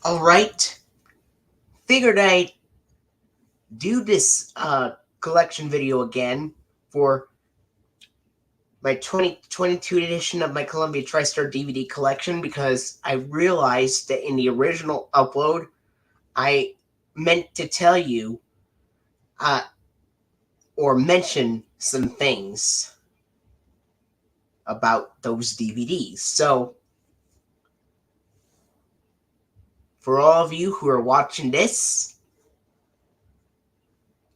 Alright, figured I'd do this collection video again for my 2022 edition of my Columbia TriStar DVD collection because I realized that in the original upload, I meant to tell you uh, or mention some things about those DVDs. So, for all of you who are watching this,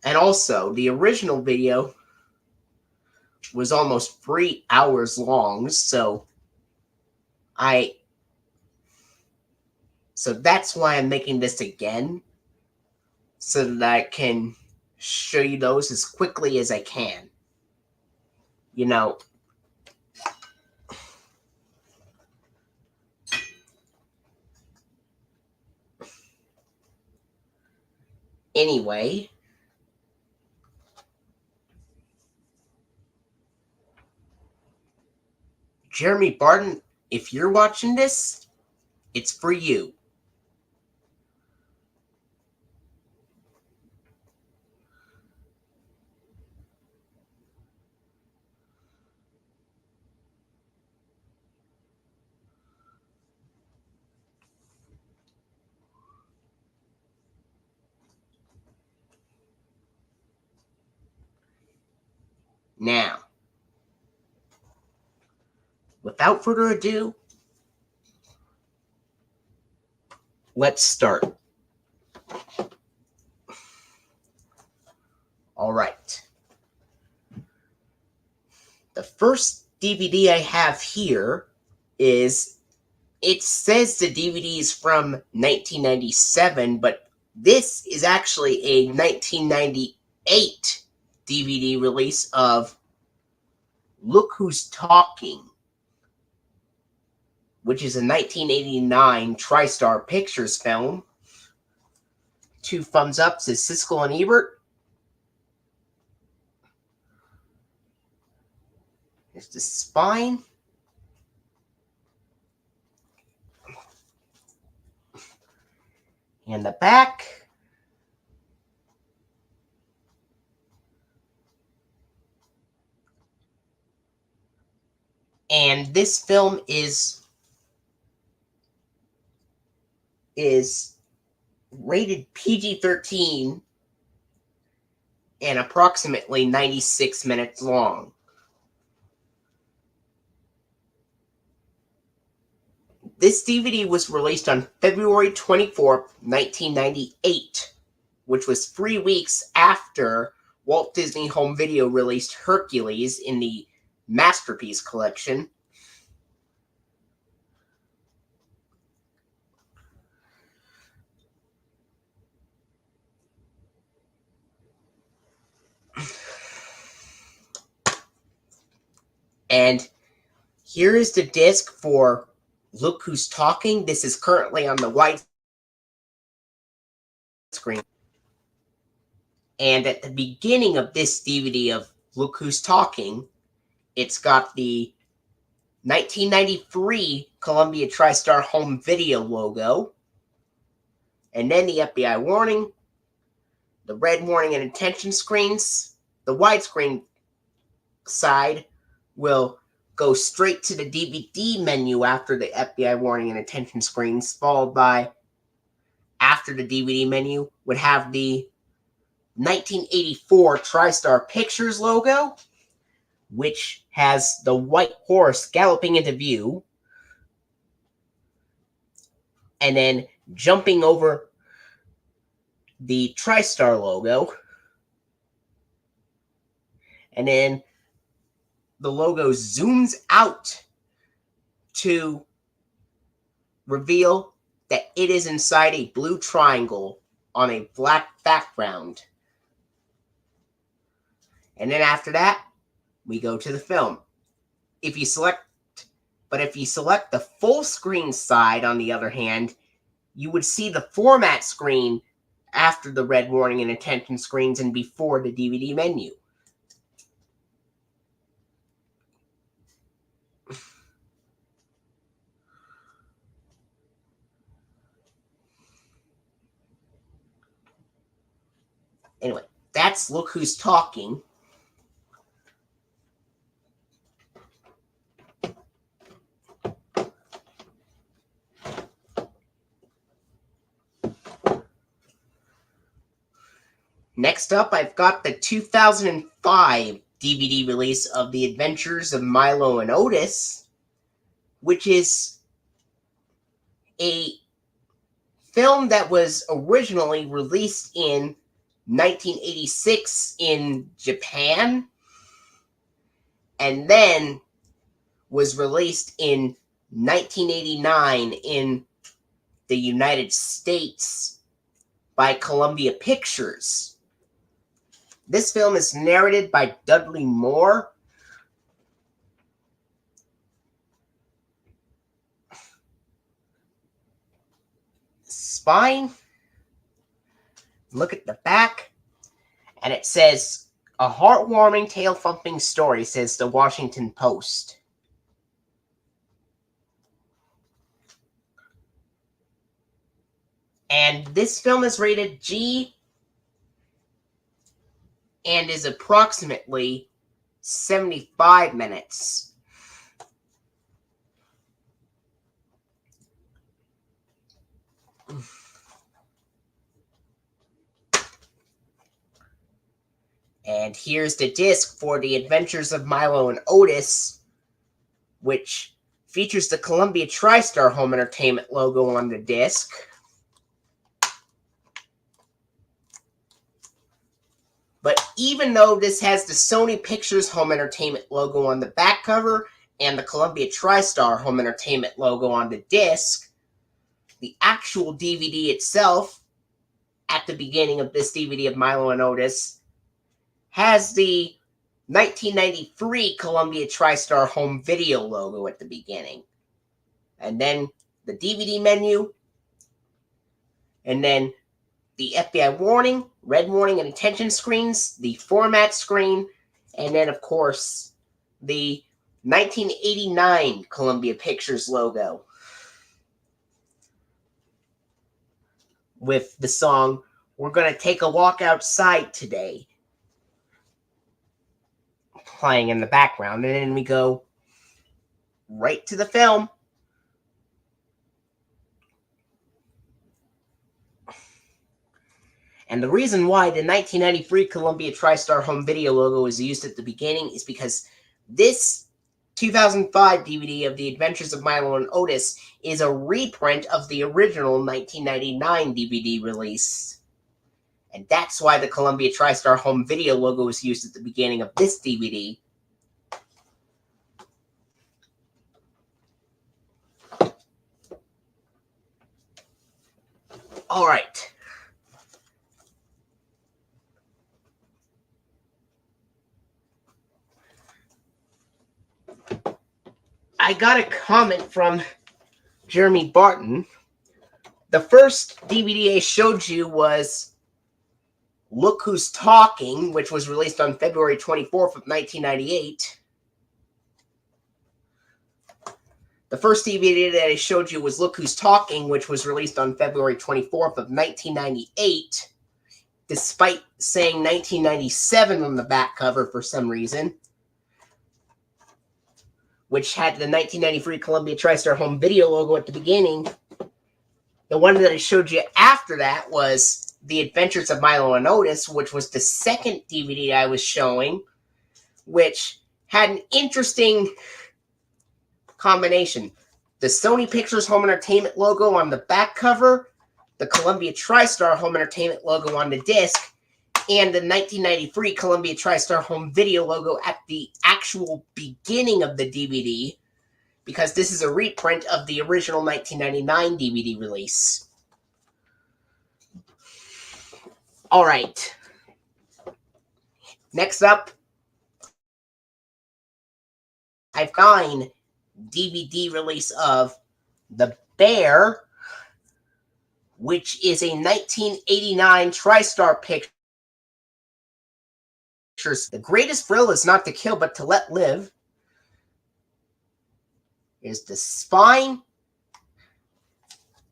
and also the original video was almost 3 hours long, I so that's why I'm making this again, so that I can show you those as quickly as I can. You know, anyway, Jeremy Barton, if you're watching this, it's for you. Now, without further ado, let's start. All right. The first DVD I have here is, it says the DVD is from 1997, but this is actually a 1998 DVD release of Look Who's Talking, which is a 1989 TriStar Pictures film. 2 thumbs up, says Siskel and Ebert. Here's the spine. And the back. And this film is rated PG-13 and approximately 96 minutes long. This DVD was released on February 24th, 1998, which was 3 weeks after Walt Disney Home Video released Hercules in the Masterpiece Collection. And here is the disc for Look Who's Talking. This is currently on the widescreen. And at the beginning of this DVD of Look Who's Talking, it's got the 1993 Columbia TriStar Home Video logo, and then the FBI warning, the red warning and attention screens. The widescreen side will go straight to the DVD menu after the FBI warning and attention screens, followed by, after the DVD menu, would have the 1984 TriStar Pictures logo, which has the white horse galloping into view, and then jumping over the TriStar logo, and then the logo zooms out to reveal that it is inside a blue triangle on a black background. And then after that, we go to the film. If you select the full screen side, on the other hand, you would see the format screen after the red warning and attention screens and before the DVD menu. Anyway, that's Look Who's Talking. Next up, I've got the 2005 DVD release of The Adventures of Milo and Otis, which is a film that was originally released in 1986 in Japan, and then was released in 1989 in the United States by Columbia Pictures. This film is narrated by Dudley Moore. Spine. Look at the back. And it says, a heartwarming, tail-thumping story, says the Washington Post. And this film is rated G and is approximately 75 minutes. And here's the disc for The Adventures of Milo and Otis, which features the Columbia TriStar Home Entertainment logo on the disc. But even though this has the Sony Pictures Home Entertainment logo on the back cover and the Columbia TriStar Home Entertainment logo on the disc, the actual DVD itself, at the beginning of this DVD of Milo and Otis, has the 1993 Columbia TriStar Home Video logo at the beginning. And then the DVD menu, and then the FBI warning, red warning and attention screens, the format screen, and then, of course, the 1989 Columbia Pictures logo with the song, We're Gonna Take a Walk Outside Today, playing in the background. And then we go right to the film. And the reason why the 1993 Columbia TriStar Home Video logo is used at the beginning is because this 2005 DVD of The Adventures of Milo and Otis is a reprint of the original 1999 DVD release. And that's why the Columbia TriStar Home Video logo is used at the beginning of this DVD. All right. I got a comment from Jeremy Barton. The first DVD I showed you was Look Who's Talking, which was released on February 24th of 1998. The first DVD that I showed you was Look Who's Talking, which was released on February 24th of 1998, despite saying 1997 on the back cover for some reason, which had the 1993 Columbia TriStar Home Video logo at the beginning. The one that I showed you after that was The Adventures of Milo and Otis, which was the second DVD I was showing, which had an interesting combination. The Sony Pictures Home Entertainment logo on the back cover, the Columbia TriStar Home Entertainment logo on the disc, and the 1993 Columbia TriStar Home Video logo at the actual beginning of the DVD, because this is a reprint of the original 1999 DVD release. All right. Next up, I've got a DVD release of The Bear, which is a 1989 TriStar Pictures. The greatest thrill is not to kill, but to let live. Here's the spine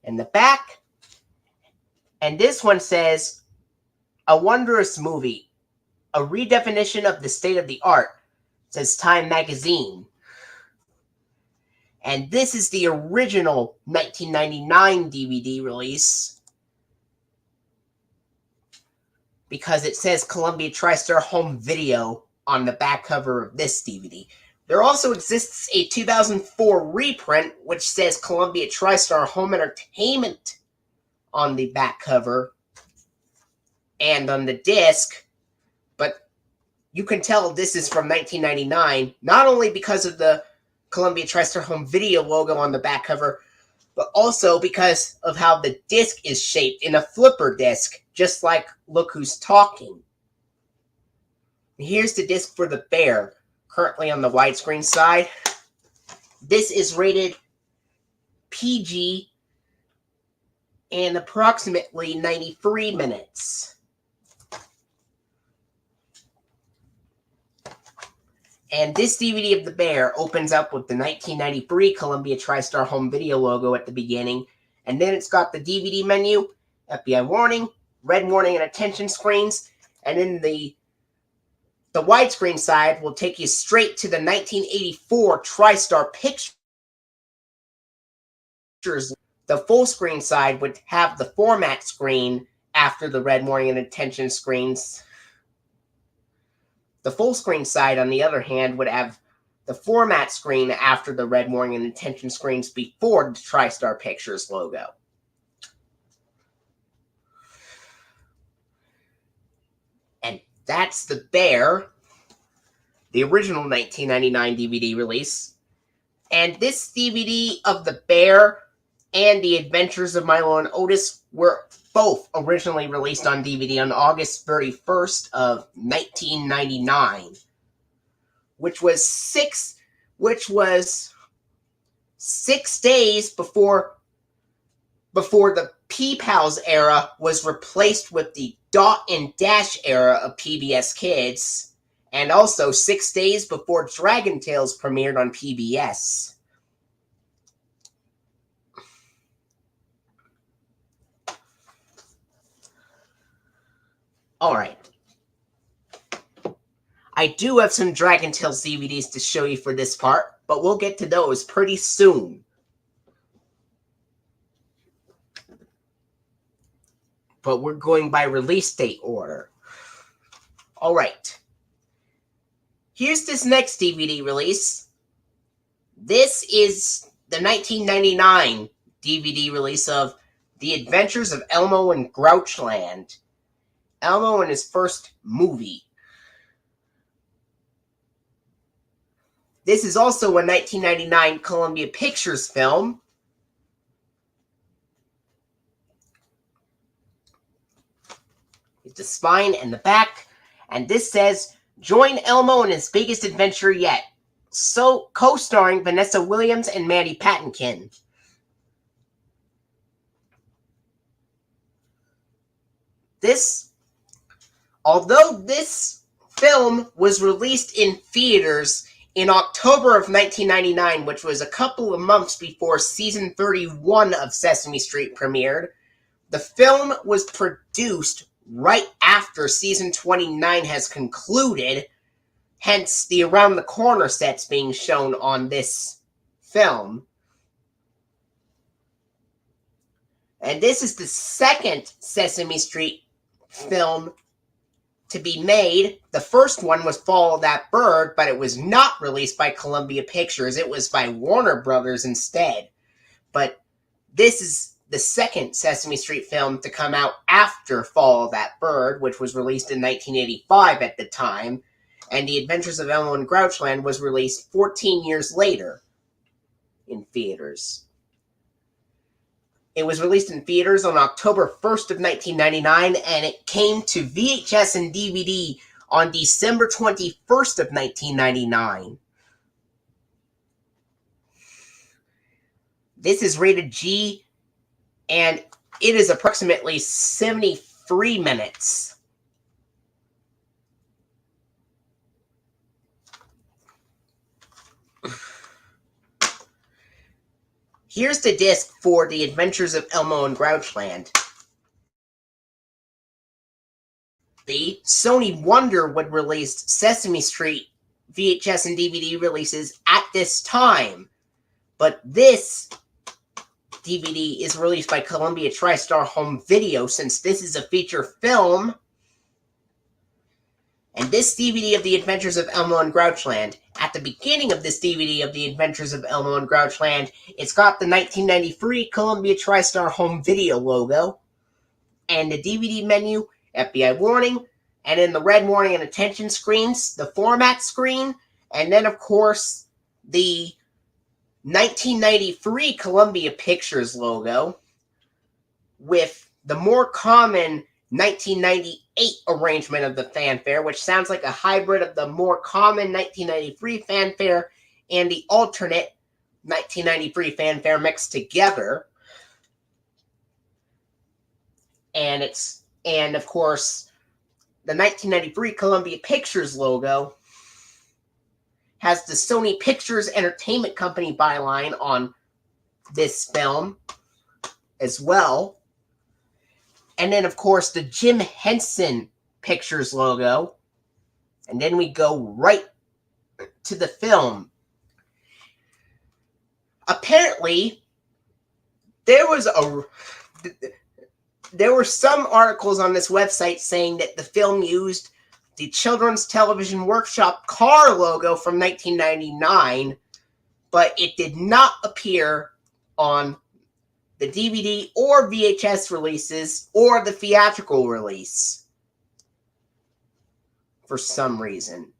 and the back. And this one says, a wondrous movie, a redefinition of the state of the art, says Time magazine. And this is the original 1999 DVD release, because it says Columbia TriStar Home Video on the back cover of this DVD. There also exists a 2004 reprint, which says Columbia TriStar Home Entertainment on the back cover and on the disc, but you can tell this is from 1999, not only because of the Columbia TriStar Home Video logo on the back cover, but also because of how the disc is shaped in a flipper disc, just like Look Who's Talking. Here's the disc for the bear, currently on the widescreen side. This is rated PG and approximately 93 minutes. And this DVD of the bear opens up with the 1993 Columbia TriStar Home Video logo at the beginning, and then it's got the DVD menu, FBI warning, red warning and attention screens, and then the widescreen side will take you straight to the 1984 TriStar Pictures. The full screen side would have the format screen after the red warning and attention screens. The full screen side, on the other hand, would have the format screen after the red warning and attention screens before the TriStar Pictures logo. And that's the bear, the original 1999 DVD release. And this DVD of the bear and the Adventures of Milo and Otis were both originally released on DVD on August 31st of 1999, which was 6 days before the P-Pals era was replaced with the Dot and Dash era of PBS Kids, and also 6 days before Dragon Tales premiered on PBS. Alright. I do have some Dragon Tales DVDs to show you for this part, but we'll get to those pretty soon. But we're going by release date order. Alright. Here's this next DVD release. This is the 1999 DVD release of The Adventures of Elmo and Grouchland. Elmo in his first movie. This is also a 1999 Columbia Pictures film. It's the spine and the back, and this says, "Join Elmo in his biggest adventure yet." So, co-starring Vanessa Williams and Mandy Patinkin. Although this film was released in theaters in October of 1999, which was a couple of months before season 31 of Sesame Street premiered, the film was produced right after season 29 has concluded, hence the around the corner sets being shown on this film. And this is the second Sesame Street film to be made. The first one was Follow That Bird, but it was not released by Columbia Pictures. It was by Warner Brothers instead. But this is the second Sesame Street film to come out after Follow That Bird, which was released in 1985 at the time, and The Adventures of Elmo and Grouchland was released 14 years later in theaters. It was released in theaters on October 1st of 1999, and it came to VHS and DVD on December 21st of 1999. This is rated G, and it is approximately 73 minutes. Here's the disc for The Adventures of Elmo and Grouchland. Sony Wonder would release Sesame Street VHS and DVD releases at this time. But this DVD is released by Columbia TriStar Home Video, since this is a feature film. And this DVD of The Adventures of Elmo and Grouchland, at the beginning of this DVD of The Adventures of Elmo and Grouchland, it's got the 1993 Columbia TriStar Home Video logo, and the DVD menu, FBI warning, and in the red warning and attention screens, the format screen, and then, of course, the 1993 Columbia Pictures logo with the more common 1998 arrangement of the fanfare, which sounds like a hybrid of the more common 1993 fanfare and the alternate 1993 fanfare mixed together. And of course, the 1993 Columbia Pictures logo has the Sony Pictures Entertainment Company byline on this film as well. And then, of course, the Jim Henson Pictures logo. And then we go right to the film. Apparently, there were some articles on this website saying that the film used the Children's Television Workshop car logo from 1999, but it did not appear on the DVD or VHS releases or the theatrical release for some reason.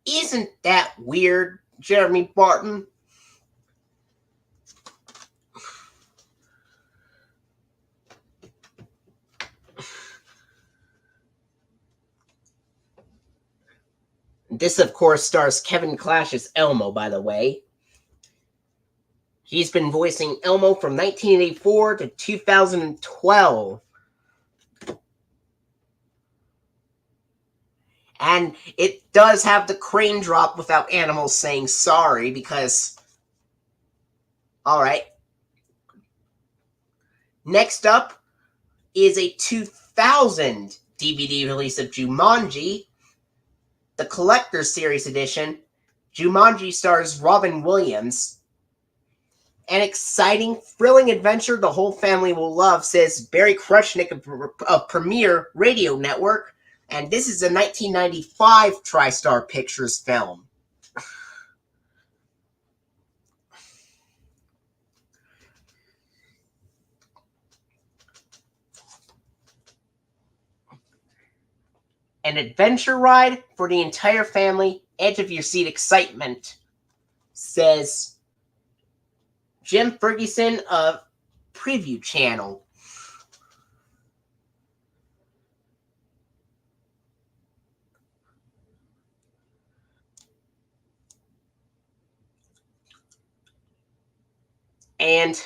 Isn't that weird, Jeremy Barton? This, of course, stars Kevin Clash as Elmo, by the way. He's been voicing Elmo from 1984 to 2012. And it does have the crane drop without animals saying sorry, because... Alright. Next up is a 2000 DVD release of Jumanji, the Collector's Series edition. Jumanji stars Robin Williams. An exciting, thrilling adventure the whole family will love, says Barry Krushnick of Premiere Radio Network. And this is a 1995 TriStar Pictures film. An adventure ride for the entire family, edge of your seat excitement, says Jim Ferguson of Preview Channel. And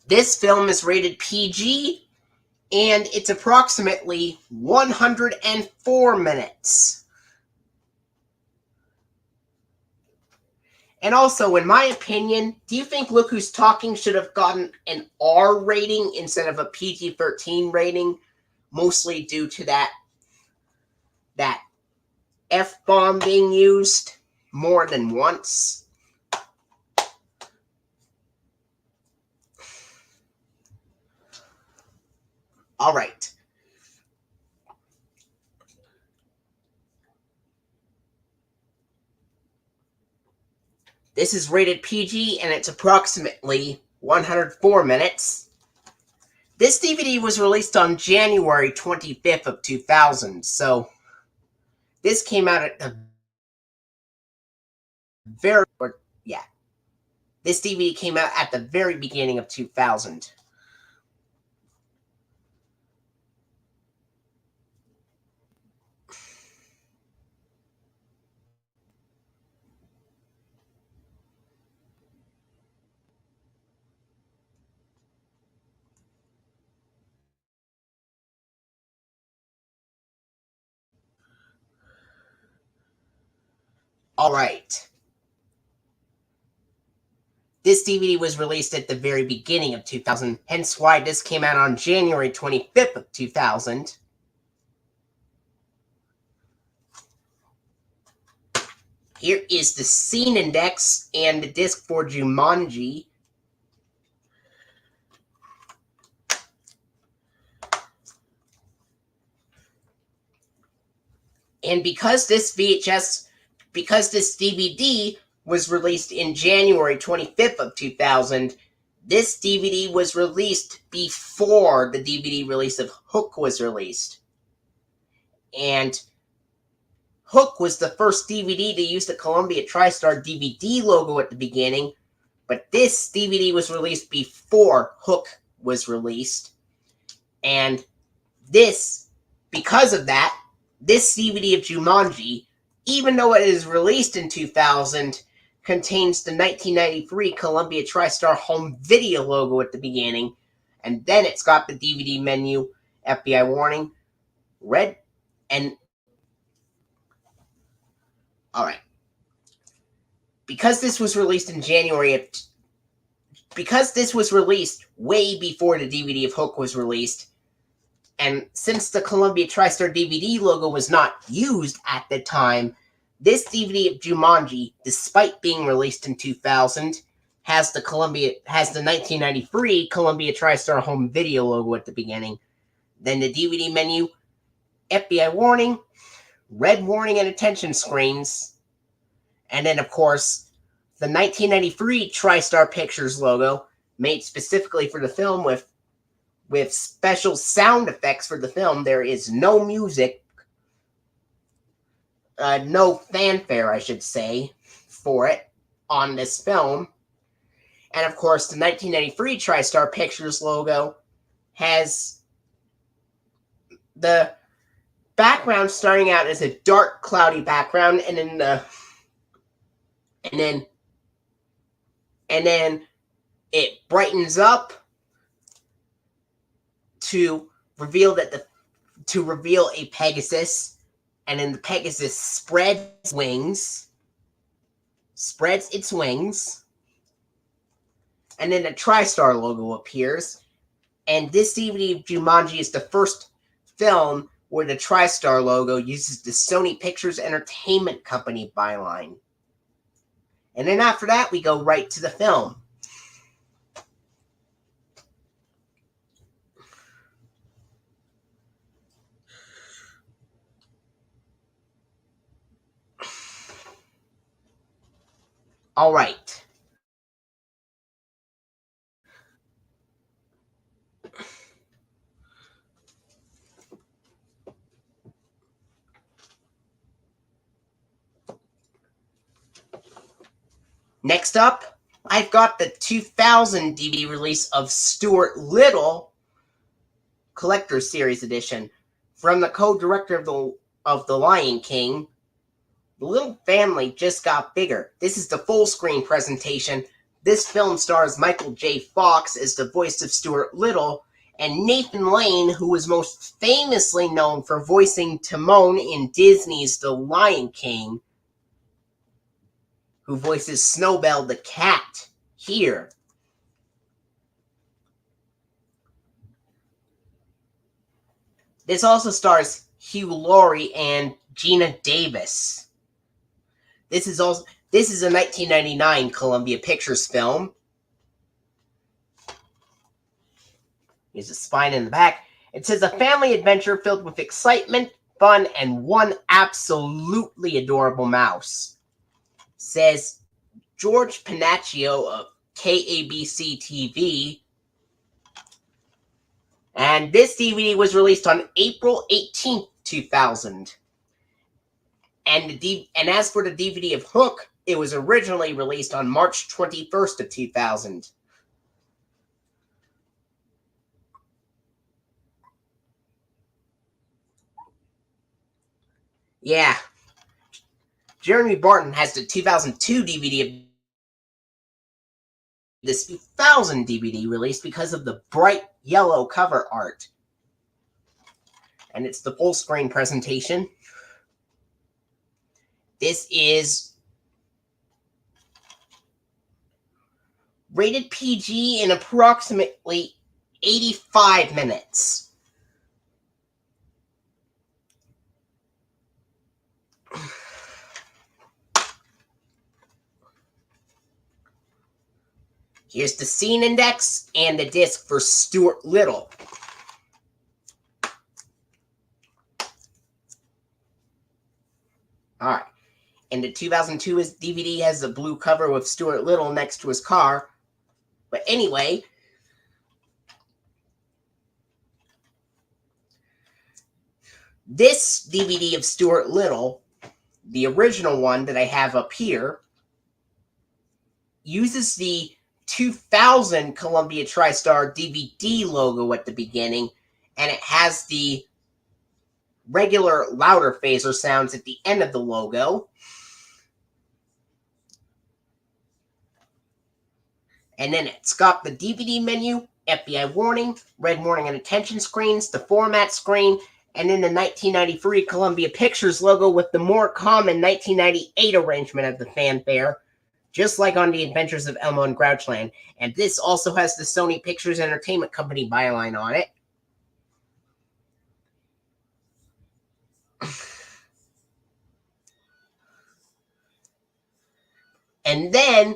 this film is rated PG, and it's approximately 104 minutes. And also, in my opinion, do you think Look Who's Talking should have gotten an R rating instead of a PG-13 rating? Mostly due to that F-bomb being used more than once. All right. This is rated PG, and it's approximately 104 minutes. This DVD was released on January 25th of 2000, so this came out at the this DVD came out at the very beginning of 2000. All right. this DVD was released at the very beginning of 2000, hence why this came out on January 25th of 2000. Here is the scene index and the disc for Jumanji. And because this DVD was released in January 25th of 2000, this DVD was released before the DVD release of Hook was released. And Hook was the first DVD to use the Columbia TriStar DVD logo at the beginning, but this DVD was released before Hook was released. And because of that, this DVD of Jumanji, even though it is released in 2000, contains the 1993 Columbia TriStar home video logo at the beginning, and then it's got the DVD menu, FBI warning, red, and... Alright. Because this was released in January because this was released way before the DVD of Hook was released, and since the Columbia TriStar DVD logo was not used at the time, this DVD of Jumanji, despite being released in 2000, has the 1993 Columbia TriStar home video logo at the beginning. Then the DVD menu, FBI warning, red warning and attention screens, and then, of course, the 1993 TriStar Pictures logo, made specifically for the film with special sound effects for the film. There is no music, no fanfare, I should say, for it on this film. And, of course, the 1993 TriStar Pictures logo has the background starting out as a dark, cloudy background, and then it brightens up to reveal a Pegasus, and then the Pegasus spreads its wings, and then a TriStar logo appears. And this DVD of Jumanji is the first film where the TriStar logo uses the Sony Pictures Entertainment Company byline. And then after that, we go right to the film. All right. Next up, I've got the 2000 DVD release of Stuart Little Collector's Series Edition from the co-director of The Lion King. The little family just got bigger. This is the full screen presentation. This film stars Michael J. Fox as the voice of Stuart Little, and Nathan Lane, who was most famously known for voicing Timon in Disney's The Lion King, who voices Snowbell the cat here. This also stars Hugh Laurie and Gina Davis. This is a 1999 Columbia Pictures film. Here's a spine in the back. It says a family adventure filled with excitement, fun, and one absolutely adorable mouse. Says George Panaccio of KABC TV. And this DVD was released on April 18th, 2000. And as for the DVD of Hook, it was originally released on March 21st of 2000. Yeah. Jeremy Barton has the 2002 DVD of this 2000 DVD released because of the bright yellow cover art. And it's the full screen presentation. This is rated PG in approximately 85 minutes. Here's the scene index and the disc for Stuart Little. Alright. And the 2002 DVD has the blue cover with Stuart Little next to his car. But anyway, this DVD of Stuart Little, the original one that I have up here, uses the 2000 Columbia TriStar DVD logo at the beginning, and it has the regular louder phaser sounds at the end of the logo. And then it's got the DVD menu, FBI warning, red warning and attention screens, the format screen, and then the 1993 Columbia Pictures logo with the more common 1998 arrangement of the fanfare, just like on The Adventures of Elmo and Grouchland. And this also has the Sony Pictures Entertainment Company byline on it. And then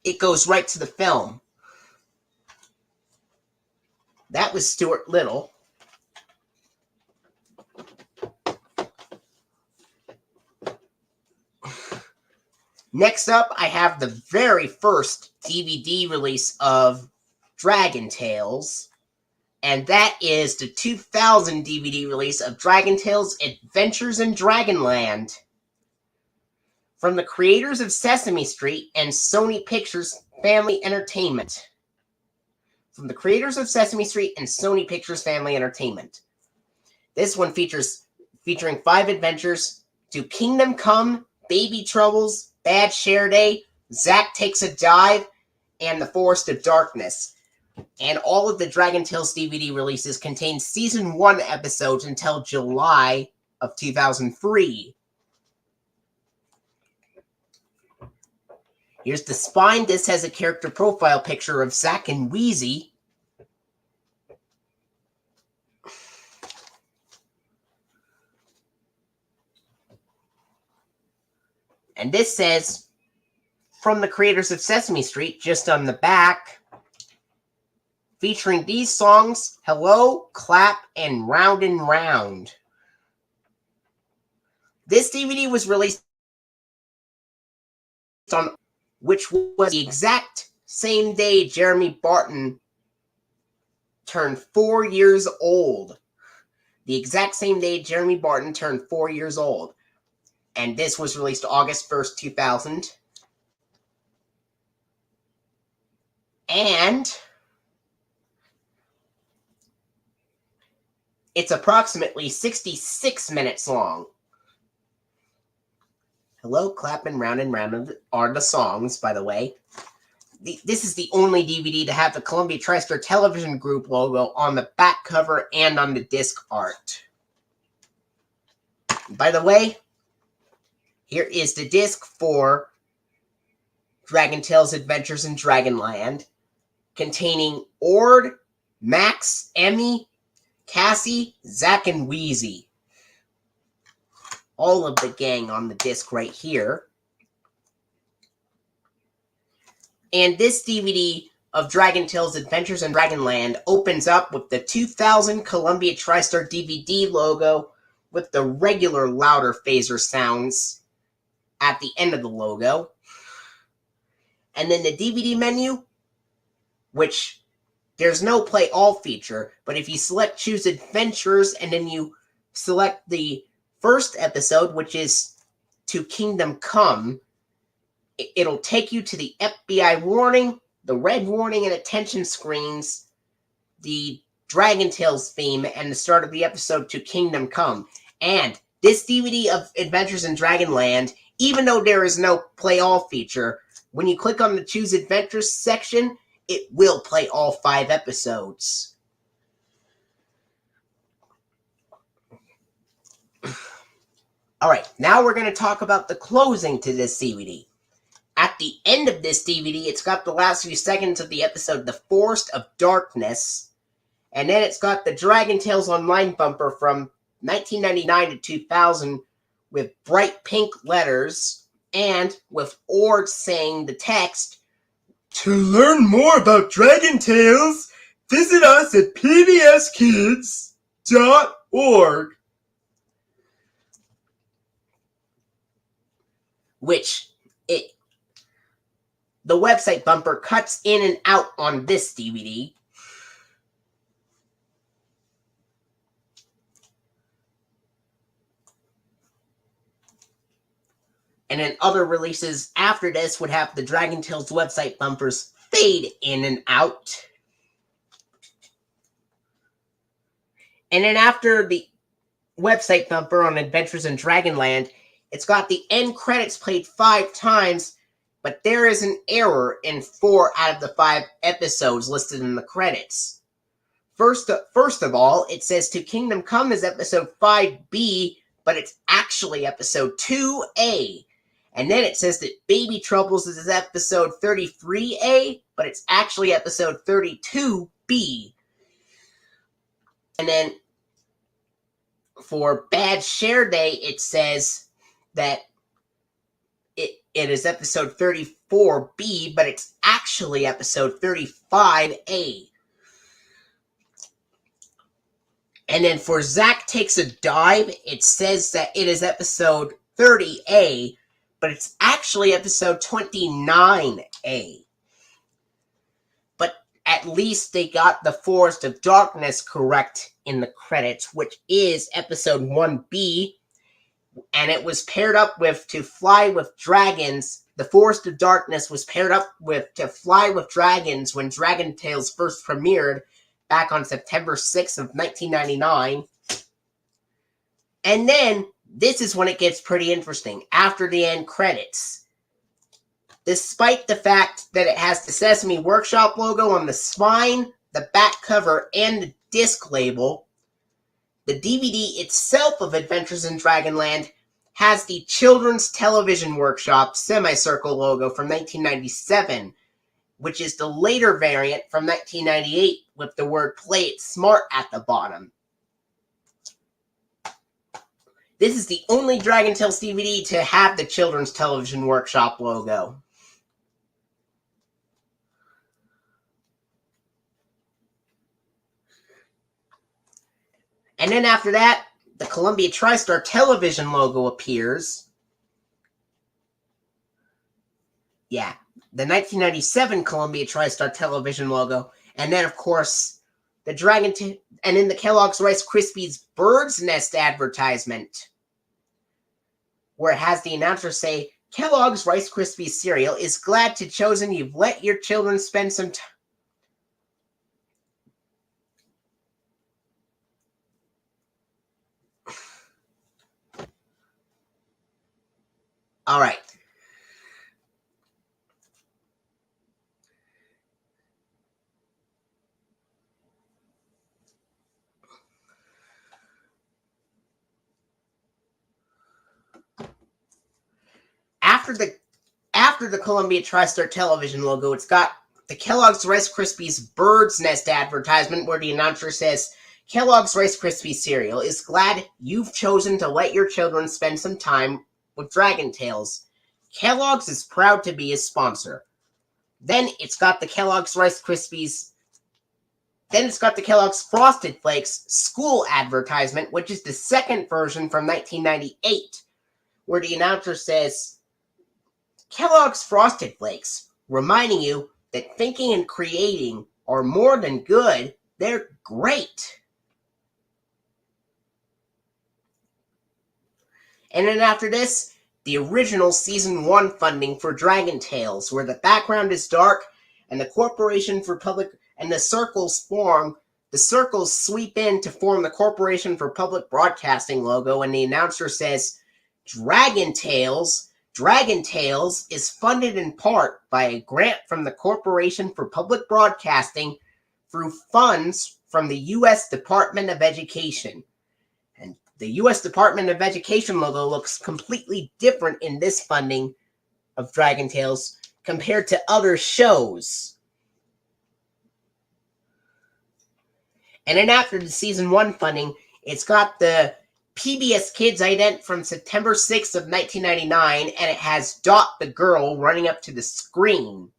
it goes right to the film. That was Stuart Little. Next up, I have the very first DVD release of Dragon Tales, and that is the 2000 DVD release of Dragon Tales Adventures in Dragonland. From the creators of Sesame Street and Sony Pictures Family Entertainment. From the creators of Sesame Street and Sony Pictures Family Entertainment. This one featuring 5 adventures: To Kingdom Come, Baby Troubles, Bad Share Day, Zack Takes a Dive, and The Forest of Darkness. And all of the Dragon Tales DVD releases contain Season 1 episodes until July of 2003. Here's the spine. This has a character profile picture of Zack and Wheezy. And this says, from the creators of Sesame Street, just on the back, featuring these songs, Hello, Clap, and Round and Round. This DVD was released on, which was the exact same day Jeremy Barton turned 4 years old. The exact same day Jeremy Barton turned 4 years old. And this was released August 1st, 2000. And it's approximately 66 minutes long. Hello, Clap, and Round are the songs, by the way. This is the only DVD to have the Columbia TriStar Television Group logo on the back cover and on the disc art. By the way, here is the disc for Dragon Tales Adventures in Dragonland, containing Ord, Max, Emmy, Cassie, Zack, and Wheezy. All of the gang on the disc right here. And this DVD of Dragon Tales Adventures in Dragonland opens up with the 2000 Columbia TriStar DVD logo with the regular louder phaser sounds at the end of the logo. And then the DVD menu, which there's no play all feature, but if you choose Adventures and then you select the first episode, which is To Kingdom Come, it'll take you to the FBI warning, the red warning and attention screens, the Dragon Tales theme, and the start of the episode To Kingdom Come. And this DVD of Adventures in Dragonland, even though there is no play all feature, when you click on the Choose Adventures section, it will play all 5 episodes. Alright, now we're going to talk about the closing to this DVD. at the end of this DVD, it's got the last few seconds of the episode, The Forest of Darkness. And then it's got the Dragon Tales Online bumper from 1999 to 2000 with bright pink letters and with Ord saying the text, "To learn more about Dragon Tales, visit us at pbskids.org." The website bumper cuts in and out on this DVD. And then other releases after this would have the Dragon Tales website bumpers fade in and out. And then after the website bumper on Adventures in Dragonland, it's got the end credits played 5 times, but there is an error in 4 out of the 5 episodes listed in the credits. First of all, it says To Kingdom Come is episode 5B, but it's actually episode 2A. And then it says that Baby Troubles is episode 33A, but it's actually episode 32B. And then for Bad Share Day, it says that it is episode 34B, but it's actually episode 35A. And then for Zack Takes a Dive, it says that it is episode 30A, but it's actually episode 29A. But at least they got the Forest of Darkness correct in the credits, which is episode 1B. And it was paired up with To Fly with Dragons. The Forest of Darkness was paired up with To Fly with Dragons when Dragon Tales first premiered back on September 6th of 1999. And then, this is when it gets pretty interesting. After the end credits, despite the fact that it has the Sesame Workshop logo on the spine, the back cover, and the disc label, the DVD itself of Adventures in Dragonland has the Children's Television Workshop semicircle logo from 1997, which is the later variant from 1998 with the word "Play It Smart" at the bottom. This is the only Dragon Tales DVD to have the Children's Television Workshop logo. And then after that, the Columbia TriStar Television logo appears. Yeah, the 1997 Columbia TriStar Television logo. And then, of course, and in the Kellogg's Rice Krispies Bird's Nest advertisement, where it has the announcer say, "Kellogg's Rice Krispies cereal is glad to chosen you've let your children spend some time." All right. After the Columbia TriStar Television logo, it's got the Kellogg's Rice Krispies Bird's Nest advertisement where the announcer says, "Kellogg's Rice Krispies cereal is glad you've chosen to let your children spend some time with Dragon Tales. Kellogg's is proud to be a sponsor." Then it's got the Kellogg's Rice Krispies. Then it's got the Kellogg's Frosted Flakes school advertisement, which is the second version from 1998, where the announcer says, "Kellogg's Frosted Flakes, reminding you that thinking and creating are more than good, they're great." And then after this, the original Season 1 funding for Dragon Tales, where the background is dark and the Corporation for Public and the circles form. The circles sweep in to form the Corporation for Public Broadcasting logo, and the announcer says, Dragon Tales is funded in part by a grant from the Corporation for Public Broadcasting through funds from the U.S. Department of Education. And the U.S. Department of Education logo looks completely different in this funding of Dragon Tales compared to other shows. And then after the season 1 funding, it's got the PBS Kids ident from September 6th of 1999, and it has Dot the girl running up to the screen.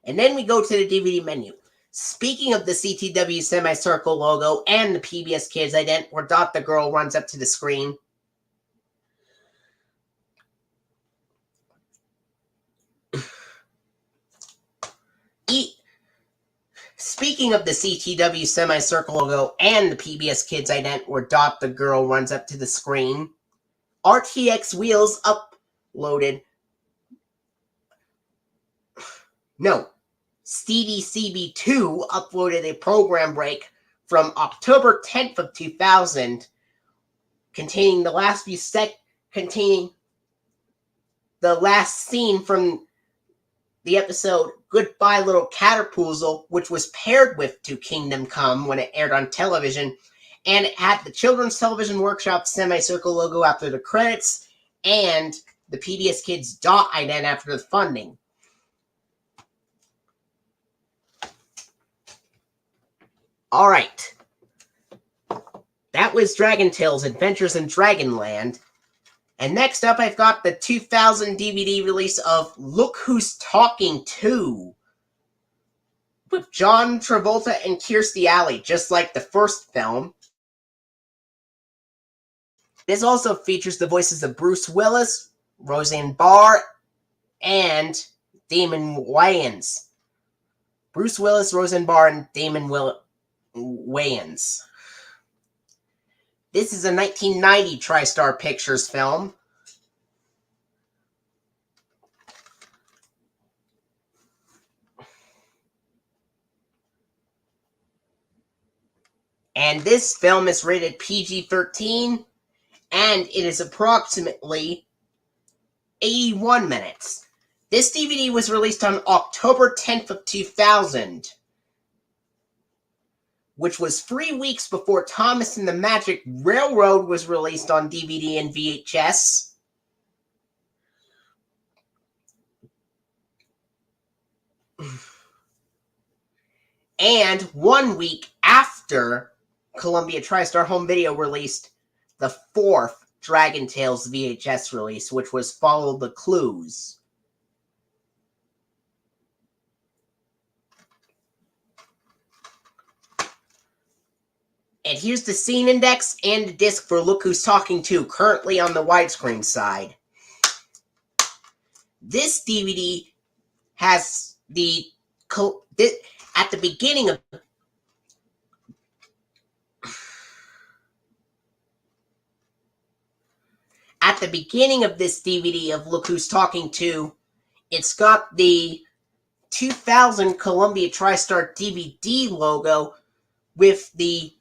And then we go to the DVD menu. Speaking of the CTW semicircle logo and the PBS Kids ident, where Dot the girl runs up to the screen, speaking of the CTW semicircle logo and the PBS Kids ident, where Dot the girl runs up to the screen, RTX Wheels uploaded. No. CDCB2 uploaded a program break from October 10th of 2000 containing the last scene from the episode Goodbye Little Caterpoozle, which was paired with To Kingdom Come when it aired on television, and it had the Children's Television Workshop semicircle logo after the credits and the PBS Kids Dot ident after the funding. Alright. That was Dragon Tales Adventures in Dragonland. And next up, I've got the 2000 DVD release of Look Who's Talking 2. With John Travolta and Kirstie Alley, just like the first film. This also features the voices of Bruce Willis, Roseanne Barr, and Damon Wayans. Bruce Willis, Roseanne Barr, and Damon Wayans. This is a 1990 TriStar Pictures film. And this film is rated PG-13, and it is approximately 81 minutes. This DVD was released on October 10th of 2000. Which was 3 weeks before Thomas and the Magic Railroad was released on DVD and VHS. And 1 week after Columbia TriStar Home Video released the 4th Dragon Tales VHS release, which was Follow the Clues. And here's the scene index and the disc for Look Who's Talking 2, currently on the widescreen side. This DVD has at the beginning of this DVD of Look Who's Talking 2, it's got the 2000 Columbia TriStar DVD logo with the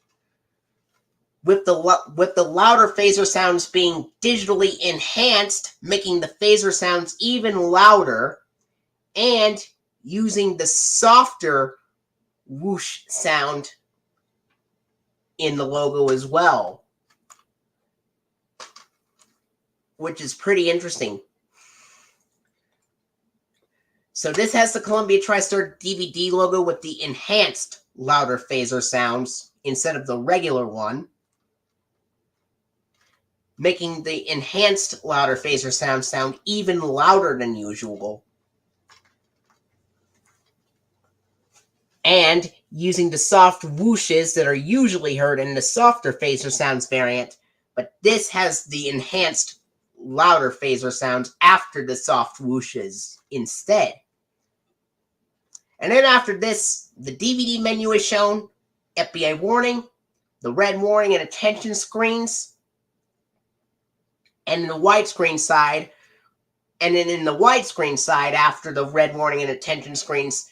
louder phaser sounds being digitally enhanced, making the phaser sounds even louder, and using the softer whoosh sound in the logo as well, which is pretty interesting. So this has the Columbia TriStar DVD logo with the enhanced louder phaser sounds instead of the regular one, making the enhanced louder phaser sound even louder than usual. And using the soft whooshes that are usually heard in the softer phaser sounds variant, but this has the enhanced louder phaser sounds after the soft whooshes instead. And then after this, the DVD menu is shown, FBI warning, the red warning and attention screens, and in the widescreen side, and then in the widescreen side, after the red warning and attention screens,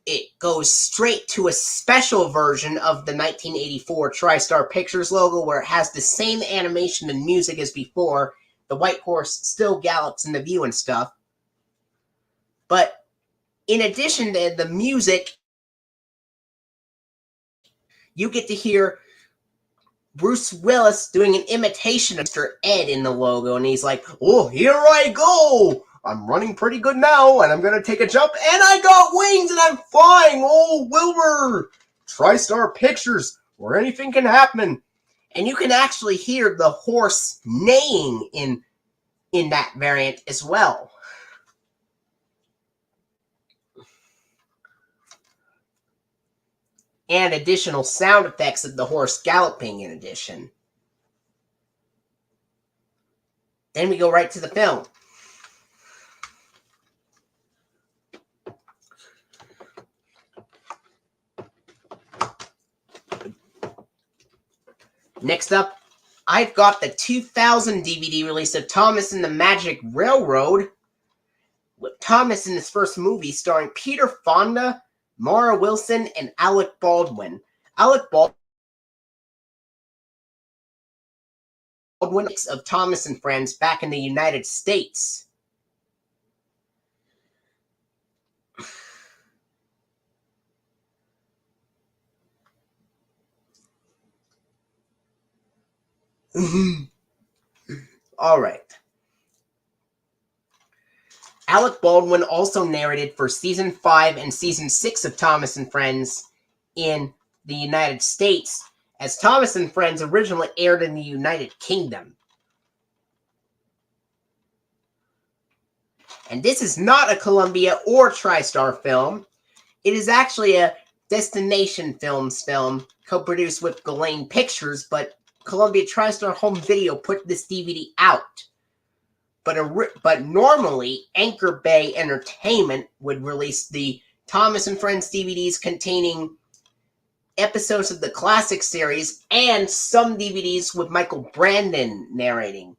it goes straight to a special version of the 1984 TriStar Pictures logo, where it has the same animation and music as before. The white horse still gallops in the view and stuff. But in addition to the music, you get to hear Bruce Willis doing an imitation of Mr. Ed in the logo, and he's like, "Oh, here I go! I'm running pretty good now, and I'm going to take a jump, and I got wings, and I'm flying. Oh, Wilbur! TriStar Pictures, where anything can happen. And you can actually hear the horse neighing in that variant as well. And additional sound effects of the horse galloping in addition. Then we go right to the film. Next up, I've got the 2000 DVD release of Thomas and the Magic Railroad, with Thomas in his first movie starring Peter Fonda, Mara Wilson, and Alec Baldwin. Alec Baldwin of Thomas and Friends back in the United States. All right. Alec Baldwin also narrated for Season 5 and Season 6 of Thomas and Friends in the United States, as Thomas and Friends originally aired in the United Kingdom. And this is not a Columbia or TriStar film. It is actually a Destination Films film, co-produced with Ghislaine Pictures, but Columbia TriStar Home Video put this DVD out. But normally, Anchor Bay Entertainment would release the Thomas and Friends DVDs containing episodes of the classic series and some DVDs with Michael Brandon narrating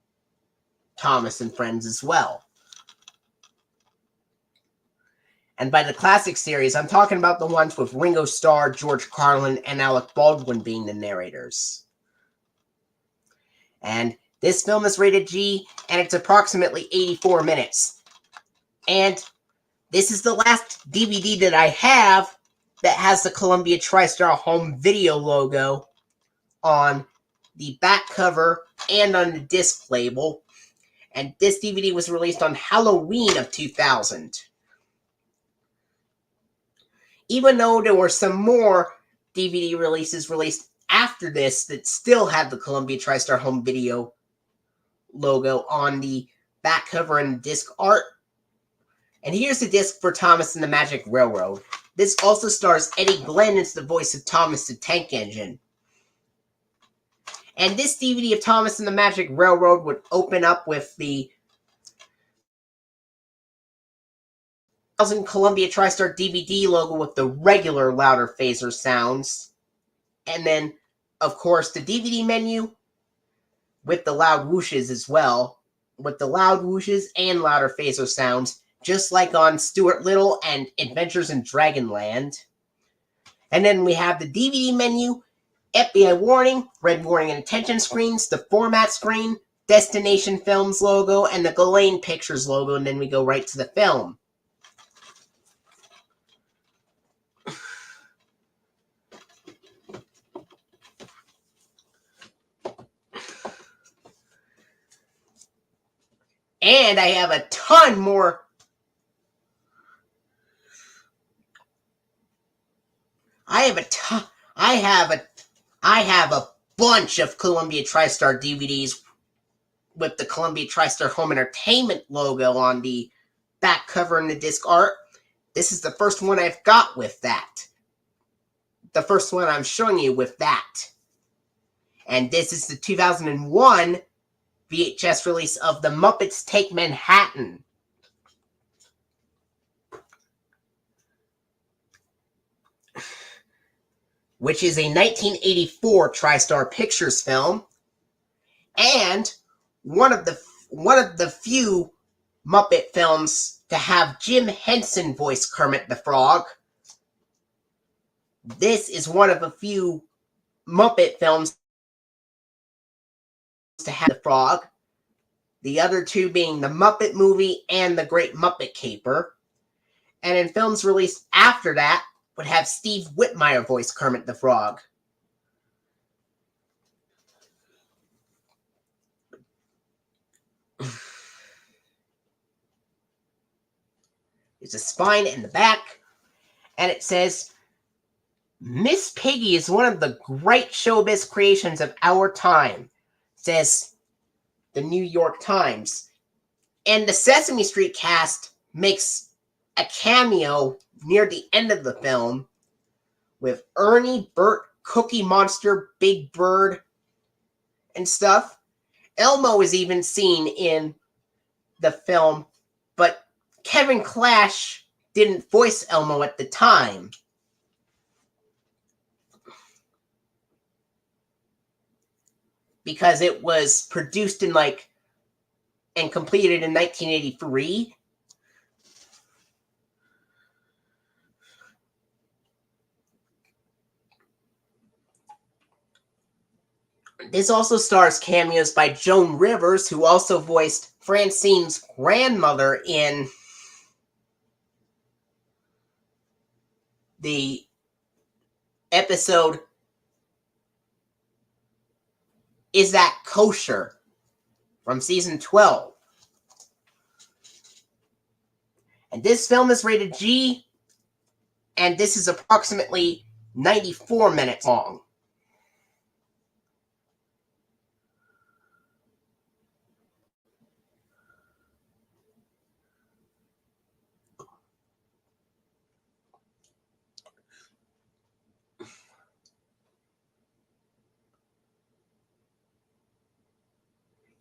Thomas and Friends as well. And by the classic series, I'm talking about the ones with Ringo Starr, George Carlin, and Alec Baldwin being the narrators. And this film is rated G, and it's approximately 84 minutes. And this is the last DVD that I have that has the Columbia TriStar Home Video logo on the back cover and on the disc label. And this DVD was released on Halloween of 2000. Even though there were some more DVD releases released after this that still had the Columbia TriStar Home Video logo on the back cover and disc art. And here's the disc for Thomas and the Magic Railroad. This also stars Eddie Glenn as the voice of Thomas the Tank Engine. And this DVD of Thomas and the Magic Railroad would open up with the Columbia TriStar DVD logo with the regular louder phaser sounds. And then, of course, the DVD menu with the loud whooshes as well. With the loud whooshes and louder phaser sounds, just like on Stuart Little and Adventures in Dragonland. And then we have the DVD menu, FBI warning, red warning and attention screens, the format screen, Destination Films logo, and the Ghislaine Pictures logo, and then we go right to the film. And I have a ton more. I have a bunch of Columbia TriStar DVDs with the Columbia TriStar Home Entertainment logo on the back cover and the disc art. This is the first one I've got with that. The first one I'm showing you with that. And this is the 2001 VHS release of The Muppets Take Manhattan. Which is a 1984 TriStar Pictures film. And one of the few Muppet films to have Jim Henson voice Kermit the Frog. This is one of a few Muppet films to have the Frog. The other two being the Muppet Movie and The Great Muppet Caper. And in films released after that would have Steve Whitmire voice Kermit the Frog. There's a spine in the back, and it says, Miss Piggy is one of the great showbiz creations of our time, says the New York Times. And the Sesame Street cast makes a cameo near the end of the film with Ernie, Bert, Cookie Monster, Big Bird, and stuff. Elmo is even seen in the film, but Kevin Clash didn't voice Elmo at the time. Because it was produced in and completed in 1983. This also stars cameos by Joan Rivers, who also voiced Francine's grandmother in the episode Is That Kosher? From season 12. And this film is rated G, and this is approximately 94 minutes long.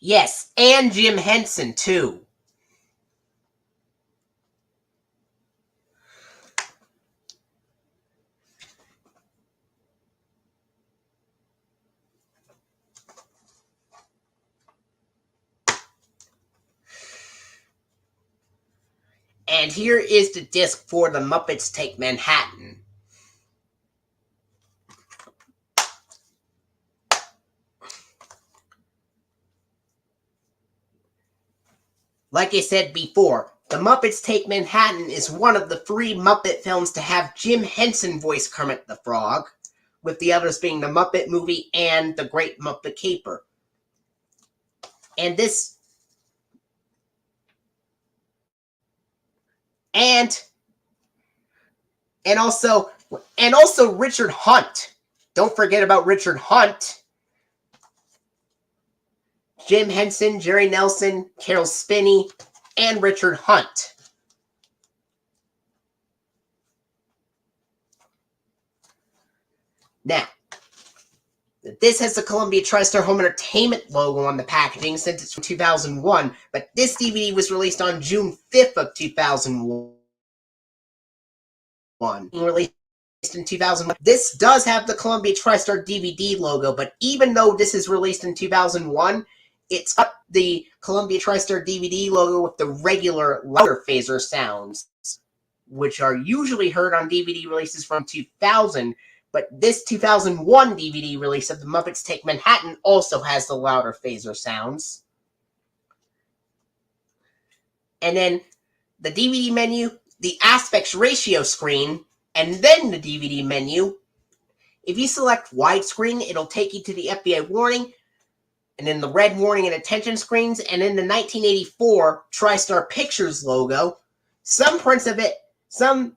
Yes, and Jim Henson, too. And here is the disc for The Muppets Take Manhattan. Like I said before, The Muppets Take Manhattan is one of the 3 Muppet films to have Jim Henson voice Kermit the Frog, with the others being The Muppet Movie and The Great Muppet Caper. And this... And also Richard Hunt. Don't forget about Richard Hunt. Jim Henson, Jerry Nelson, Carol Spinney, and Richard Hunt. Now, this has the Columbia TriStar Home Entertainment logo on the packaging since it's from 2001, but this DVD was released on June 5th of 2001. Released in 2001. This does have the Columbia TriStar DVD logo, but even though this is released in 2001, it's got the Columbia TriStar DVD logo with the regular louder phaser sounds, which are usually heard on DVD releases from 2000, but this 2001 DVD release of The Muppets Take Manhattan also has the louder phaser sounds. And then the DVD menu, the aspect ratio screen, and then the DVD menu. If you select widescreen, it'll take you to the FBI warning, and then the red warning and attention screens, and then the 1984 TriStar Pictures logo. Some prints of it, some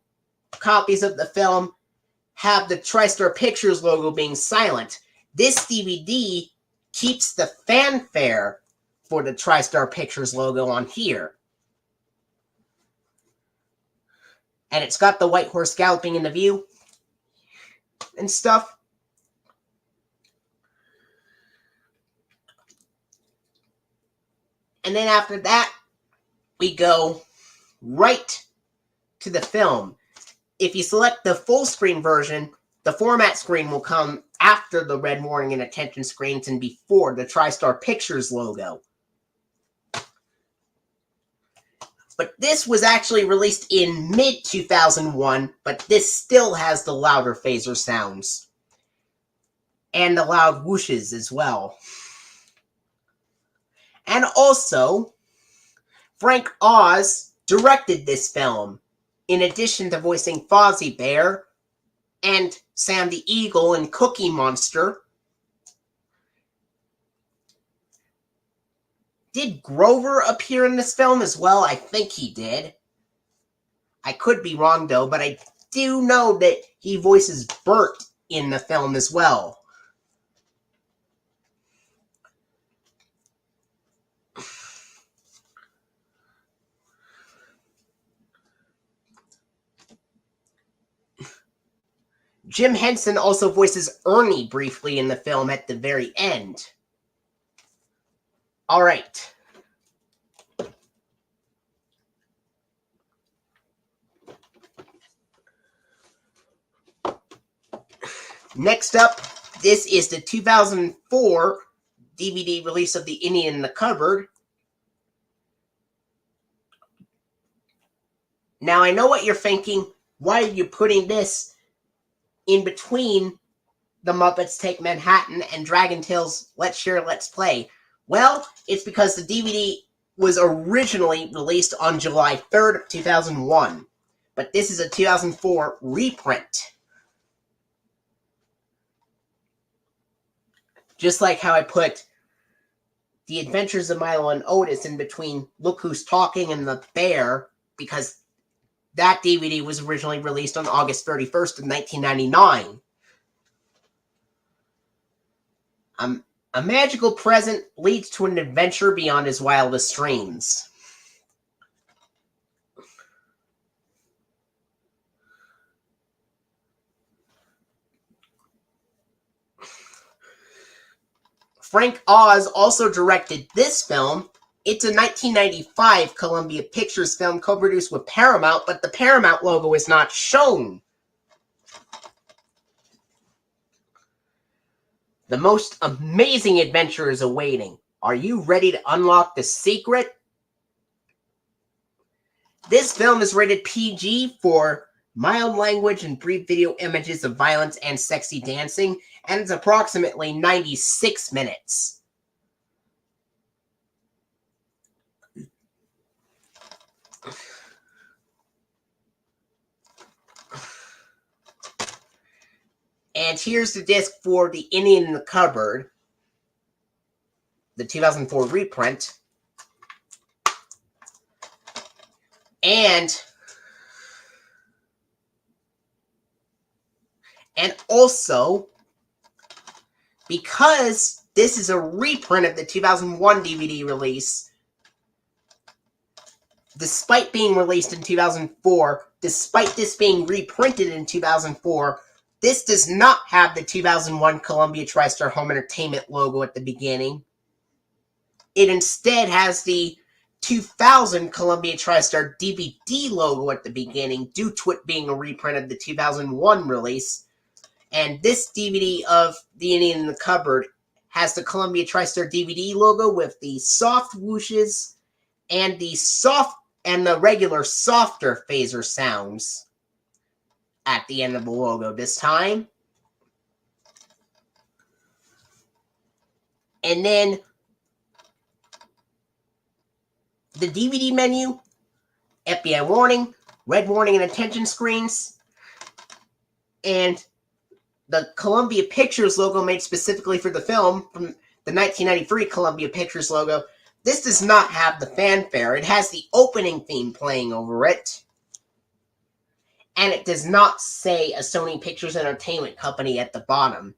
copies of the film have the TriStar Pictures logo being silent. This DVD keeps the fanfare for the TriStar Pictures logo on here. And it's got the white horse galloping in the view and stuff. And then after that, we go right to the film. If you select the full screen version, the format screen will come after the red warning and attention screens and before the TriStar Pictures logo. But this was actually released in mid-2001, but this still has the louder phaser sounds. And the loud whooshes as well. And also, Frank Oz directed this film, in addition to voicing Fozzie Bear and Sam the Eagle and Cookie Monster. Did Grover appear in this film as well? I think he did. I could be wrong, though, but I do know that he voices Bert in the film as well. Jim Henson also voices Ernie briefly in the film at the very end. All right. Next up, this is the 2004 DVD release of The Indian in the Cupboard. Now, I know what you're thinking. Why are you putting this in between the Muppets Take Manhattan and Dragon Tales Let's Share, Let's Play? Well, it's because the DVD was originally released on July 3rd, 2001. But this is a 2004 reprint. Just like how I put The Adventures of Milo and Otis in between Look Who's Talking and The Bear, because that DVD was originally released on August 31st of 1999. A magical present leads to an adventure beyond his wildest dreams. Frank Oz also directed this film. It's a 1995 Columbia Pictures film co-produced with Paramount, but the Paramount logo is not shown. The most amazing adventure is awaiting. Are you ready to unlock the secret? This film is rated PG for mild language and brief video images of violence and sexy dancing, and it's approximately 96 minutes. And here's the disc for The Indian in the Cupboard, the 2004 reprint. And also, because this is a reprint of the 2001 DVD release, despite being released in 2004, despite this being reprinted in 2004, this does not have the 2001 Columbia TriStar Home Entertainment logo at the beginning. It instead has the 2000 Columbia TriStar DVD logo at the beginning, due to it being a reprint of the 2001 release. And this DVD of The Indian in the Cupboard has the Columbia TriStar DVD logo with the soft whooshes and the regular softer phaser sounds at the end of the logo this time. And then the DVD menu, FBI warning, red warning and attention screens, and the Columbia Pictures logo made specifically for the film from the 1993 Columbia Pictures logo. This does not have the fanfare. It has the opening theme playing over it. And it does not say a Sony Pictures Entertainment Company at the bottom.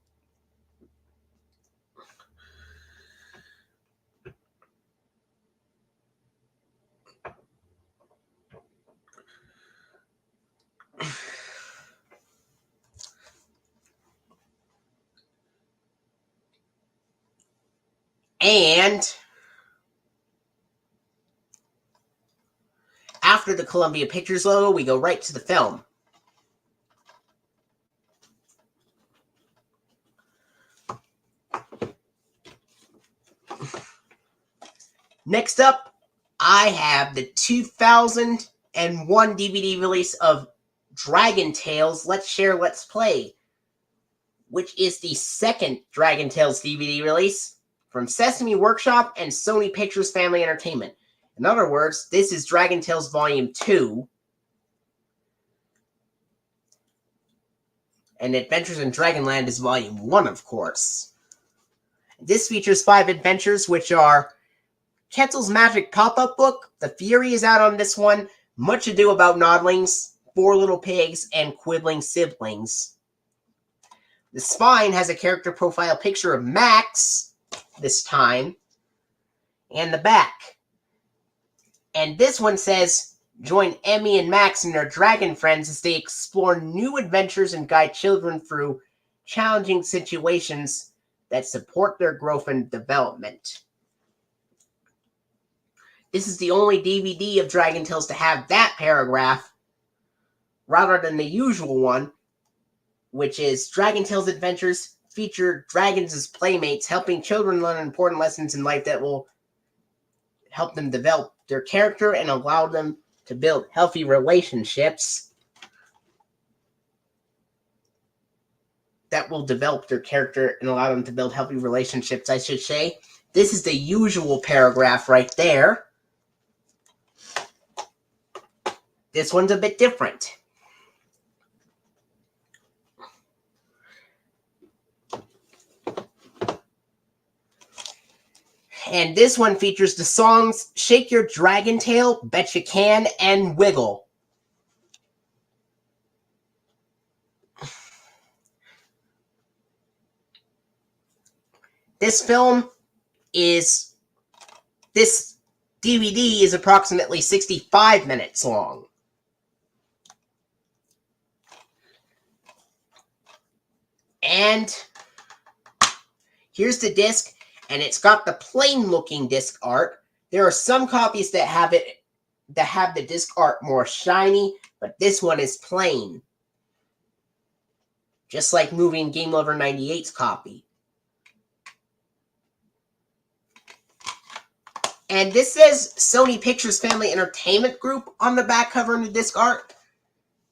And after the Columbia Pictures logo, we go right to the film. Next up, I have the 2001 DVD release of Dragon Tales Let's Share, Let's Play, which is the second Dragon Tales DVD release from Sesame Workshop and Sony Pictures Family Entertainment. In other words, this is Dragon Tales Volume 2. And Adventures in Dragonland is Volume 1, of course. This features 5 adventures, which are Quetzal's Magic Pop-Up Book. The Fury is out on this one. Much Ado About Noddlings, Four Little Pigs, and Quibbling Siblings. The spine has a character profile picture of Max this time, and the back. And this one says, join Emmy and Max and their dragon friends as they explore new adventures and guide children through challenging situations that support their growth and development. This is the only DVD of Dragon Tales to have that paragraph, rather than the usual one, which is Dragon Tales Adventures feature dragons as playmates, helping children learn important lessons in life that will help them develop their character and allow them to build healthy relationships. That will develop their character and allow them to build healthy relationships, I should say. This is the usual paragraph right there. This one's a bit different. And this one features the songs Shake Your Dragon Tail, Bet You Can, and Wiggle. This DVD is approximately 65 minutes long. And here's the disc. And it's got the plain-looking disc art. There are some copies that have the disc art more shiny, but this one is plain. Just like Movie and Game Lover 98's copy. And this says Sony Pictures Family Entertainment Group on the back cover in the disc art.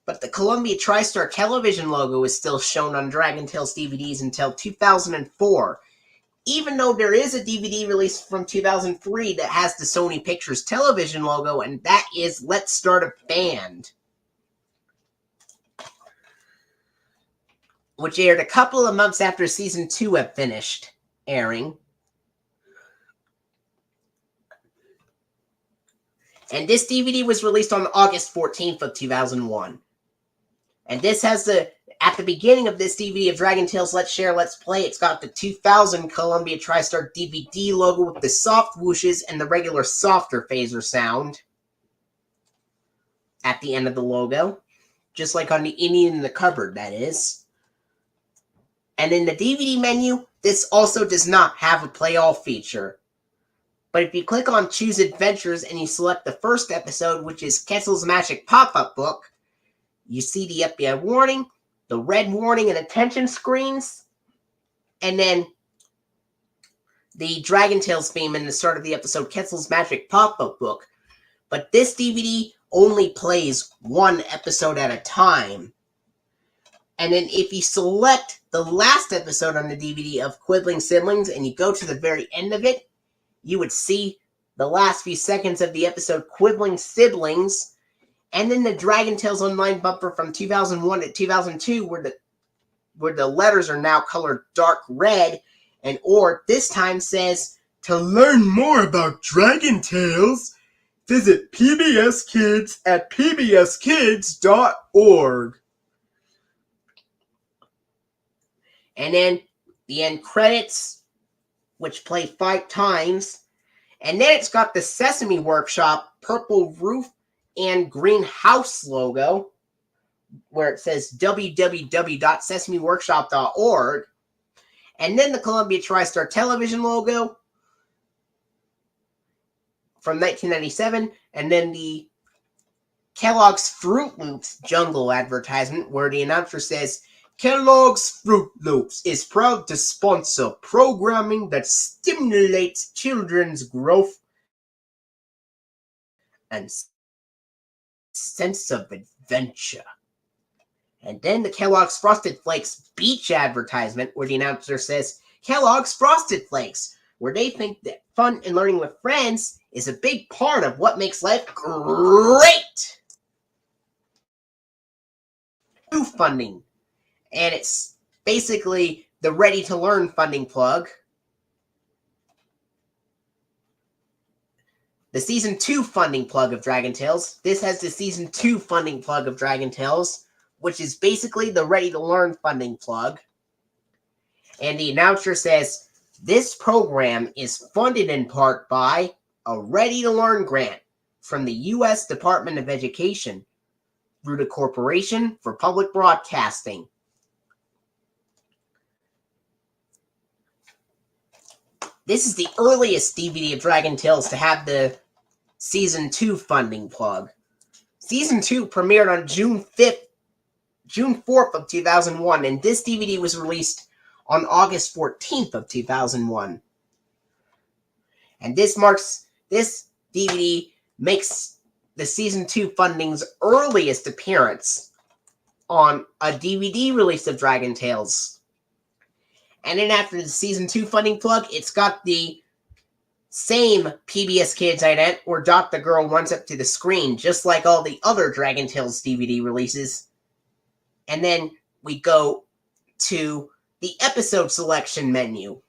But the Columbia TriStar Television logo is still shown on Dragon Tales DVDs until 2004. Even though there is a DVD release from 2003 that has the Sony Pictures Television logo, and that is Let's Start a Band, which aired a couple of months after Season 2 had finished airing. And this DVD was released on August 14th of 2001. And this has at the beginning of this DVD of Dragon Tales Let's Share, Let's Play, it's got the 2000 Columbia TriStar DVD logo with the soft whooshes and the regular softer phaser sound at the end of the logo. Just like on the Indian in the Cupboard, that is. And in the DVD menu, this also does not have a play all feature. But if you click on Choose Adventures and you select the first episode, which is Kessel's Magic Pop-Up Book, you see the FBI warning, the red warning and attention screens, and then the Dragon Tales theme in the start of the episode, Kessel's Magic Pop-Up Book. But this DVD only plays one episode at a time. And then if you select the last episode on the DVD of Quibbling Siblings and you go to the very end of it, you would see the last few seconds of the episode Quibbling Siblings, and then the Dragon Tales Online bumper from 2001 to 2002 where the letters are now colored dark red, and or this time says, to learn more about Dragon Tales, visit PBS Kids at pbskids.org. And then the end credits, which play 5 times. And then it's got the Sesame Workshop purple roof and green house logo, where it says www.sesameworkshop.org. And then the Columbia TriStar Television logo from 1997. And then the Kellogg's Fruit Loops Jungle advertisement, where the announcer says, Kellogg's Fruit Loops is proud to sponsor programming that stimulates children's growth and sense of adventure. And then the Kellogg's Frosted Flakes Beach advertisement, where the announcer says, Kellogg's Frosted Flakes, where they think that fun and learning with friends is a big part of what makes life great. New funding. And it's basically the Ready to Learn funding plug. the Season 2 funding plug of Dragon Tales. This has the Season 2 funding plug of Dragon Tales, which is basically the Ready to Learn funding plug. And the announcer says, this program is funded in part by a Ready to Learn grant from the U.S. Department of Education through the Corporation for Public Broadcasting. This is the earliest DVD of Dragon Tales to have the Season 2 funding plug. Season 2 premiered on June 4th of 2001, and this DVD was released on August 14th of 2001. And this DVD makes the Season 2 funding's earliest appearance on a DVD release of Dragon Tales. And then after the Season 2 funding plug, it's got the same PBS Kids ident where Dot the Girl runs up to the screen, just like all the other Dragon Tales DVD releases. And then we go to the episode selection menu.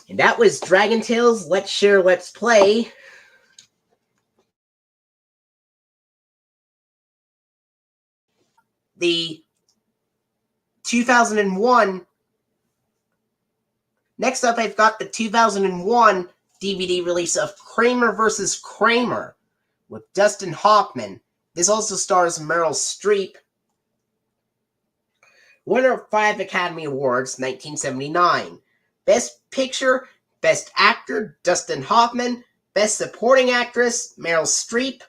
And that was Dragon Tales Let's Share, Let's Play. The 2001. Next up, I've got the 2001 DVD release of Kramer vs. Kramer with Dustin Hoffman. This also stars Meryl Streep. Winner of 5 Academy Awards, 1979. Best Picture, Best Actor, Dustin Hoffman. Best Supporting Actress, Meryl Streep.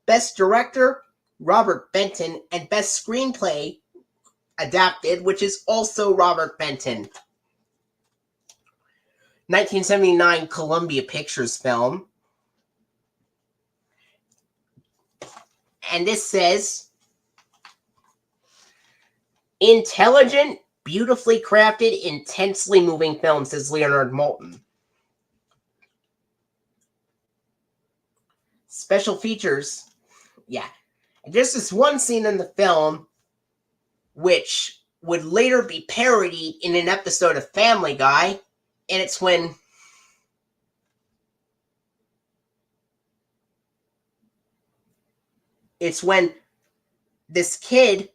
Best Director, Robert Benton. And Best Screenplay Adapted, which is also Robert Benton. 1979 Columbia Pictures film. And this says, intelligent, beautifully crafted, intensely moving film, says Leonard Moulton. Special features. Yeah. And there's this one scene in the film which would later be parodied in an episode of Family Guy. And it's when this kid,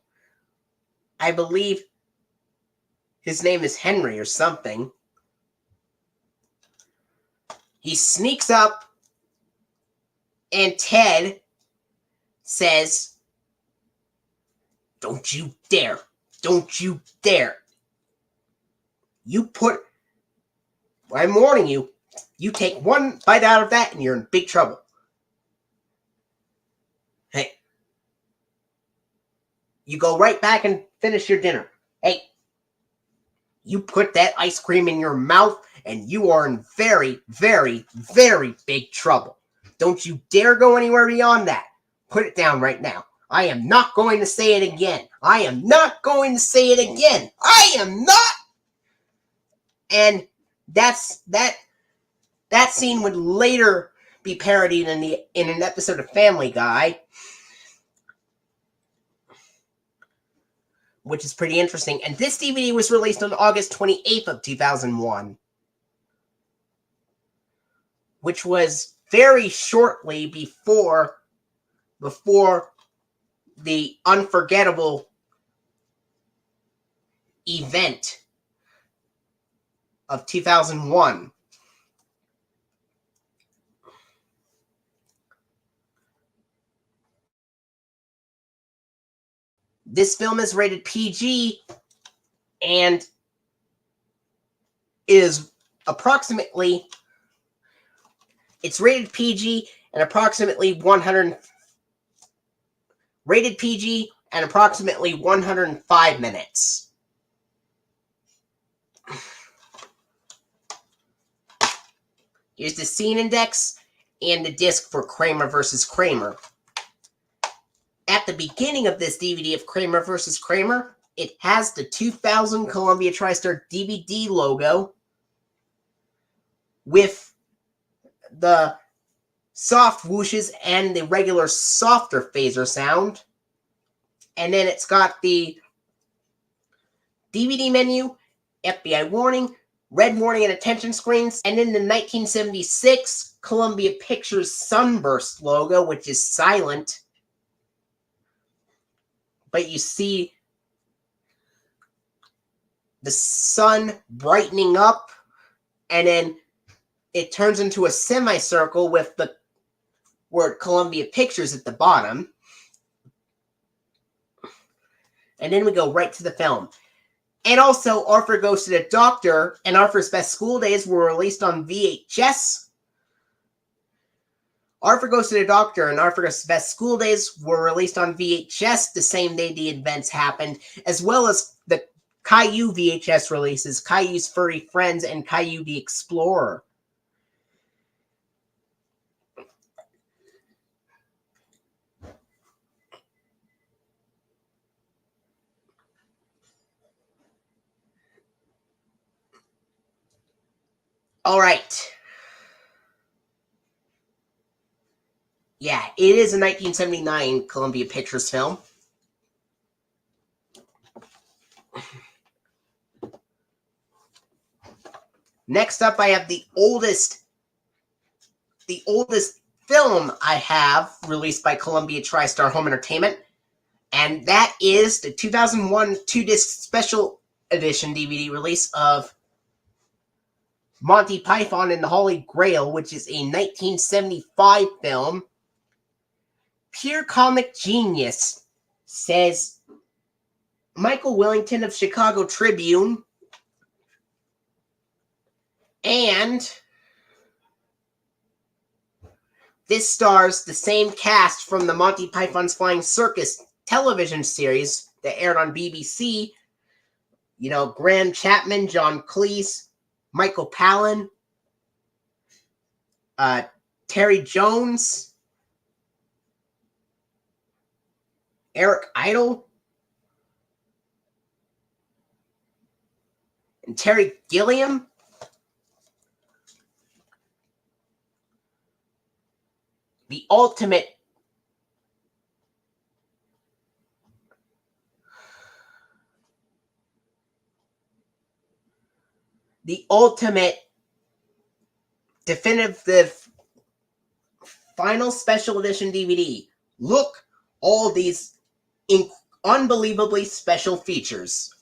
I believe his name is Henry or something, he sneaks up and Ted says, don't you dare, don't you dare. I'm warning you, you take one bite out of that and you're in big trouble. Hey, you go right back and finish your dinner. Hey, you put that ice cream in your mouth and you are in very, very, very big trouble. Don't you dare go anywhere beyond that. Put it down right now. I am not going to say it again. I am not going to say it again. I am not. And that scene would later be parodied in an episode of Family Guy, which is pretty interesting. And this DVD was released on August 28th of 2001, which was very shortly before the unforgettable event of 2001. This film is rated PG and is approximately, it's rated PG and approximately 105 minutes. Here's the scene index and the disc for Kramer vs. Kramer. At the beginning of this DVD of Kramer vs. Kramer, it has the 2000 Columbia TriStar DVD logo with the soft whooshes and the regular softer phaser sound. And then it's got the DVD menu, FBI warning, red warning and attention screens, and then the 1976 Columbia Pictures Sunburst logo, which is silent. But you see the sun brightening up, and then it turns into a semicircle with the word Columbia Pictures at the bottom. And then we go right to the film. And also, Arthur Goes to the Doctor and Arthur's Best School Days were released on VHS. Arthur Goes to the Doctor and Arthur's Best School Days were released on VHS the same day the events happened, as well as the Caillou VHS releases, Caillou's Furry Friends and Caillou the Explorer. All right. Yeah, it is a 1979 Columbia Pictures film. Next up, I have the oldest film I have released by Columbia TriStar Home Entertainment, and that is the 2001 2-disc special edition DVD release of Monty Python and the Holy Grail, which is a 1975 film. Pure comic genius, says Michael Willington of Chicago Tribune. And this stars the same cast from the Monty Python's Flying Circus television series that aired on BBC. You know, Graham Chapman, John Cleese, Michael Palin, Terry Jones, Eric Idle, and Terry Gilliam. The ultimate definitive final special edition DVD. Look, all these unbelievably special features.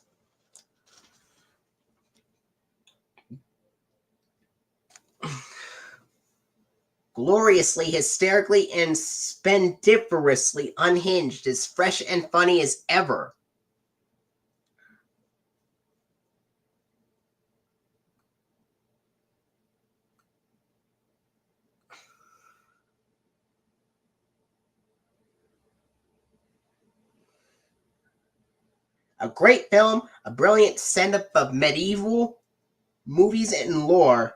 Gloriously, hysterically, and splendiferously unhinged, as fresh and funny as ever. A great film, a brilliant send-up of medieval movies and lore,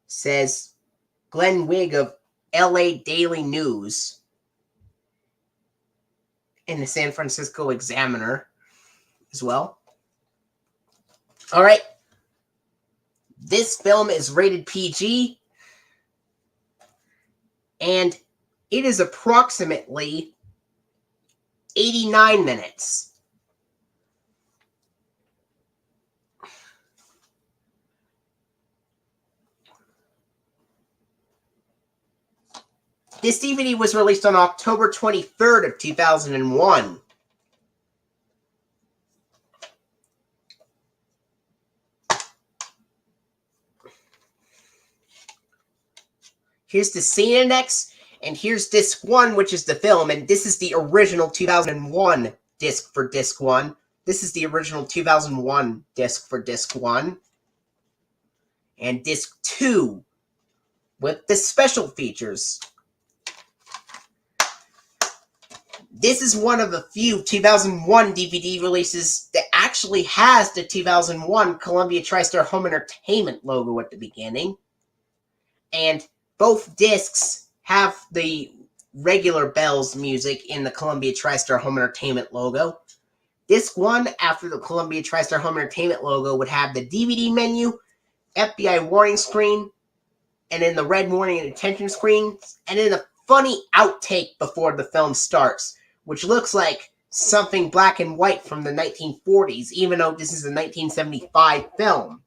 says Glenn Wigg of LA Daily News and the San Francisco Examiner as well. All right. This film is rated PG, and it is approximately 89 minutes. This DVD was released on October 23rd of 2001. Here's the scene index, and here's disc 1, which is the film, and this is the original 2001 disc for disc 1. This is the original 2001 disc for disc 1. And disc 2 with the special features. This is one of the few 2001 DVD releases that actually has the 2001 Columbia TriStar Home Entertainment logo at the beginning. And both discs have the regular Bells music in the Columbia TriStar Home Entertainment logo. Disc 1, after the Columbia TriStar Home Entertainment logo, would have the DVD menu, FBI warning screen, and then the red warning and attention screen, and then a funny outtake before the film starts, which looks like something black and white from the 1940s, even though this is a 1975 film.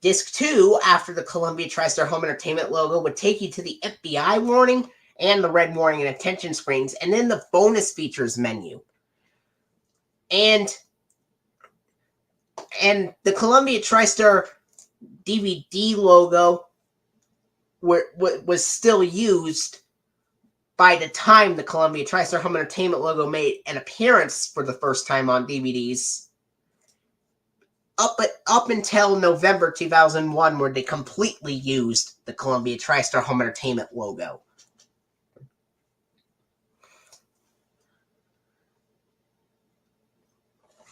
Disc 2, after the Columbia TriStar Home Entertainment logo, would take you to the FBI warning and the red warning and attention screens, and then the bonus features menu. And the Columbia TriStar DVD logo was still used by the time the Columbia TriStar Home Entertainment logo made an appearance for the first time on DVDs. Up until November 2001, where they completely used the Columbia TriStar Home Entertainment logo.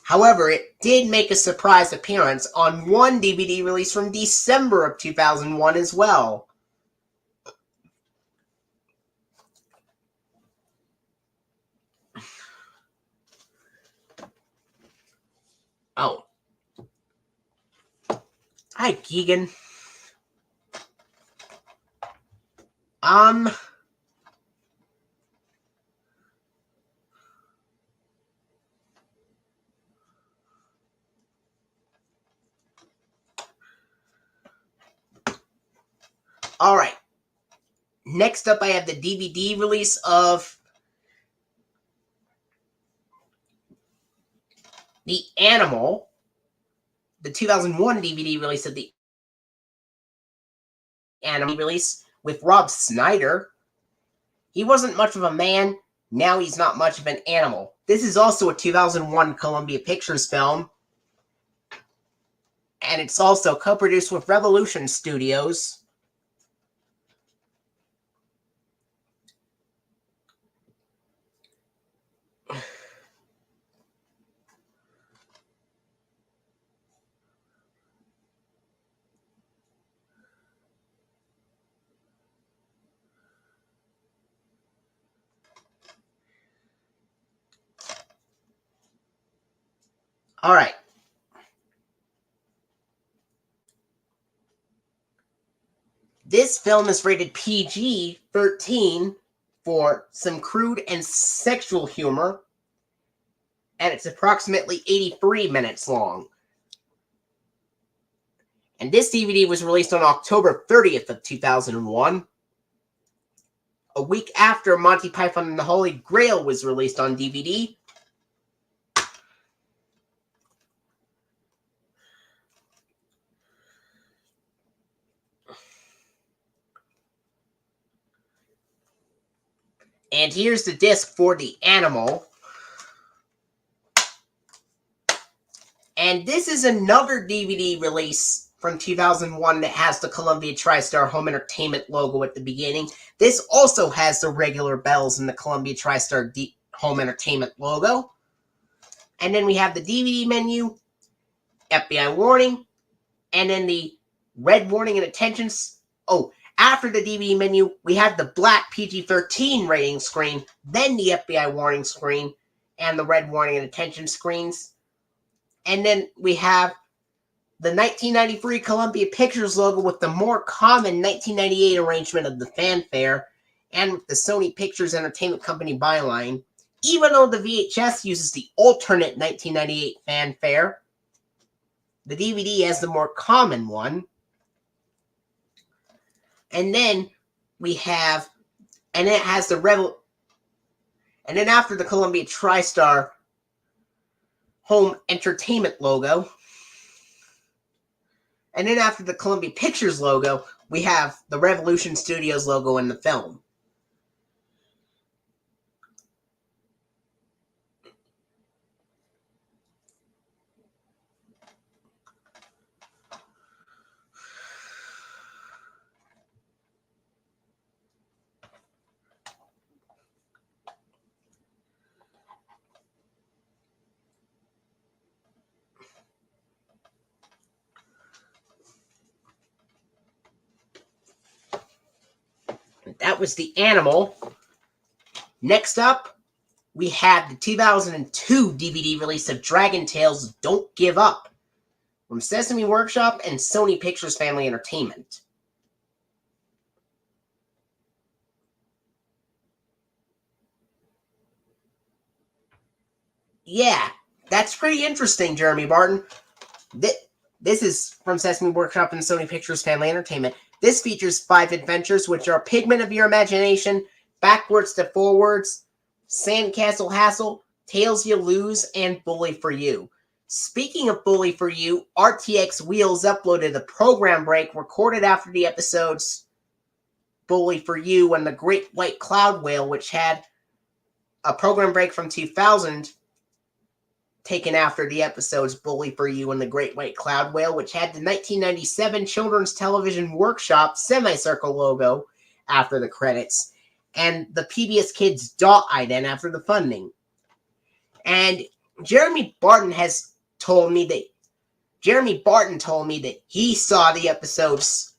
However, it did make a surprise appearance on one DVD release from December of 2001 as well. Oh. Hi, Keegan. All right. Next up, I have the DVD release of The Animal, the 2001 DVD release of The Animal release with Rob Schneider. He wasn't much of a man. Now he's not much of an animal. This is also a 2001 Columbia Pictures film. And it's also co-produced with Revolution Studios. All right. This film is rated PG-13 for some crude and sexual humor, and it's approximately 83 minutes long. And this DVD was released on October 30th of 2001, a week after Monty Python and the Holy Grail was released on DVD. And here's the disc for The Animal. And this is another DVD release from 2001 that has the Columbia TriStar Home Entertainment logo at the beginning. This also has the regular bells and the Columbia TriStar Home Entertainment logo. And then we have the DVD menu, FBI warning, and then the red warning and attentions. Oh, after the DVD menu, we have the black PG-13 rating screen, then the FBI warning screen, and the red warning and attention screens. And then we have the 1993 Columbia Pictures logo with the more common 1998 arrangement of the fanfare, and with the Sony Pictures Entertainment Company byline. Even though the VHS uses the alternate 1998 fanfare, the DVD has the more common one. And then we have, and it has the and then after the Columbia TriStar Home Entertainment logo, and then after the Columbia Pictures logo, we have the Revolution Studios logo in the film. That was The Animal. Next up, we had the 2002 DVD release of Dragon Tales Don't Give Up from Sesame Workshop and Sony Pictures Family Entertainment. Yeah, that's pretty interesting, Jeremy Barton. This is from Sesame Workshop and Sony Pictures Family Entertainment. This features 5 adventures, which are Pigment of Your Imagination, Backwards to Forwards, Sandcastle Hassle, Tales You Lose, and Bully for You. Speaking of Bully for You, RTX Wheels uploaded a program break recorded after the episodes Bully for You and The Great White Cloud Whale, which had a program break from 2000 taken after the episodes Bully for You and The Great White Cloud Whale, which had the 1997 Children's Television Workshop semicircle logo after the credits, and the PBS Kids dot ident after the funding. And Jeremy Barton told me that he saw the episodes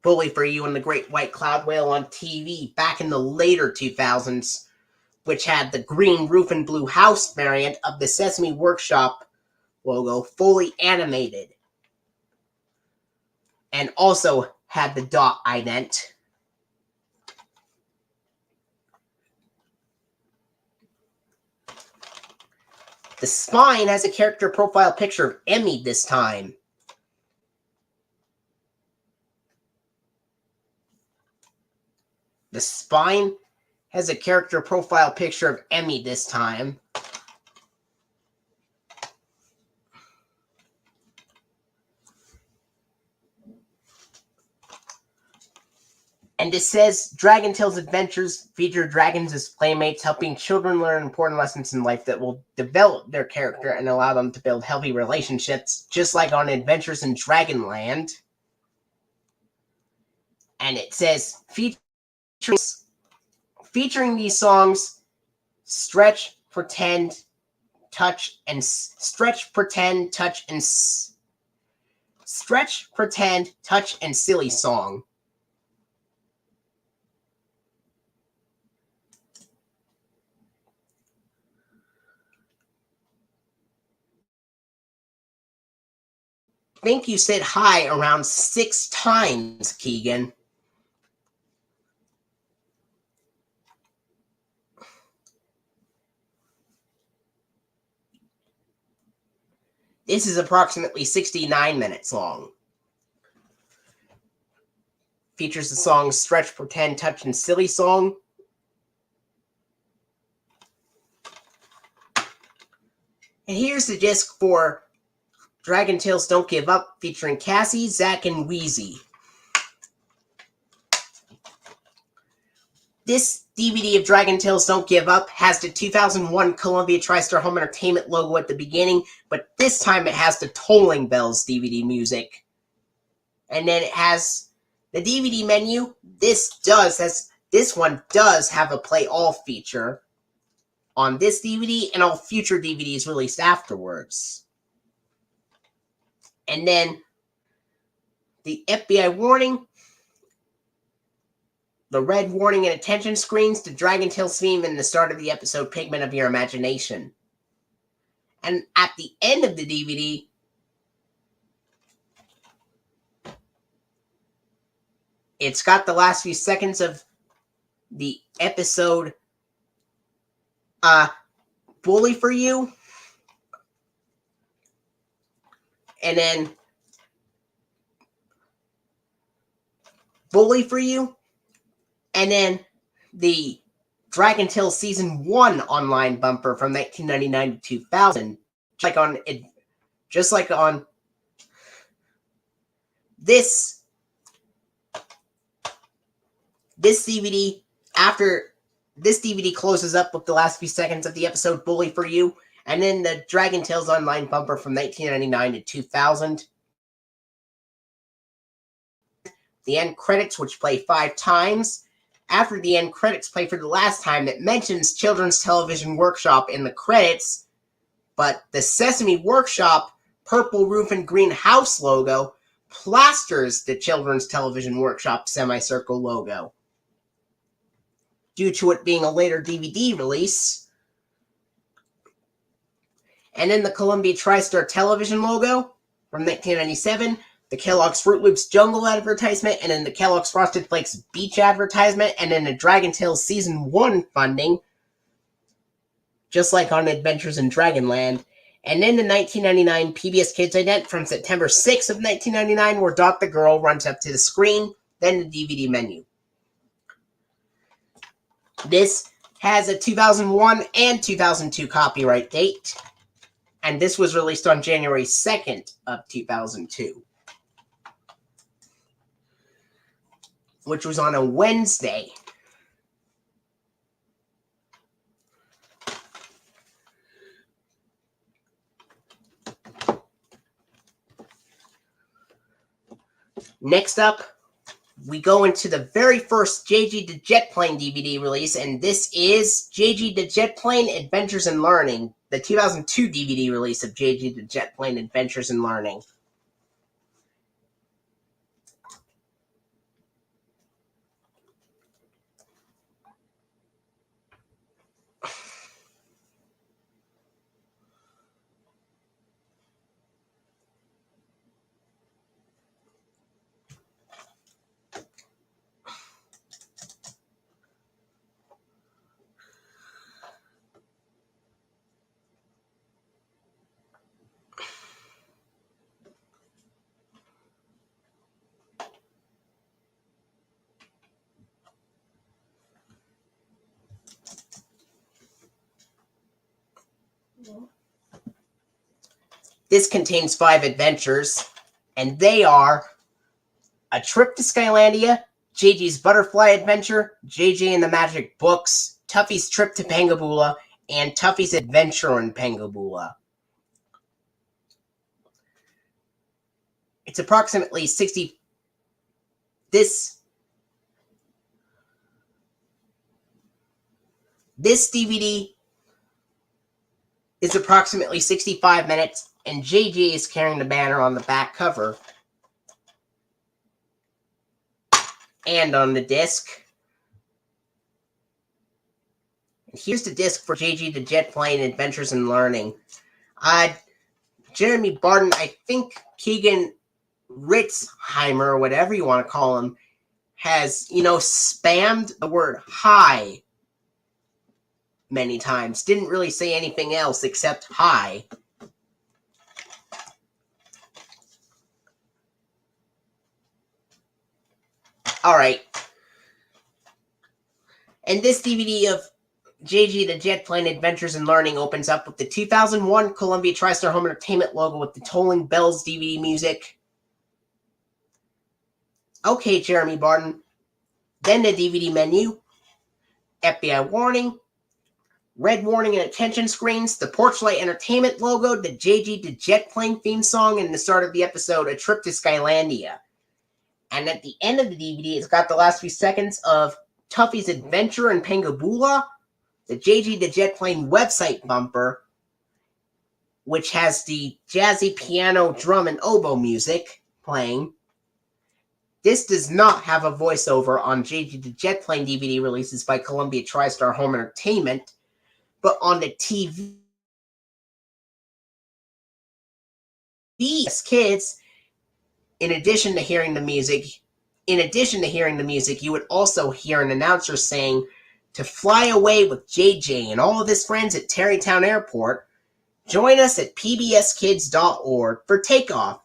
Bully for You and The Great White Cloud Whale on TV back in the later 2000s, which had the green roof and blue house variant of the Sesame Workshop logo fully animated, and also had the dot ident. The spine has a character profile picture of Emmy this time. The spine has a character profile picture of Emmy this time. And it says, Dragon Tales Adventures feature dragons as playmates, helping children learn important lessons in life that will develop their character and allow them to build healthy relationships, just like on Adventures in Dragonland. And it says, featuring these songs, Stretch, Pretend, Touch, and Stretch, Pretend, Touch, and Stretch, Pretend, Touch, and Silly Song. I think you said hi around 6 times, Keegan. This is approximately 69 minutes long. Features the songs Stretch, Pretend, Touch, and Silly Song. And here's the disc for Dragon Tales Don't Give Up, featuring Cassie, Zach, and Wheezy. This DVD of Dragon Tales Don't Give Up has the 2001 Columbia TriStar Home Entertainment logo at the beginning, but this time it has the Tolling Bells DVD music. And then it has the DVD menu. This one does have a play all feature on this DVD and all future DVDs released afterwards. And then the FBI warning, the red warning and attention screens, the Dragon Tales theme, and the start of the episode Pigment of Your Imagination. And at the end of the DVD, it's got the last few seconds of the episode Bully for You. And then Bully for You. And then the Dragon Tales Season 1 online bumper from 1999 to 2000. Just like on this DVD, after this DVD closes up with the last few seconds of the episode Bully for You, and then the Dragon Tales online bumper from 1999 to 2000. The end credits, which play 5 times. After the end credits play for the last time, it mentions Children's Television Workshop in the credits, but the Sesame Workshop purple roof and green house logo plasters the Children's Television Workshop semicircle logo, due to it being a later DVD release. And then the Columbia TriStar Television logo from 1997, the Kellogg's Fruit Loops Jungle advertisement, and then the Kellogg's Frosted Flakes Beach advertisement, and then the Dragon Tales Season 1 funding just like on Adventures in Dragonland. And then the 1999 PBS Kids ident from September 6th of 1999, where Dot the Girl runs up to the screen, then the DVD menu. This has a 2001 and 2002 copyright date, and this was released on January 2nd of 2002, which was on a Wednesday. Next up, we go into the very first JG the Jet Plane DVD release, and this is JG the Jet Plane Adventures in Learning, the 2002 DVD release of JG the Jet Plane Adventures in Learning. This contains 5 adventures, and they are A Trip to Skylandia, JG's Butterfly Adventure, JJ and the Magic Books, Tuffy's Trip to Pangabula, and Tuffy's Adventure in Pangabula. It's approximately 60... This DVD is approximately 65 minutes, and JJ is carrying the banner on the back cover. And on the disc. And here's the disc for JG the Jet Plane Adventures in Learning. Jeremy Barton, I think Keegan Ritzheimer, or whatever you want to call him, has, spammed the word hi many times. Didn't really say anything else except hi. Alright. And this DVD of JG the Jet Plane Adventures in Learning opens up with the 2001 Columbia TriStar Home Entertainment logo with the Tolling Bells DVD music. Okay, Jeremy Barton. Then the DVD menu. FBI warning. Red warning and attention screens. The Porchlight Entertainment logo. The JG the Jet Plane theme song. And the start of the episode, A Trip to Skylandia. And at the end of the DVD, it's got the last few seconds of Tuffy's Adventure in Pangabula, the JG the Jet Plane website bumper, which has the jazzy piano, drum, and oboe music playing. This does not have a voiceover on JG the Jet Plane DVD releases by Columbia TriStar Home Entertainment, but on the TV as kids, in addition to hearing the music, you would also hear an announcer saying, "To fly away with JJ and all of his friends at Tarrytown Airport, join us at pbskids.org for takeoff."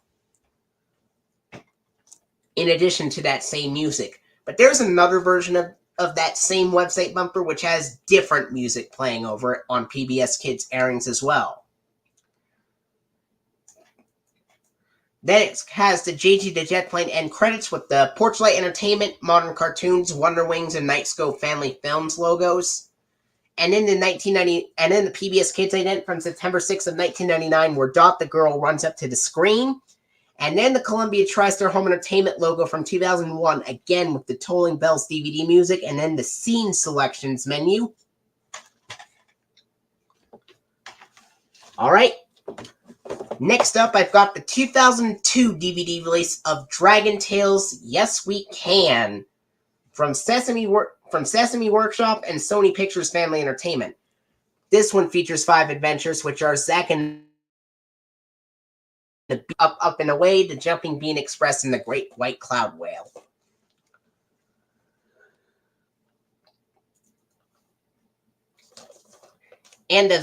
In addition to that same music. But there's another version of that same website bumper which has different music playing over it on PBS Kids airings as well. Then it has the JG the Jet Plane end credits with the Porchlight Entertainment, Modern Cartoons, Wonder Wings, and Nightscope Family Films logos. And in the PBS Kids ident from September 6th of 1999, where Dot the Girl runs up to the screen. And then the Columbia TriStar Home Entertainment logo from 2001, again with the Tolling Bells DVD music, and then the Scene Selections menu. Alright. Next up, I've got the 2002 DVD release of Dragon Tales Yes We Can from Sesame Workshop and Sony Pictures Family Entertainment. This one features 5 adventures, which are Zack and the Up and Away, the Jumping Bean Express, and the Great White Cloud Whale. and the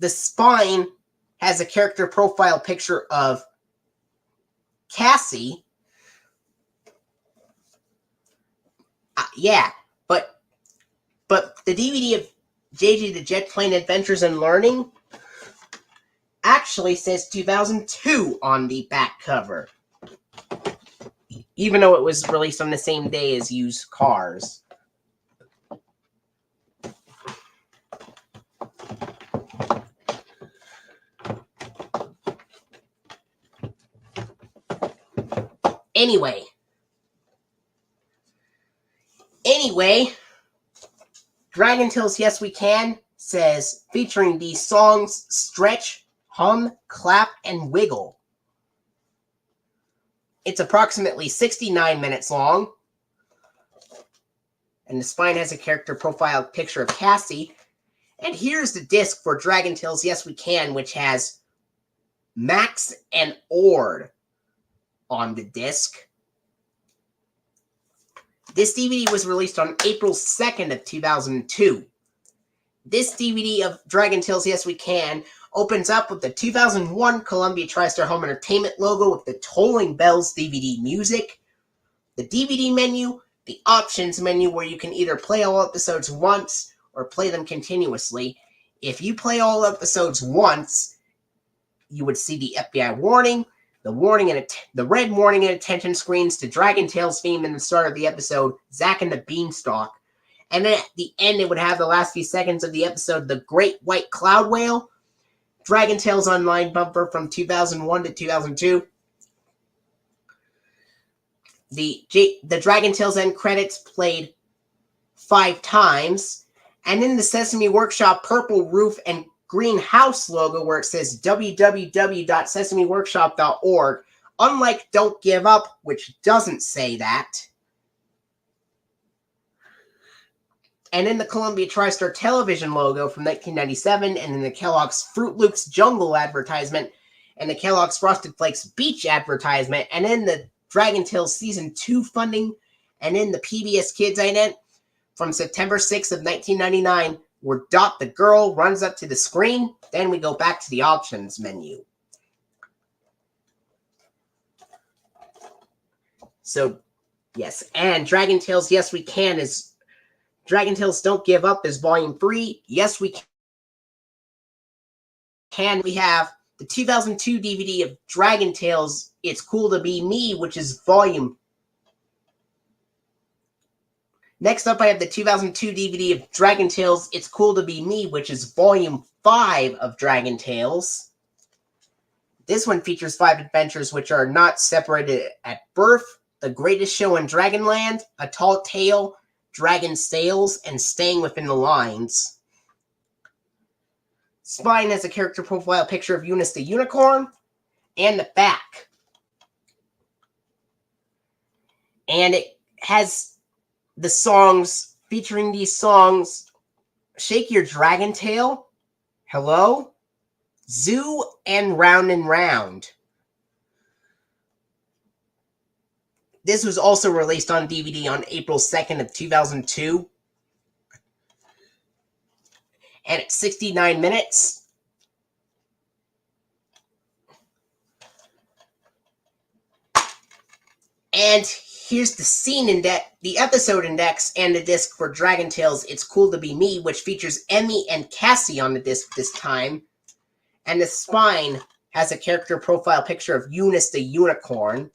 spine has a character profile picture of Cassie. Yeah, but the DVD of JJ the Jet Plane Adventures and Learning actually says 2002 on the back cover, even though it was released on the same day as Used Cars. Anyway, Dragon Tales Yes We Can says, featuring these songs, stretch, hum, clap, and wiggle. It's approximately 69 minutes long. And the spine has a character profile picture of Cassie. And here's the disc for Dragon Tales Yes We Can, which has Max and Ord on the disc. This DVD was released on April 2nd of 2002. This DVD of Dragon Tales Yes We Can opens up with the 2001 Columbia TriStar Home Entertainment logo with the Tolling Bells DVD music, the DVD menu, the options menu where you can either play all episodes once or play them continuously. If you play all episodes once, you would see the FBI warning, the red warning and attention screens to Dragon Tales theme in the start of the episode, Zack and the Beanstalk. And then at the end, it would have the last few seconds of the episode, The Great White Cloud Whale, Dragon Tales Online bumper from 2001 to 2002. The Dragon Tales end credits played 5 times. And then the Sesame Workshop purple roof and green house logo where it says www.sesameworkshop.org. Unlike Don't Give Up, which doesn't say that. And then the Columbia TriStar television logo from 1997, and then the Kellogg's Fruit Loops Jungle advertisement, and the Kellogg's Frosted Flakes Beach advertisement, and then the Dragon Tales Season 2 funding, and then the PBS Kids ident from September 6th of 1999, where Dot the girl runs up to the screen. Then we go back to the options menu. So, yes, and Dragon Tales Yes We Can is Dragon Tales Don't Give Up is Volume 3. Yes We Can. We have the 2002 DVD of Dragon Tales It's Cool to Be Me, which is Volume. Next up, I have the 2002 DVD of Dragon Tales It's Cool to Be Me, which is Volume 5 of Dragon Tales. This one features 5 adventures which are not separated at birth: The Greatest Show in Dragonland, A Tall Tale, Dragon Sails, and Staying Within the Lines. Spine has a character profile picture of Eunice the Unicorn, and the back. And it has the songs, featuring these songs, Shake Your Dragon Tail, Hello, Zoo, and Round. This was also released on DVD on April 2nd of 2002. And it's 69 minutes. And here's the scene index, the episode index, and the disc for Dragon Tales It's Cool to Be Me, which features Emmy and Cassie on the disc this time. And the spine has a character profile picture of Eunice the Unicorn.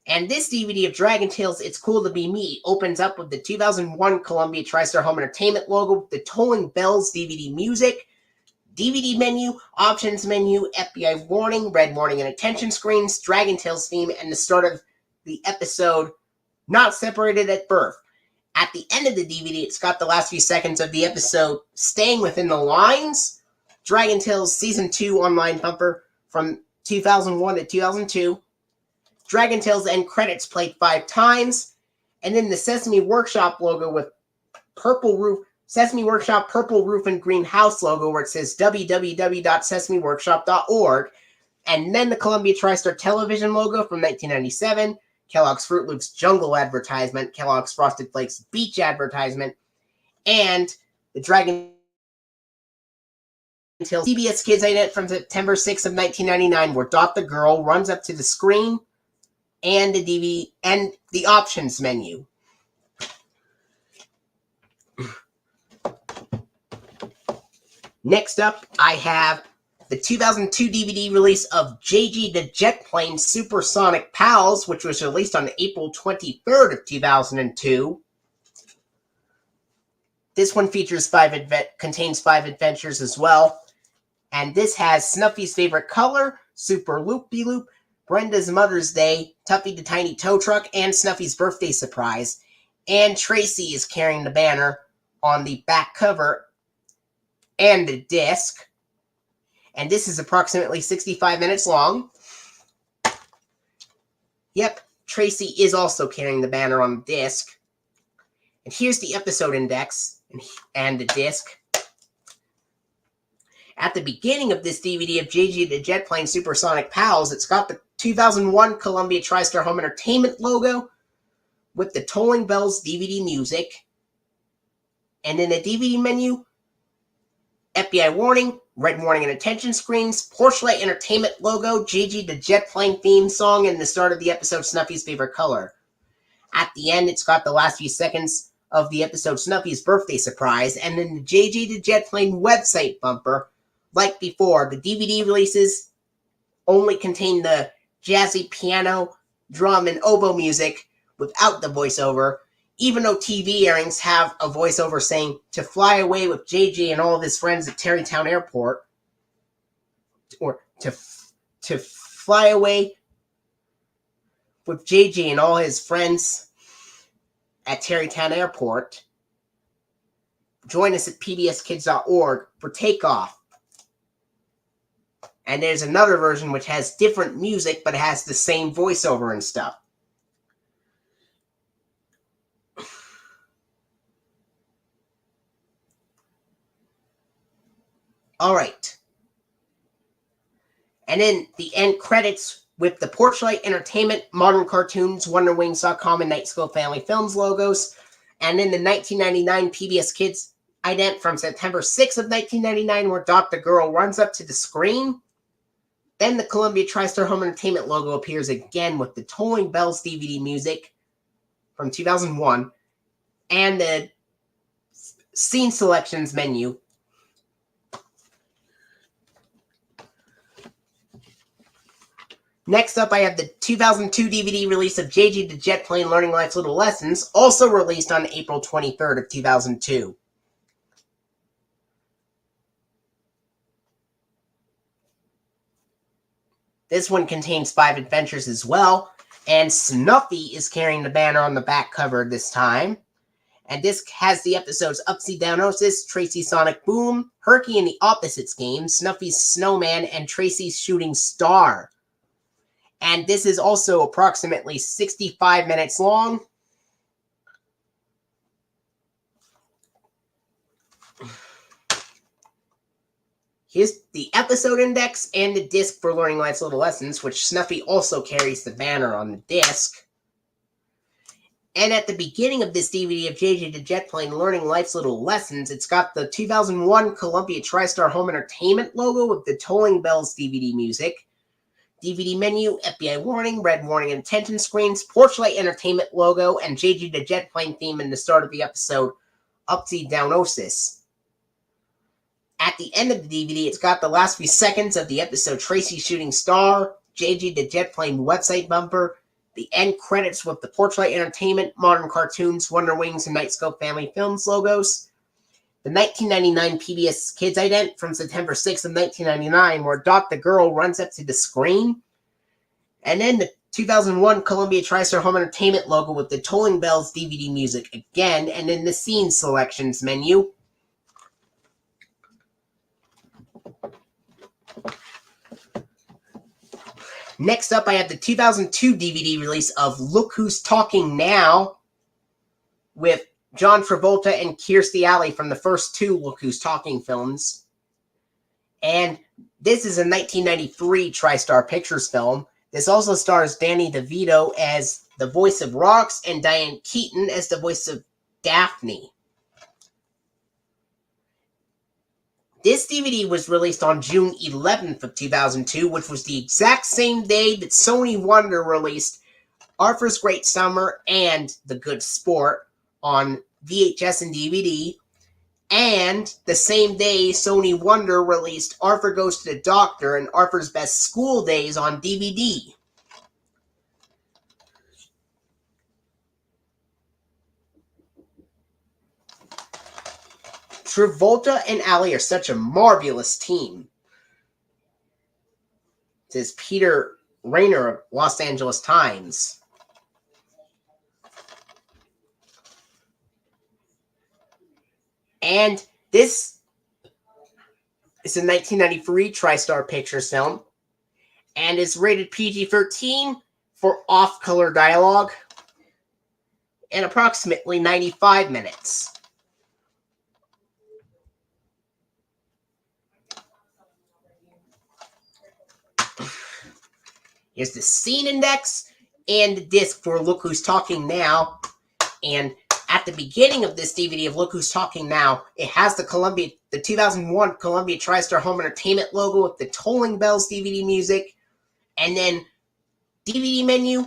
And this DVD of Dragon Tales It's Cool to Be Me opens up with the 2001 Columbia TriStar Home Entertainment logo, the Tolling Bells DVD music, DVD menu, options menu, FBI warning, red warning and attention screens, Dragon Tales theme, and the start of the episode, Not Separated at Birth. At the end of the DVD, it's got the last few seconds of the episode, Staying Within the Lines, Dragon Tales Season 2 online bumper from 2001 to 2002. Dragon Tales end credits played 5 times, and then the Sesame Workshop logo with purple roof, Sesame Workshop purple roof and green house logo where it says www.sesameworkshop.org, and then the Columbia TriStar television logo from 1997, Kellogg's Fruit Loops Jungle advertisement, Kellogg's Frosted Flakes Beach advertisement, and the Dragon Tales CBS Kids ident from September 6th of 1999, where Dot the Girl runs up to the screen and the DVD and the options menu. Next up, I have the 2002 DVD release of JG the Jet Plane Supersonic Pals, which was released on April 23rd of 2002. This one features contains 5 adventures as well. And this has Snuffy's favorite color, Super Loop-de-Loop, Brenda's Mother's Day, Tuffy the Tiny Tow Truck, and Snuffy's birthday surprise. And Tracy is carrying the banner on the back cover and the disc. And this is approximately 65 minutes long. Yep, Tracy is also carrying the banner on the disc. And here's the episode index and the disc. At the beginning of this DVD of JG the Jet Plane Supersonic Pals, it's got the 2001 Columbia TriStar Home Entertainment logo with the Tolling Bells DVD music. And in the DVD menu, FBI warning, red warning and attention screens, Porchlight Entertainment logo, JG the Jet Plane theme song, and the start of the episode Snuffy's favorite color. At the end, it's got the last few seconds of the episode Snuffy's birthday surprise, and then the JG the Jet Plane website bumper. Like before, the DVD releases only contain the jazzy piano, drum, and oboe music without the voiceover, even though TV airings have a voiceover saying to fly away with JJ and all of his friends at Tarrytown Airport, or to fly away with JJ and all his friends at Tarrytown Airport. Join us at pbskids.org for takeoff. And there's another version which has different music, but it has the same voiceover and stuff. Alright. And then the end credits with the Porchlight Entertainment, Modern Cartoons, WonderWings.com, and Night School Family Films logos. And then the 1999 PBS Kids ident from September 6th of 1999, where Dot the Girl runs up to the screen. Then the Columbia TriStar Home Entertainment logo appears again with the Tolling Bells DVD music from 2001 and the scene selections menu. Next up, I have the 2002 DVD release of JG the Jet Plane Learning Life's Little Lessons, also released on April 23rd of 2002. This one contains 5 adventures as well, and Snuffy is carrying the banner on the back cover this time. And this has the episodes Upsy Downosis, Tracy's Sonic Boom, Herky and the Opposites game, Snuffy's Snowman, and Tracy's Shooting Star. And this is also approximately 65 minutes long. Here's the episode index and the disc for Learning Life's Little Lessons, which Snuffy also carries the banner on the disc. And at the beginning of this DVD of JJ the Jet Plane Learning Life's Little Lessons, it's got the 2001 Columbia TriStar Home Entertainment logo with the Tolling Bells DVD music. DVD menu, FBI warning, red warning and attention screens, Porchlight Entertainment logo, and JG the Jet Plane theme in the start of the episode, Upsy Downosis. At the end of the DVD, it's got the last few seconds of the episode Tracy's Shooting Star, JG the Jet Plane website bumper, the end credits with the Porchlight Entertainment, Modern Cartoons, WonderWings, and Nightscope Family Films logos, the 1999 PBS Kids ident from September 6th of 1999, where Dot the Girl runs up to the screen, and then the 2001 Columbia TriStar Home Entertainment logo with the Tolling Bells DVD music again, and then the scene selections menu. Next up, I have the 2002 DVD release of Look Who's Talking Now with John Travolta and Kirstie Alley from the first 2 Look Who's Talking films. And this is a 1993 TriStar Pictures film. This also stars Danny DeVito as the voice of Rox and Diane Keaton as the voice of Daphne. This DVD was released on June 11th of 2002, which was the exact same day that Sony Wonder released Arthur's Great Summer and The Good Sport on VHS and DVD, and the same day Sony Wonder released Arthur Goes to the Doctor and Arthur's Best School Days on DVD. Travolta and Ali are such a marvelous team, says Peter Rayner of Los Angeles Times. And this is a 1993 TriStar Pictures film and is rated PG-13 for off-color dialogue and approximately 95 minutes. Here's the scene index and the disc for Look Who's Talking Now. And at the beginning of this DVD of Look Who's Talking Now, it has the 2001 Columbia TriStar Home Entertainment logo with the Tolling Bells DVD music. And then DVD menu,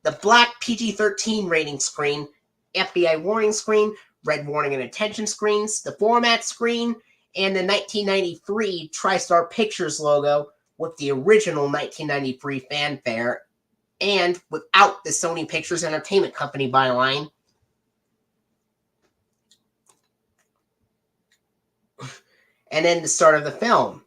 the black PG-13 rating screen, FBI warning screen, red warning and attention screens, the format screen, and the 1993 TriStar Pictures logo with the original 1993 fanfare and without the Sony Pictures Entertainment Company byline. And then the start of the film.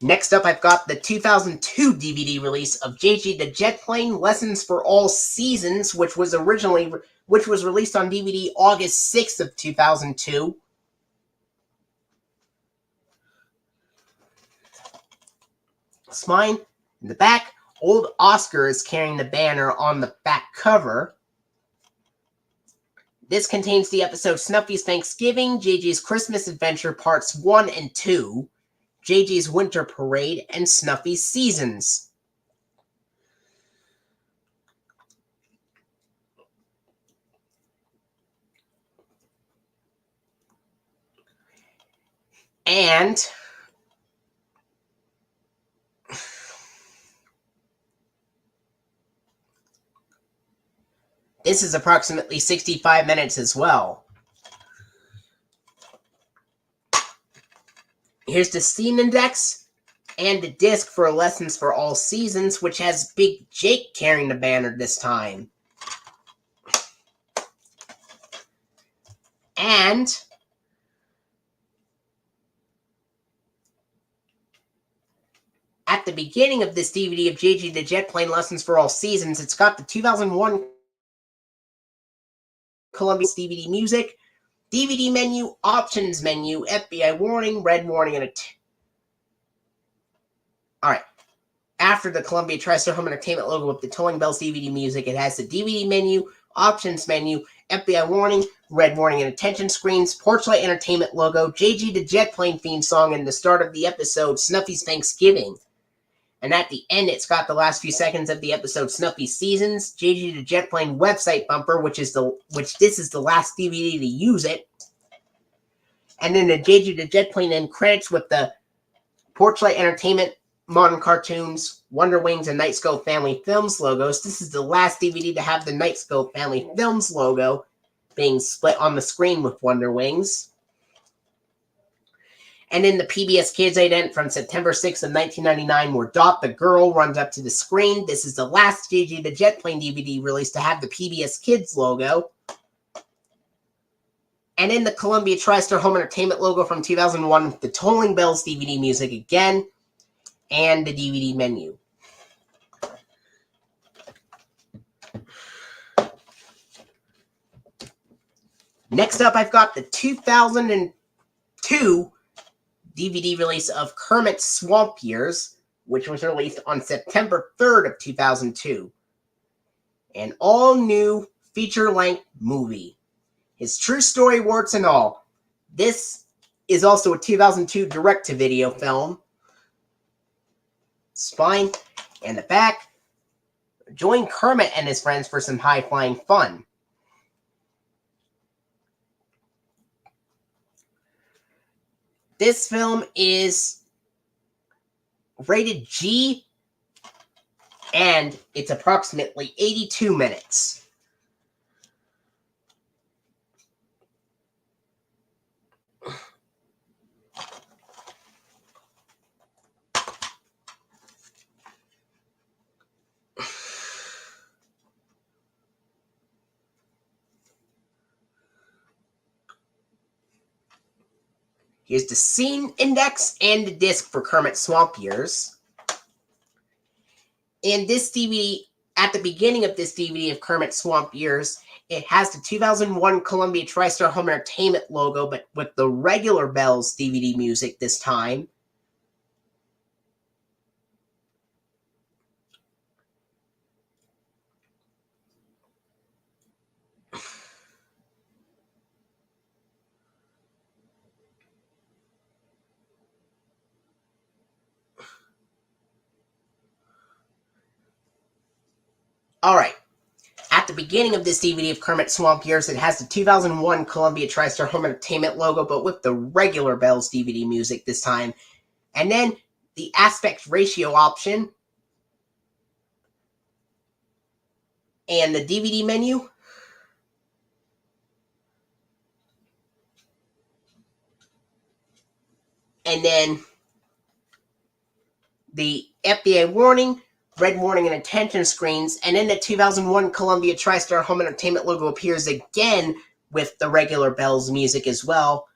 Next up, I've got the 2002 DVD release of JG the Jet Plane Lessons for All Seasons, which was released on DVD August 6th of 2002. Spine in the back. Old Oscar is carrying the banner on the back cover. This contains the episode Snuffy's Thanksgiving, JG's Christmas Adventure Parts 1 and 2, JG's Winter Parade, and Snuffy's Seasons. And this is approximately 65 minutes as well. Here's the scene index and the disc for Lessons for All Seasons, which has Big Jake carrying the banner this time. And at the beginning of this DVD of JG the Jet Plane Lessons for All Seasons, it's got the 2001 Columbia DVD music, DVD menu, options menu, FBI warning, red warning, and a... Alright. After the Columbia TriStar Home Entertainment logo with the Tolling Bells DVD music, it has the DVD menu, options menu, FBI warning, red warning and attention screens, Porchlight Entertainment logo, JG the Jet Plane theme song, and the start of the episode, Snuffy's Thanksgiving. And at the end, it's got the last few seconds of the episode Snuffy's Seasons, JG the Jet Plane website bumper, which this is the last DVD to use it. And then the JG the Jet Plane end credits with the Porchlight Entertainment, Modern Cartoons, Wonder Wings, and Nightscope Family Films logos. This is the last DVD to have the Nightscope Family Films logo being split on the screen with Wonder Wings. And in the PBS Kids ident from September 6th of 1999, where Dot the Girl runs up to the screen. This is the last JG the Jet Plane DVD released to have the PBS Kids logo. And in the Columbia TriStar Home Entertainment logo from 2001 with the Tolling Bells DVD music again, and the DVD menu. Next up, I've got the 2002 DVD release of Kermit's Swamp Years, which was released on September 3rd of 2002. An all-new feature-length movie. His true story, warts and all. This is also a 2002 direct-to-video film. Spine and the back. join Kermit and his friends for some high-flying fun. This film is rated G, and it's approximately 82 minutes. Here's the scene index and the disc for Kermit Swamp Years. And this DVD, at the beginning of this DVD of Kermit Swamp Years, it has the 2001 Columbia TriStar Home Entertainment logo, but with the regular Bells DVD music this time. Alright, at the beginning of this DVD of Kermit Swamp Years, it has the 2001 Columbia TriStar Home Entertainment logo, but with the regular Bells DVD music this time. And then the aspect ratio option and the DVD menu. And then the FBI warning, red warning, and attention screens. And then the 2001 Columbia TriStar Home Entertainment logo appears again with the regular Bells music as well.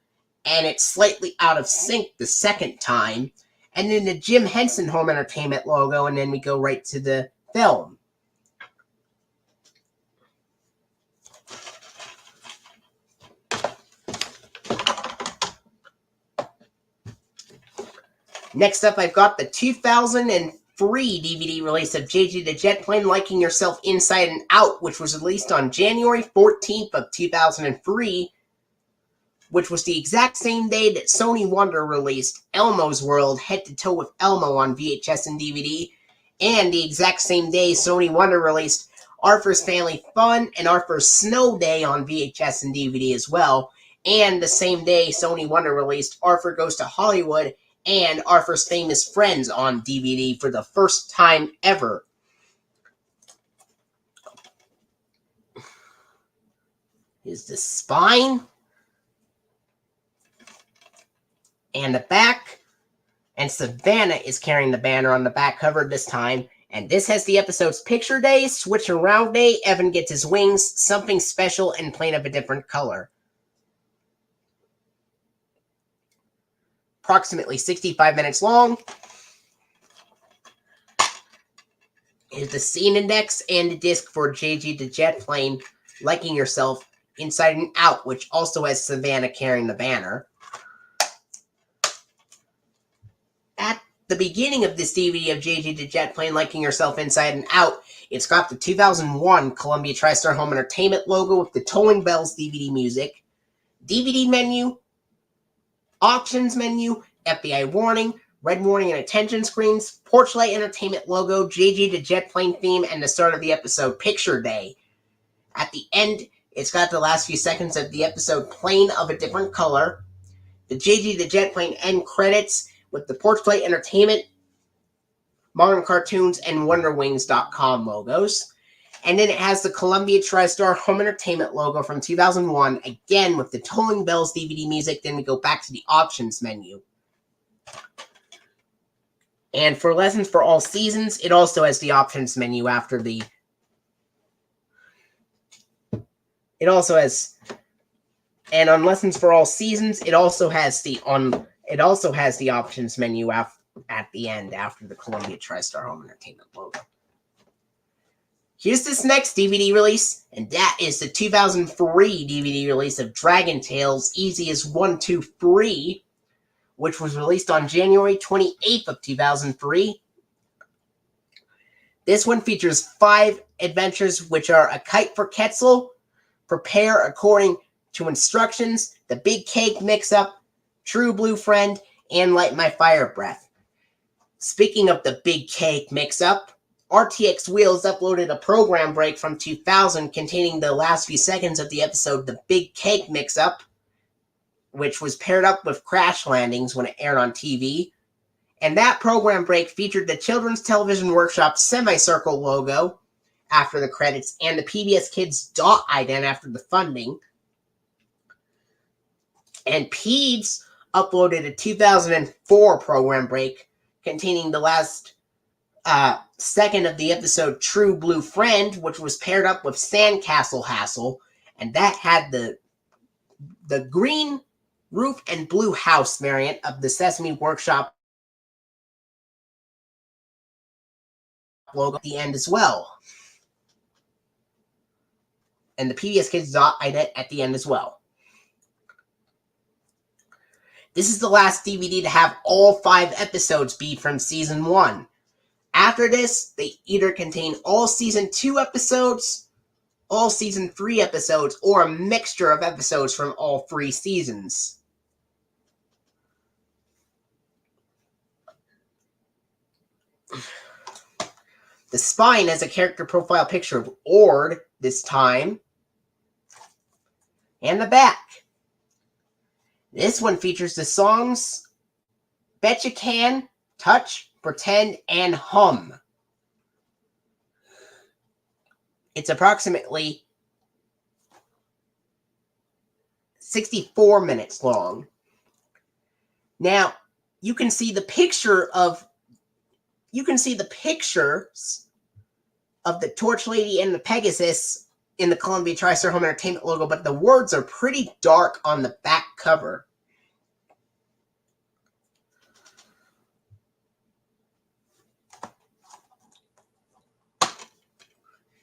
And it's slightly out of sync the second time. And then the Jim Henson Home Entertainment logo, and then we go right to the film. Next up, I've got the 2003 DVD release of JJ the Jet Plane, Liking Yourself Inside and Out, which was released on January 14th of 2003, which was the exact same day that Sony Wonder released Elmo's World, Head to Toe with Elmo on VHS and DVD, and the exact same day Sony Wonder released Arthur's Family Fun and Arthur's Snow Day on VHS and DVD as well, and the same day Sony Wonder released Arthur Goes to Hollywood and Arthur's Famous Friends on DVD for the first time ever. Here's the spine and the back, and Savannah is carrying the banner on the back cover this time, and this has the episode's Picture Day, Switch Around Day, Evan Gets His Wings, Something Special, and Plane of a Different Color. Approximately 65 minutes long. Here's the scene index and the disc for JG the Jet Plane, Liking Yourself Inside and Out, which also has Savannah carrying the banner. At the beginning of this DVD of JG the Jet Plane, Liking Yourself Inside and Out, it's got the 2001 Columbia TriStar Home Entertainment logo with the Towing Bells DVD music, DVD menu, options menu, FBI warning, red warning and attention screens, porch light entertainment logo, JG the Jet Plane theme, and the start of the episode Picture Day. At the end, it's got the last few seconds of the episode Plane of a Different Color, the JG the Jet Plane end credits with the porch light entertainment, modern cartoons, and wonderwings.com logos. And then it has the Columbia TriStar Home Entertainment logo from 2001, again with the Tolling Bells DVD music. Then we go back to the options menu. And for Lessons for All Seasons, it also has the options menu after the... It also has... And on Lessons for All Seasons, it also has the options menu at the end after the Columbia TriStar Home Entertainment logo. Here's this next DVD release, and that is the 2003 DVD release of Dragon Tales Easy as 1, 2, 3, which was released on January 28th of 2003. This one features 5 adventures, which are A Kite for Quetzal, Prepare According to Instructions, The Big Cake Mix-Up, True Blue Friend, and Light My Fire Breath. Speaking of The Big Cake Mix-Up, RTX Wheels uploaded a program break from 2000 containing the last few seconds of the episode The Big Cake Mix-Up, which was paired up with Crash Landings when it aired on TV. And that program break featured the Children's Television Workshop semicircle logo after the credits and the PBS Kids dot ident after the funding. And PEDS uploaded a 2004 program break containing the last second of the episode True Blue Friend, which was paired up with Sandcastle Hassle, and that had the green roof and blue house variant of the Sesame Workshop logo at the end as well. And the PBS Kids dot ident at the end as well. This is the last DVD to have all 5 episodes be from Season 1. After this, they either contain all Season 2 episodes, all Season 3 episodes, or a mixture of episodes from all 3 seasons. The spine has a character profile picture of Ord this time. And the back. This one features the songs Betcha Can, Touch, Pretend, and Hum. It's approximately 64 minutes long. Now, you can see the pictures of the Torch Lady and the Pegasus in the Columbia TriStar Home Entertainment logo, but the words are pretty dark on the back cover.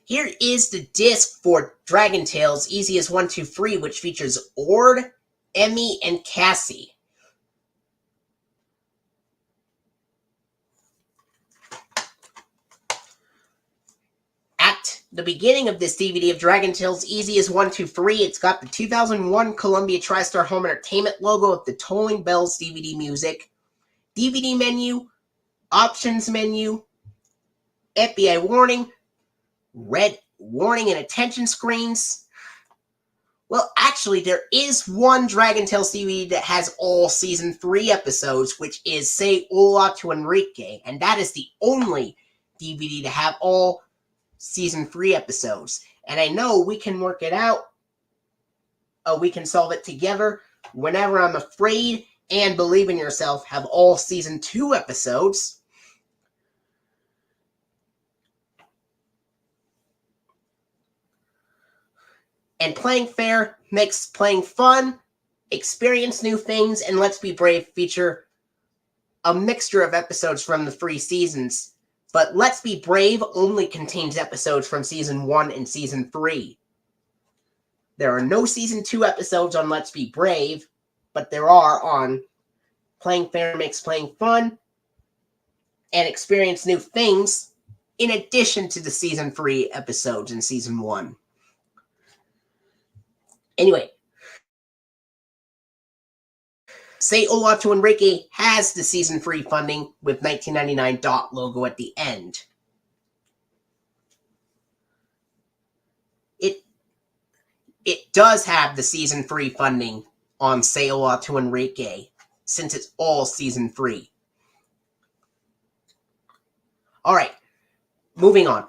Here is the disc for Dragon Tales Easy as 1, 2, 3, which features Ord, Emmy, and Cassie. At the beginning of this DVD of Dragon Tales Easy as 1, 2, 3, it's got the 2001 Columbia TriStar Home Entertainment logo with the Tolling Bells DVD music, DVD menu, options menu, FBI warning, red warning and attention screens. Well, actually, there is one Dragon Tales DVD that has all Season 3 episodes, which is Say Hola to Enrique, and that is the only DVD to have all Season 3 episodes. And I know we can work it out. We can solve it together whenever I'm afraid and Believe in Yourself have all Season 2 episodes. And Playing Fair makes playing fun, experience new things, and Let's Be Brave feature a mixture of episodes from the 3 seasons. But Let's Be Brave only contains episodes from Season 1 and Season 3. There are no Season 2 episodes on Let's Be Brave, but there are on Playing Fair Makes Playing Fun and Experience New Things, in addition to the Season 3 episodes in Season 1. Anyway, Say Hola to Enrique has the Season 3 funding with 1999 dot logo at the end. It does have the Season 3 funding on Say Hola to Enrique, since it's all Season 3. Alright, moving on.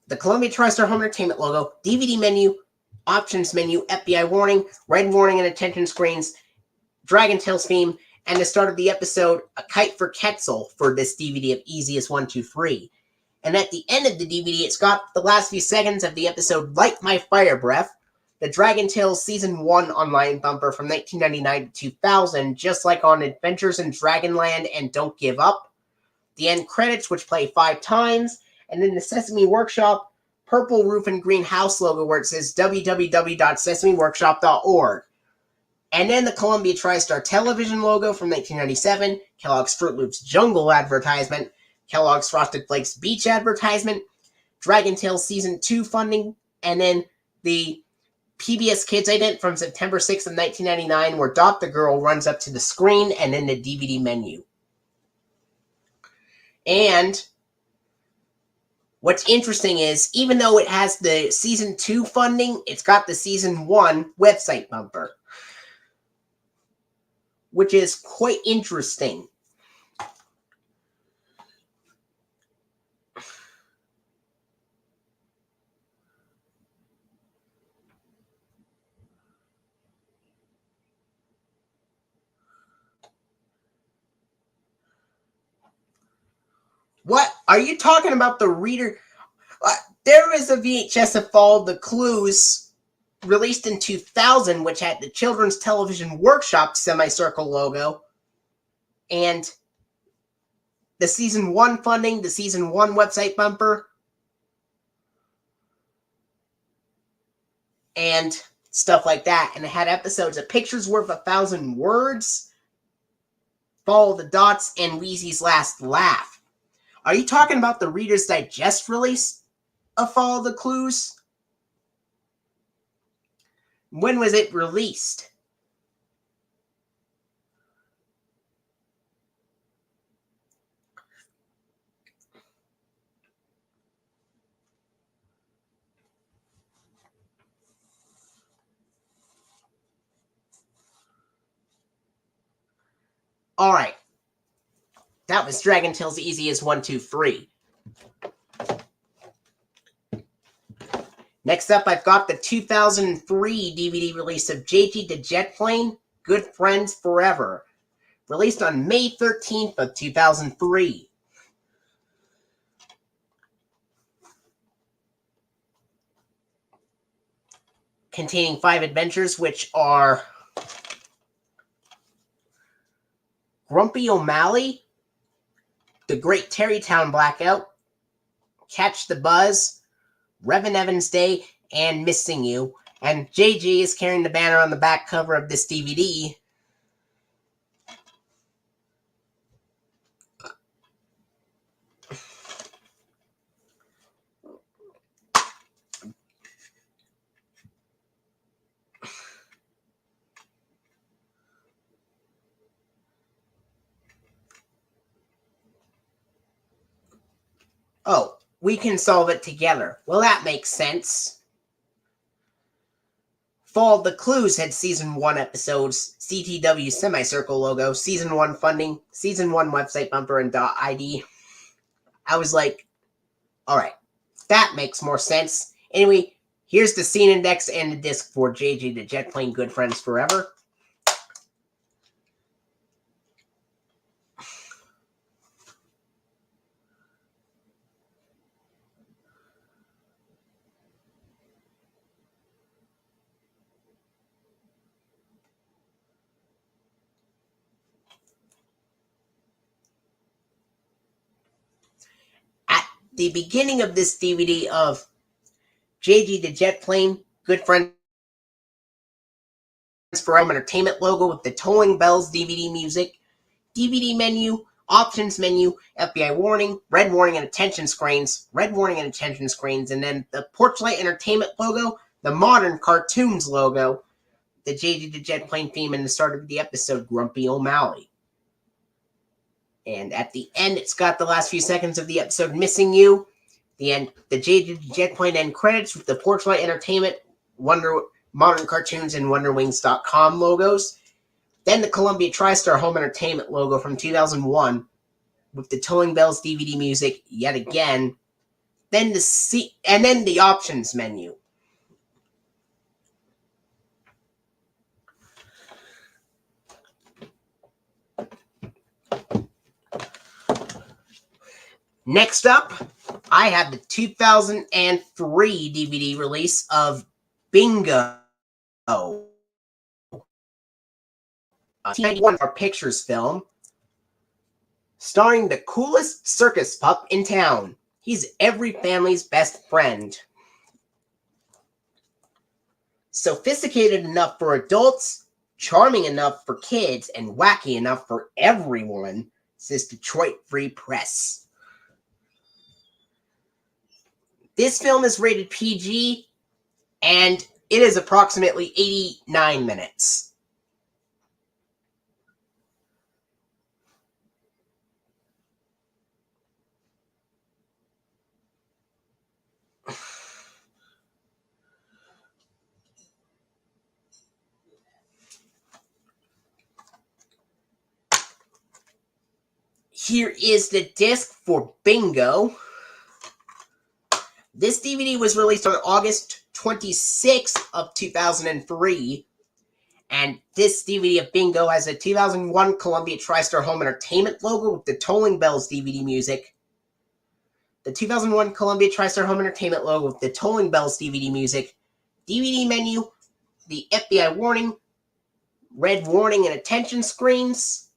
The Columbia TriStar Home Entertainment logo, DVD menu, options menu, FBI warning, red warning and attention screens, Dragon Tales theme, and the start of the episode, A Kite for Quetzal, for this DVD of Easy as 1, 2, 3. And at the end of the DVD, it's got the last few seconds of the episode Light My Fire Breath, the Dragon Tales Season 1 online bumper from 1999 to 2000, just like on Adventures in Dragonland and Don't Give Up, the end credits, which play 5 times, and then the Sesame Workshop purple roof and green house logo where it says www.sesameworkshop.org. And then the Columbia TriStar Television logo from 1997, Kellogg's Fruit Loops Jungle advertisement, Kellogg's Frosted Flakes Beach advertisement, Dragon Tales Season 2 funding, and then the PBS Kids ident from September 6th of 1999 where Dot the Girl runs up to the screen and then the DVD menu. And What's interesting is, even though it has the Season 2 funding, it's got the Season 1 website bumper, which is quite interesting. What? Are you talking about the reader? There was a VHS of Follow the Clues released in 2000, which had the Children's Television Workshop semicircle logo, and the Season 1 funding, the Season 1 website bumper, and stuff like that. And it had episodes of Pictures Worth 1,000 Words, Follow the Dots, and Wheezy's Last Laugh. Are you talking about the Reader's Digest release of Follow the Clues? When was it released? Alright. That was Dragon Tales Easy as 1, 2, 3. Next up, I've got the 2003 DVD release of JG the Jet Plane, Good Friends Forever, released on May 13th of 2003. Containing 5 adventures, which are Grumpy O'Malley, The Great Terrytown Blackout, Catch the Buzz, Revan Evans Day, and Missing You. And JG is carrying the banner on the back cover of this DVD. Oh, we can solve it together. Well, that makes sense. Follow the Clues had Season 1 episodes, CTW semicircle logo, Season 1 funding, Season 1 website bumper, and .id. I was like, alright, that makes more sense. Anyway, here's the scene index and the disc for JG the Jet Plane, Good Friends Forever. The beginning of this DVD of JG the Jet Plane, Good Friends Forever Entertainment logo with the Tolling Bells DVD music, DVD menu, options menu, FBI warning, red warning and attention screens, red warning and attention screens, and then the Porchlight Entertainment logo, the Modern Cartoons logo, the JG the Jet Plane theme, and the start of the episode, Grumpy O'Malley. And at the end, it's got the last few seconds of the episode, Missing You. The end, the JG Jet Plane end credits with the Porchlight Entertainment, Modern Cartoons, and WonderWings.com logos. Then the Columbia TriStar Home Entertainment logo from 2001 with the Tolling Bells DVD music yet again. Then the options menu. Next up, I have the 2003 DVD release of Bingo. A 1991 Pictures film starring the coolest circus pup in town. He's every family's best friend. Sophisticated enough for adults, charming enough for kids, and wacky enough for everyone, says Detroit Free Press. This film is rated PG, and it is approximately 89 minutes. Here is the disc for Bingo. This DVD was released on August 26th of 2003. And this DVD of Bingo has a 2001 Columbia TriStar Home Entertainment logo with the Tolling Bells DVD music. The 2001 Columbia TriStar Home Entertainment logo with the Tolling Bells DVD music. DVD menu, the FBI warning, red warning and attention screens,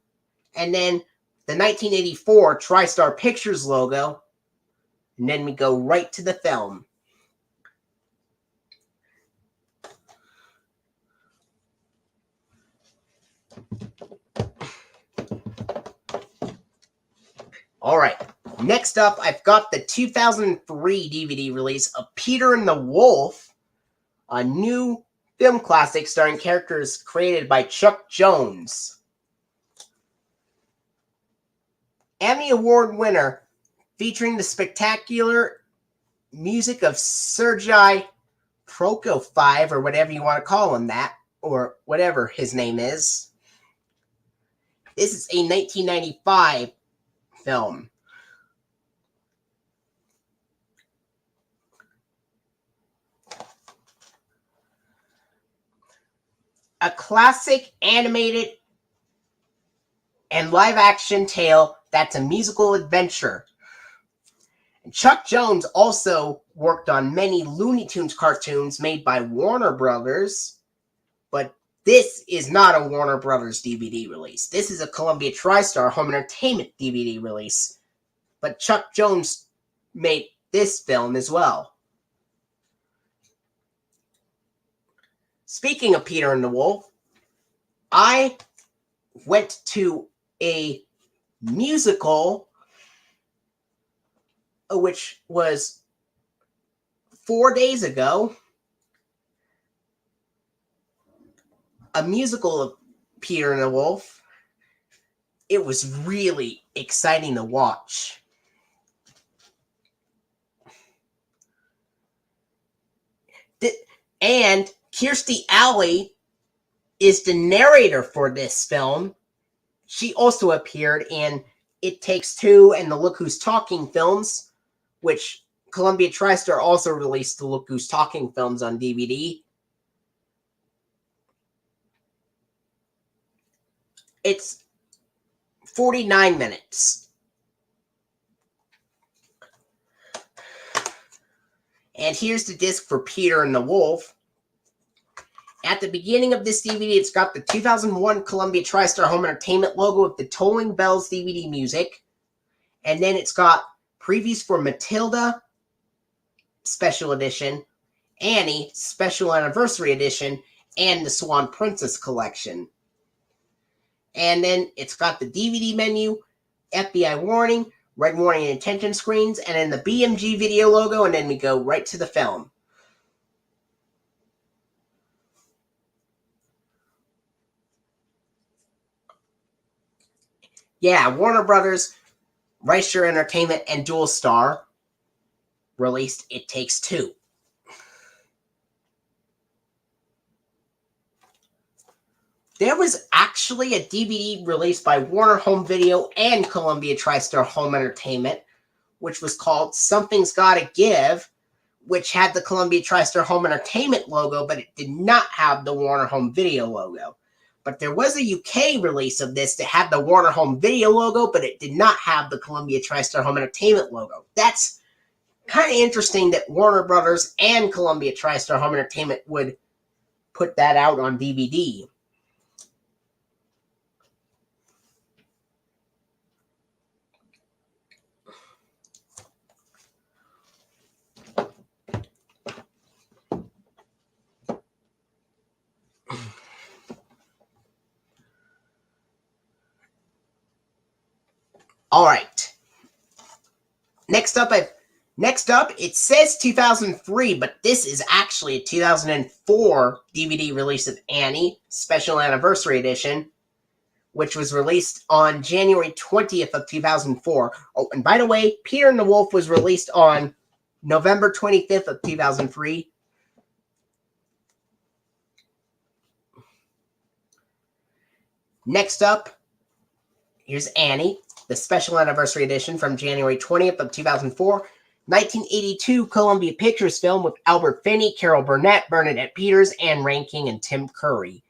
and then the 1984 TriStar Pictures logo. And then we go right to the film. Alright, next up I've got the 2003 DVD release of Peter and the Wolf, a new film classic starring characters created by Chuck Jones. Emmy Award winner, featuring the spectacular music of Sergei Prokofiev, or whatever you want to call him that, or whatever his name is. This is a 1995 film. A classic animated and live-action tale that's a musical adventure. And Chuck Jones also worked on many Looney Tunes cartoons made by Warner Brothers, but this is not a Warner Brothers DVD release. This is a Columbia TriStar Home Entertainment DVD release, but Chuck Jones made this film as well. Speaking of Peter and the Wolf, I went to a musical, which was 4 days ago. A musical of Peter and the Wolf. It was really exciting to watch. And Kirstie Alley is the narrator for this film. She also appeared in It Takes Two and the Look Who's Talking films, which Columbia TriStar also released the Look Who's Talking films on DVD. It's 49 minutes. And here's the disc for Peter and the Wolf. At the beginning of this DVD, it's got the 2001 Columbia TriStar Home Entertainment logo with the Tolling Bells DVD music. And then it's got previews for Matilda Special Edition, Annie Special Anniversary Edition, and the Swan Princess Collection. And then it's got the DVD menu, FBI warning, red warning and attention screens, and then the BMG video logo, and then we go right to the film. Yeah, Warner Brothers, Restream Entertainment, and Dual Star released It Takes Two. There was actually a DVD released by Warner Home Video and Columbia TriStar Home Entertainment, which was called Something's Gotta Give, which had the Columbia TriStar Home Entertainment logo, but it did not have the Warner Home Video logo. But there was a UK release of this that had the Warner Home Video logo, but it did not have the Columbia TriStar Home Entertainment logo. That's kind of interesting that Warner Brothers and Columbia TriStar Home Entertainment would put that out on DVD. All right. Next up, it says 2003, but this is actually a 2004 DVD release of Annie, Special Anniversary Edition, which was released on January 20th of 2004. Oh, and by the way, Peter and the Wolf was released on November 25th of 2003. Next up, here's Annie. the special anniversary edition from January 20th of 2004. 1982 Columbia Pictures film with Albert Finney, Carol Burnett, Bernadette Peters, Anne Rankin, and Tim Curry.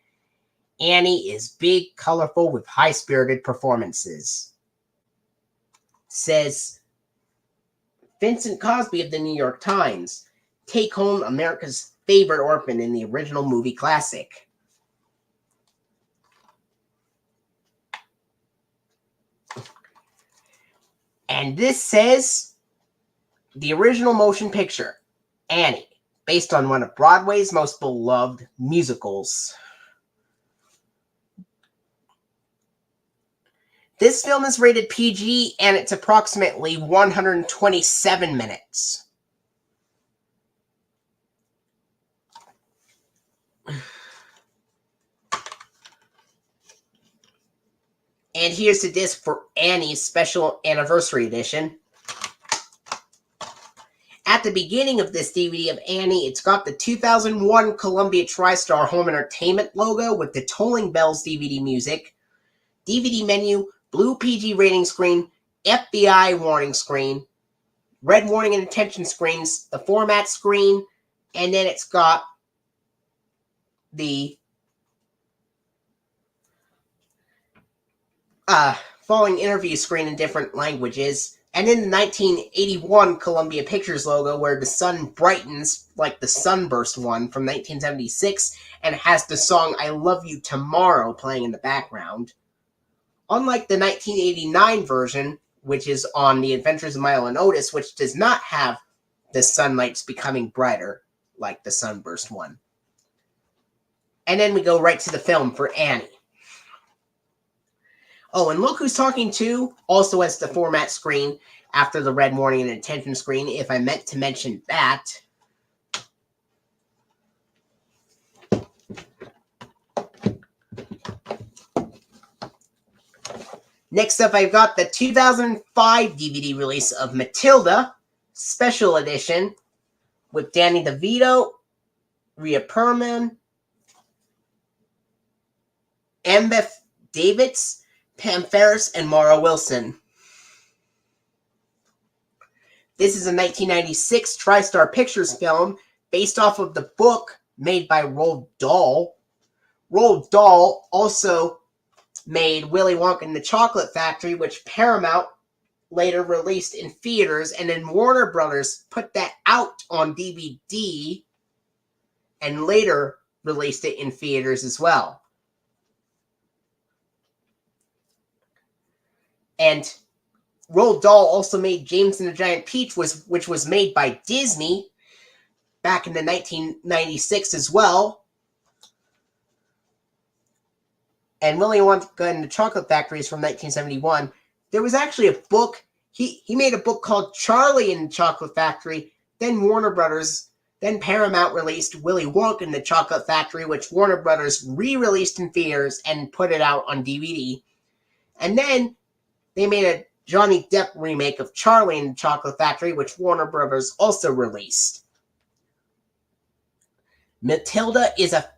Annie is big, colorful, with high-spirited performances. Says Vincent Cosby of the New York Times. Take home America's favorite orphan in the original movie classic. And this says the original motion picture, Annie, based on one of Broadway's most beloved musicals. This film is rated PG, and it's approximately 127 minutes. And here's the disc for Annie's special anniversary edition. At the beginning of this DVD of Annie, it's got the 2001 Columbia TriStar Home Entertainment logo with the Tolling Bells DVD music, DVD menu, blue PG rating screen, FBI warning screen, red warning and attention screens, the format screen, and then it's got the following interview screen in different languages, and in the 1981 Columbia Pictures logo where the sun brightens like the Sunburst one from 1976 and has the song I Love You Tomorrow playing in the background. Unlike the 1989 version, which is on The Adventures of Milo and Otis, which does not have the sunlights becoming brighter like the Sunburst one. And then we go right to the film for Annie. Oh, and Look Who's Talking To also has the format screen after the red warning and attention screen, if I meant to mention that. Next up, I've got the 2005 DVD release of Matilda, special edition, with Danny DeVito, Rhea Perlman, Annabeth Davids, Pam Ferris, and Mara Wilson. This is a 1996 TriStar Pictures film based off of the book made by Roald Dahl. Roald Dahl also made Willy Wonka and the Chocolate Factory, which Paramount later released in theaters, and then Warner Brothers put that out on DVD and later released it in theaters as well. And Roald Dahl also made James and the Giant Peach, which was made by Disney back in the 1996 as well. And Willy Wonka and the Chocolate Factory is from 1971. There was actually a book. He made a book called Charlie and the Chocolate Factory. Then Paramount released Willy Wonka and the Chocolate Factory, which Warner Brothers re-released in theaters and put it out on DVD. And then they made a Johnny Depp remake of Charlie and the Chocolate Factory, which Warner Brothers also released. Matilda is a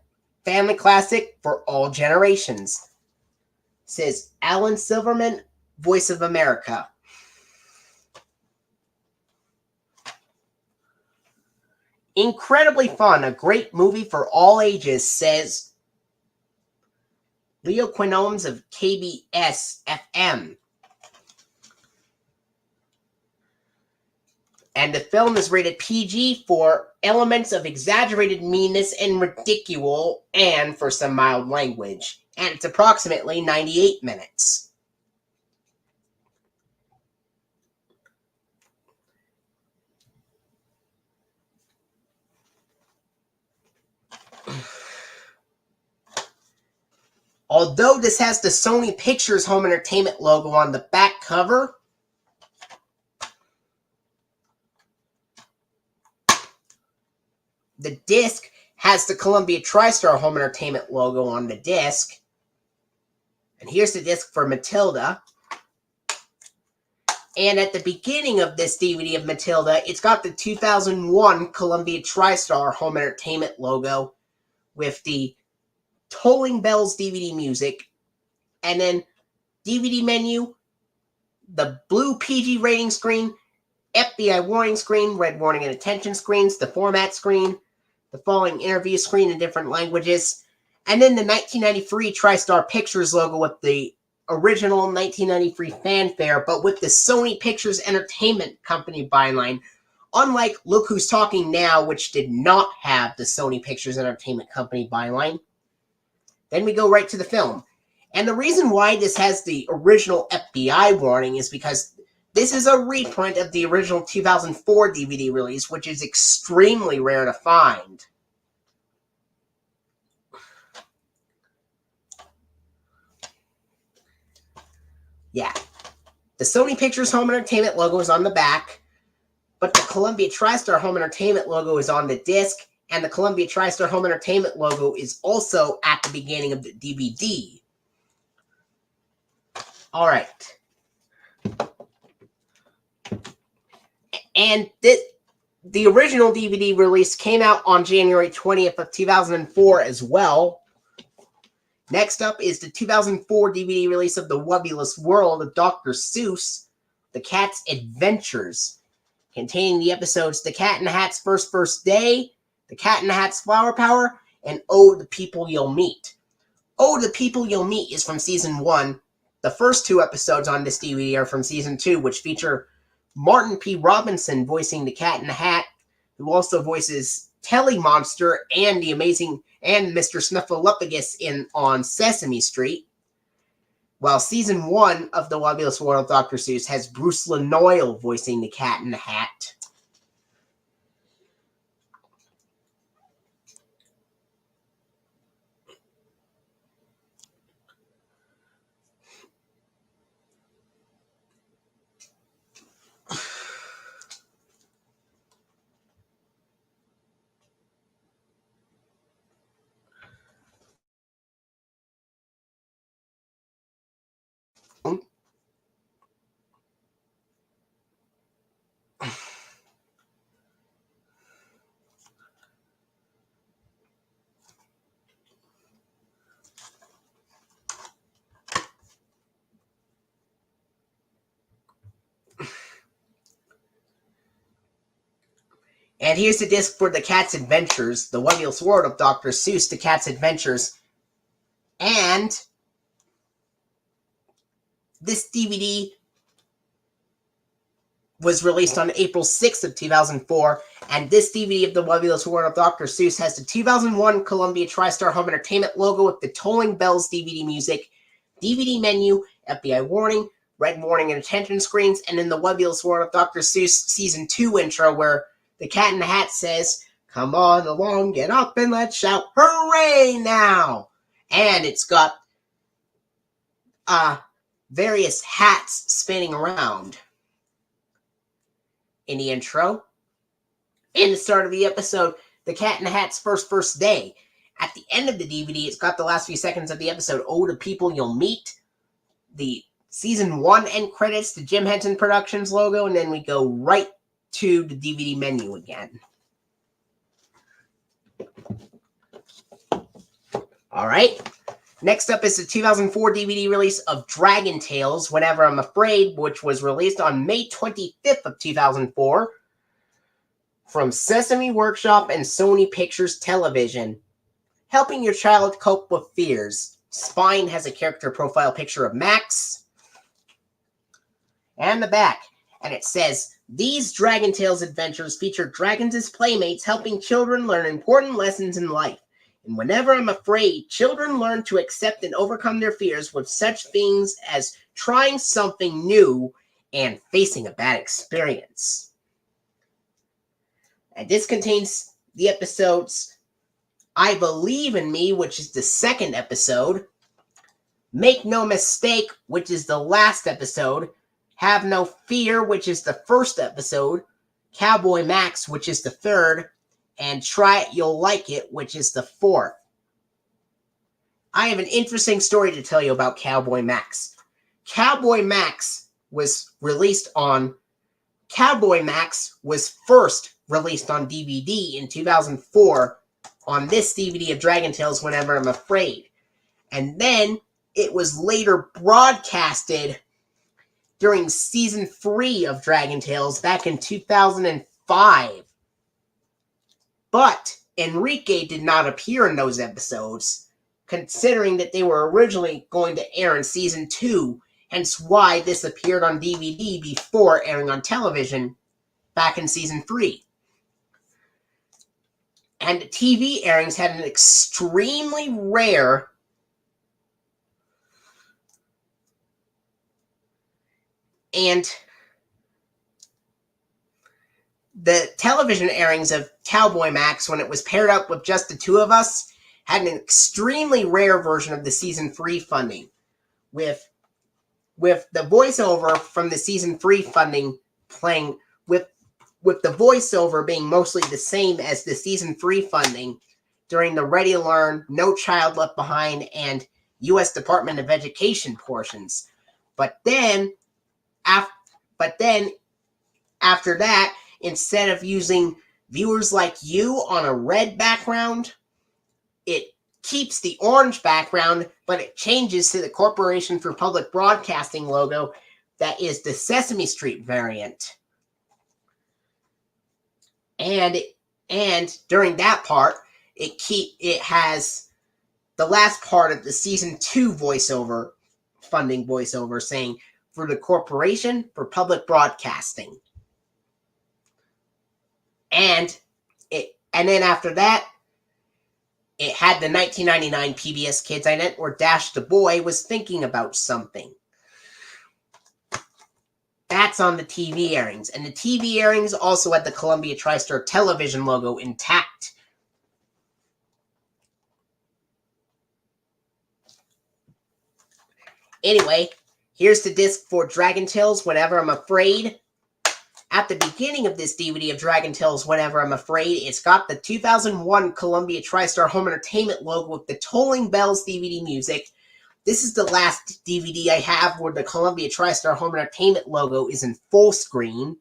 family classic for all generations, says Alan Silverman, Voice of America. Incredibly fun, a great movie for all ages, says Leo Quinones of KBS-FM. And the film is rated PG for elements of exaggerated meanness and ridicule, and for some mild language. And it's approximately 98 minutes. Although this has the Sony Pictures Home Entertainment logo on the back cover, the disc has the Columbia TriStar Home Entertainment logo on the disc. And here's the disc for Matilda. And at the beginning of this DVD of Matilda, it's got the 2001 Columbia TriStar Home Entertainment logo with the Tolling Bells DVD music. And then DVD menu, the blue PG rating screen, FBI warning screen, red warning and attention screens, the format screen, the following interview screen in different languages, and then the 1993 TriStar Pictures logo with the original 1993 fanfare, but with the Sony Pictures Entertainment Company byline, unlike Look Who's Talking Now, which did not have the Sony Pictures Entertainment Company byline. Then we go right to the film. And the reason why this has the original FBI warning is because this is a reprint of the original 2004 DVD release, which is extremely rare to find. Yeah. The Sony Pictures Home Entertainment logo is on the back, but the Columbia TriStar Home Entertainment logo is on the disc, and the Columbia TriStar Home Entertainment logo is also at the beginning of the DVD. All right. And the original DVD release came out on January 20th of 2004 as well. Next up is the 2004 DVD release of The Wubulous World of Dr. Seuss, The Cat's Adventures, containing the episodes The Cat in the Hat's First Day, The Cat in the Hat's Flower Power, and Oh, the People You'll Meet. Oh, the People You'll Meet is from Season 1. The first 2 episodes on this DVD are from Season 2, which feature Martin P. Robinson voicing the Cat in the Hat, who also voices Telly Monster and the amazing and Mr. Snuffleupagus on Sesame Street. While Season 1 of The Wubulous World of Dr. Seuss has Bruce Lanoil voicing the Cat in the Hat. And here's the disc for The Cat's Adventures, The Wubulous World of Dr. Seuss, The Cat's Adventures. And this DVD was released on April 6th of 2004, and this DVD of The Wubulous World of Dr. Seuss has the 2001 Columbia TriStar Home Entertainment logo with the Tolling Bells DVD music, DVD menu, FBI warning, red warning and attention screens, and in The Wubulous World of Dr. Seuss Season 2 intro where the Cat in the Hat says, "Come on along, get up and let's shout, hooray now!" And it's got various hats spinning around in the intro. In the start of the episode, The Cat in the Hat's First Day. At the end of the DVD, it's got the last few seconds of the episode, Oh, the People You'll Meet, the Season 1 end credits, the Jim Henson Productions logo, and then we go right to the DVD menu again. All right. Next up is the 2004 DVD release of Dragon Tales, Whenever I'm Afraid, which was released on May 25th of 2004 from Sesame Workshop and Sony Pictures Television. Helping your child cope with fears. Spine has a character profile picture of Max. And the back. And it says, these Dragon Tales adventures feature dragons as playmates, helping children learn important lessons in life. And whenever I'm afraid, children learn to accept and overcome their fears with such things as trying something new and facing a bad experience. And this contains the episodes I Believe in Me, which is the second episode, Make No Mistake, which is the last episode, Have No Fear, which is the first episode, Cowboy Max, which is the third, and Try It, You'll Like It, which is the fourth. I have an interesting story to tell you about Cowboy Max. Cowboy Max was first released on DVD in 2004 on this DVD of Dragon Tales, Whenever I'm Afraid. And then it was later broadcasted during season 3 of Dragon Tales back in 2005. But Enrique did not appear in those episodes, considering that they were originally going to air in season 2, hence why this appeared on DVD before airing on television back in season 3. And the TV airings had an extremely rare and the television airings of Cowboy Max, when it was paired up with Just the Two of Us, had an extremely rare version of the season 3 funding, with the voiceover from the season 3 funding playing with the voiceover being mostly the same as the season 3 funding during the Ready to Learn, No Child Left Behind, and U.S. Department of Education portions. But then after that, instead of using Viewers Like You on a red background, it keeps the orange background, but it changes to the Corporation for Public Broadcasting logo that is the Sesame Street variant. And during that part, it has the last part of the season 2 funding voiceover saying, for the Corporation for Public Broadcasting. And then after that, it had the 1999 PBS Kids ident where Dash the Boy was thinking about something. That's on the TV airings. And the TV airings also had the Columbia TriStar television logo intact. Anyway, here's the disc for Dragon Tales Whenever I'm Afraid. At the beginning of this DVD of Dragon Tales Whenever I'm Afraid, it's got the 2001 Columbia TriStar Home Entertainment logo with the Tolling Bells DVD music. This is the last DVD I have where the Columbia TriStar Home Entertainment logo is in full screen.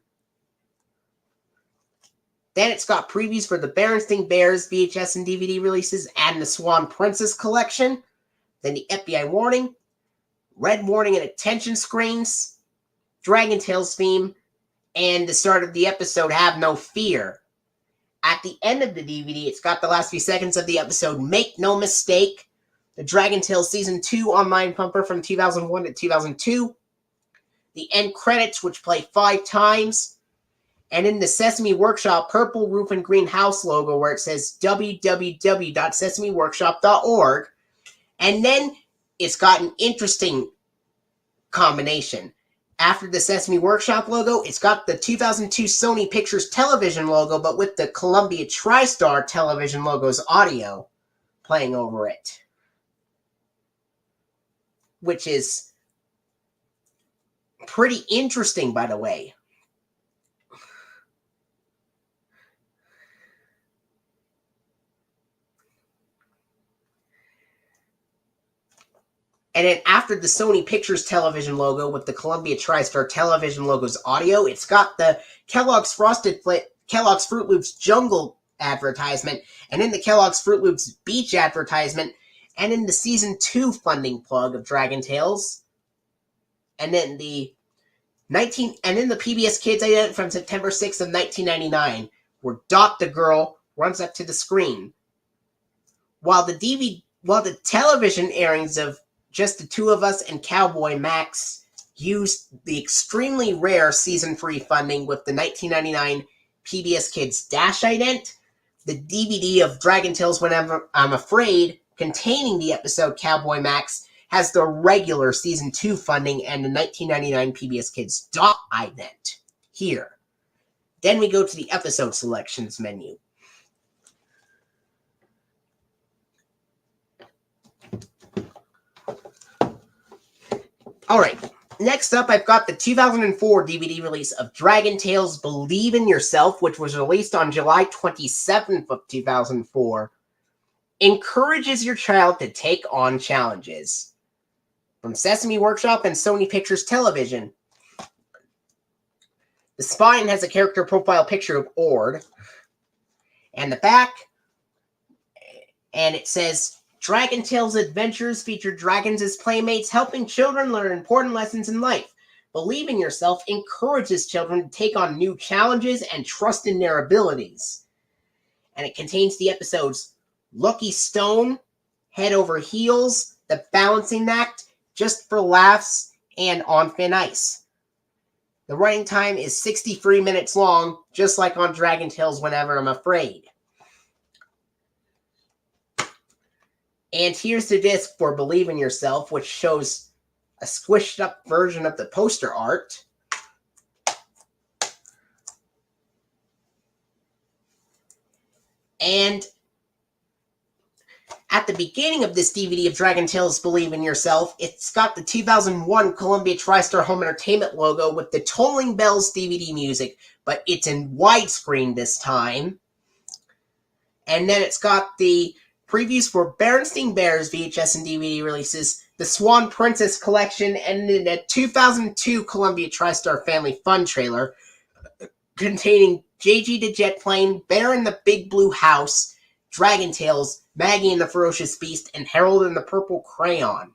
Then it's got previews for the Berenstain Bears VHS and DVD releases and the Swan Princess collection. Then the FBI warning, red warning and attention screens, Dragon Tales theme, and the start of the episode, Have No Fear. At the end of the DVD, it's got the last few seconds of the episode, Make No Mistake, the Dragon Tales Season 2 online bumper from 2001 to 2002, the end credits, which play 5 times, and in the Sesame Workshop purple roof and green house logo where it says www.sesameworkshop.org, and then it's got an interesting combination. After the Sesame Workshop logo, it's got the 2002 Sony Pictures television logo, but with the Columbia TriStar television logo's audio playing over it. Which is pretty interesting, by the way. And then after the Sony Pictures television logo with the Columbia TriStar television logo's audio, it's got the Kellogg's Kellogg's Fruit Loops Jungle advertisement, and in the Kellogg's Fruit Loops Beach advertisement, and in the Season 2 funding plug of Dragon Tales, and then the PBS Kids ident from September 6th of 1999, where Dot the Girl runs up to the screen. While the television airings of Just the Two of Us and Cowboy Max used the extremely rare Season 3 funding with the 1999 PBS Kids Dash ident, the DVD of Dragon Tales Whenever I'm Afraid, containing the episode Cowboy Max, has the regular Season 2 funding and the 1999 PBS Kids Dot ident here. Then we go to the episode selections menu. Alright, next up I've got the 2004 DVD release of Dragon Tales Believe in Yourself, which was released on July 27th of 2004. Encourages your child to take on challenges. From Sesame Workshop and Sony Pictures Television. The spine has a character profile picture of Ord. And the back, and it says, Dragon Tales Adventures feature dragons as playmates, helping children learn important lessons in life. Believe in Yourself encourages children to take on new challenges and trust in their abilities. And it contains the episodes Lucky Stone, Head Over Heels, The Balancing Act, Just for Laughs, and On Thin Ice. The running time is 63 minutes long, just like on Dragon Tales Whenever I'm Afraid. And here's the disc for Believe in Yourself, which shows a squished up version of the poster art. And at the beginning of this DVD of Dragon Tales Believe in Yourself, it's got the 2001 Columbia TriStar Home Entertainment logo with the Tolling Bells DVD music, but it's in widescreen this time. And then it's got the previews for Berenstain Bears VHS and DVD releases, the Swan Princess collection, and then the 2002 Columbia TriStar Family Fun trailer containing JG the Jet Plane, Bear in the Big Blue House, Dragon Tales, Maggie and the Ferocious Beast, and Harold and the Purple Crayon.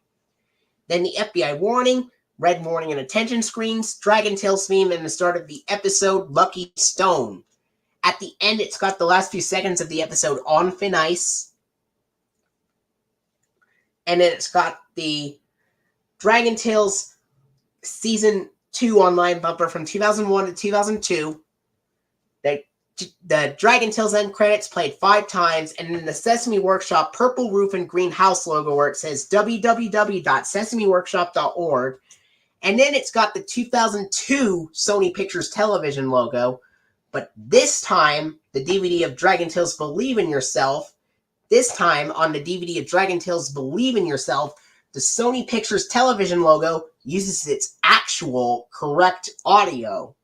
Then the FBI warning, red warning and attention screens, Dragon Tales theme, and the start of the episode Lucky Stone. At the end, it's got the last few seconds of the episode On Thin Ice. And then it's got the Dragon Tales Season 2 online bumper from 2001 to 2002. The Dragon Tales end credits played 5 times, and in the Sesame Workshop purple roof and green house logo where it says www.sesameworkshop.org. And then it's got the 2002 Sony Pictures Television logo. But this time, the DVD of Dragon Tales Believe in Yourself, this time on the DVD of Dragon Tales Believe in Yourself, the Sony Pictures Television logo uses its actual correct audio.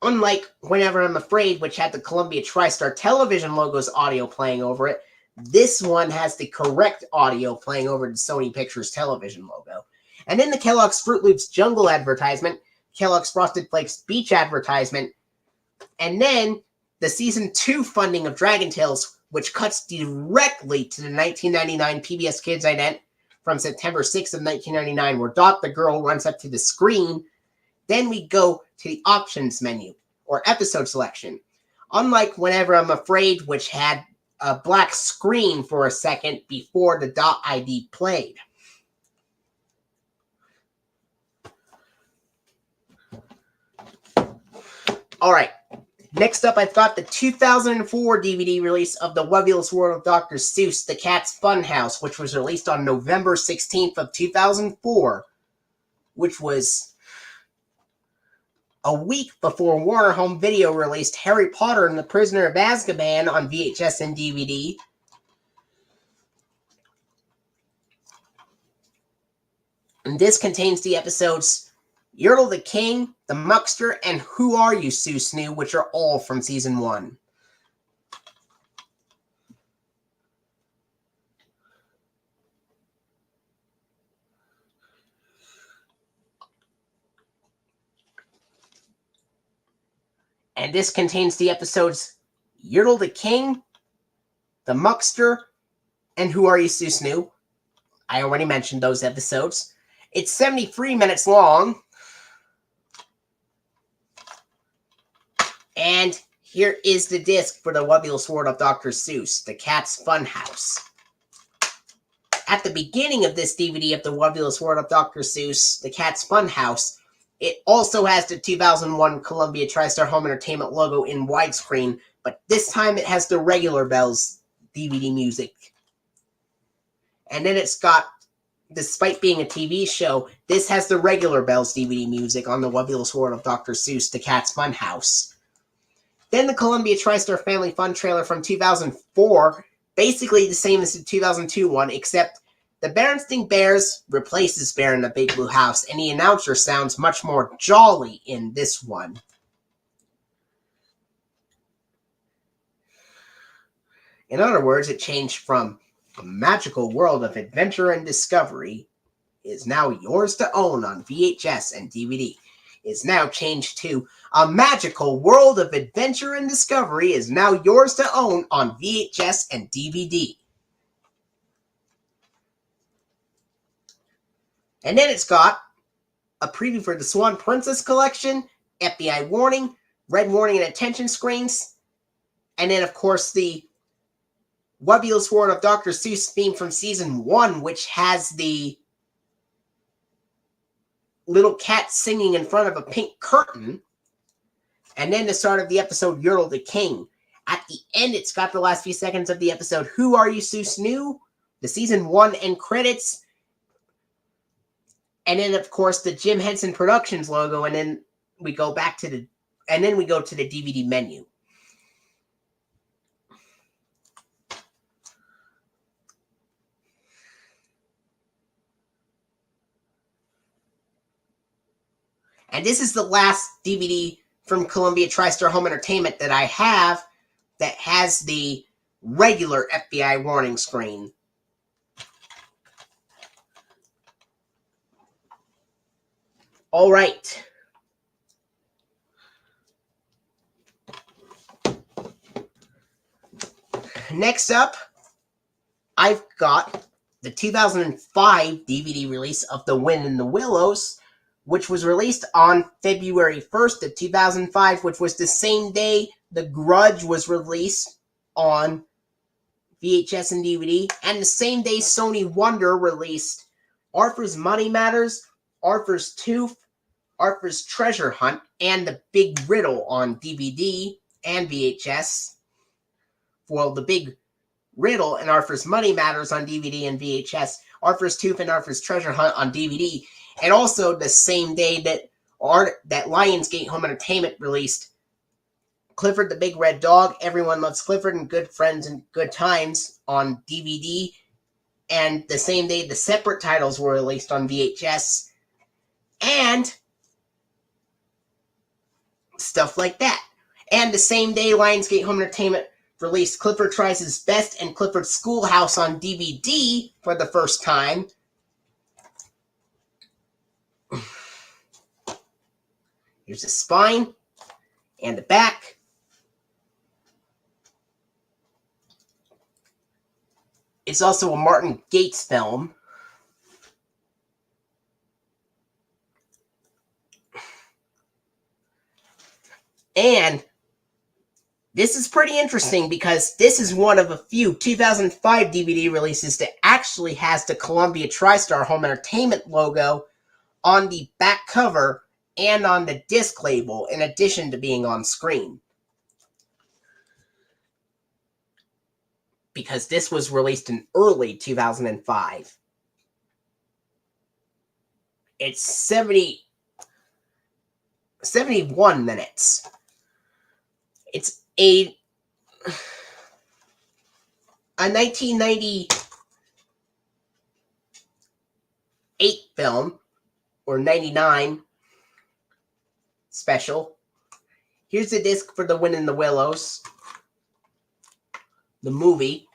Unlike Whenever I'm Afraid, which had the Columbia TriStar Television logo's audio playing over it, this one has the correct audio playing over the Sony Pictures Television logo. And then the Kellogg's Fruit Loops Jungle advertisement, Kellogg's Frosted Flakes Beach advertisement, and then the Season 2 funding of Dragon Tales, which cuts directly to the 1999 PBS Kids ident from September 6th of 1999, where Dot the Girl runs up to the screen. Then we go to the options menu, or episode selection. Unlike Whenever I'm Afraid, which had a black screen for a second before the Dot ID played. Alright, next up I've got the 2004 DVD release of The Webulous World of Dr. Seuss, The Cat's Funhouse, which was released on November 16th of 2004, which was a week before Warner Home Video released Harry Potter and the Prisoner of Azkaban on VHS and DVD. And this contains the episodes Yertle the King, The Muckster, and Who Are You, Seuss Knew, which are all from Season 1. And this contains the episodes Yertle the King, The Muckster, and Who Are You, Seuss Knew. I already mentioned those episodes. It's 73 minutes long. And here is the disc for The Webulous World of Dr. Seuss, The Cat's Funhouse. At the beginning of this DVD of The Webulous World of Dr. Seuss, The Cat's Funhouse, it also has the 2001 Columbia TriStar Home Entertainment logo in widescreen, but this time it has the regular Bells DVD music. And then it's got, despite being a TV show, this has the regular Bells DVD music on The Webulous World of Dr. Seuss, The Cat's Funhouse. Then the Columbia TriStar Family Fun trailer from 2004, basically the same as the 2002 one, except the Berenstain Bears replaces Bear in the Big Blue House, and the announcer sounds much more jolly in this one. In other words, it changed from a magical world of adventure and discovery is now yours to own on VHS and DVD. It's now changed to a magical world of adventure and discovery is now yours to own on VHS and DVD. And then it's got a preview for the Swan Princess collection, FBI warning, red warning and attention screens, and then, of course, the Webulous World of Dr. Seuss theme from season 1, which has the little cat singing in front of a pink curtain. And then the start of the episode, Yertle the King. At the end, it's got the last few seconds of the episode, Who Are You, Seuss New? The season 1 end credits. And then, of course, the Jim Henson Productions logo. And then we go back to the DVD menu. And this is the last DVD from Columbia TriStar Home Entertainment that I have that has the regular FBI warning screen. All right. Next up, I've got the 2005 DVD release of The Wind in the Willows, which was released on February 1st of 2005, which was the same day The Grudge was released on VHS and DVD, and the same day Sony Wonder released Arthur's Money Matters, Arthur's Tooth, Arthur's Treasure Hunt, and The Big Riddle on DVD and VHS. Well, The Big Riddle and Arthur's Money Matters on DVD and VHS, Arthur's Tooth and Arthur's Treasure Hunt on DVD, and also the same day that Lionsgate Home Entertainment released Clifford the Big Red Dog, Everyone Loves Clifford, and Good Friends and Good Times on DVD, and the same day the separate titles were released on VHS, and stuff like that. And the same day Lionsgate Home Entertainment released Clifford Tries His Best and Clifford's Schoolhouse on DVD for the first time. Here's the spine and the back. It's also a Martin Gates film. And this is pretty interesting because this is one of a few 2005 DVD releases that actually has the Columbia TriStar Home Entertainment logo on the back cover and on the disc label, in addition to being on screen. Because this was released in early 2005. It's 71 minutes. It's a 1998 film, or 99 special. Here's the disc for The Wind in the Willows, the movie.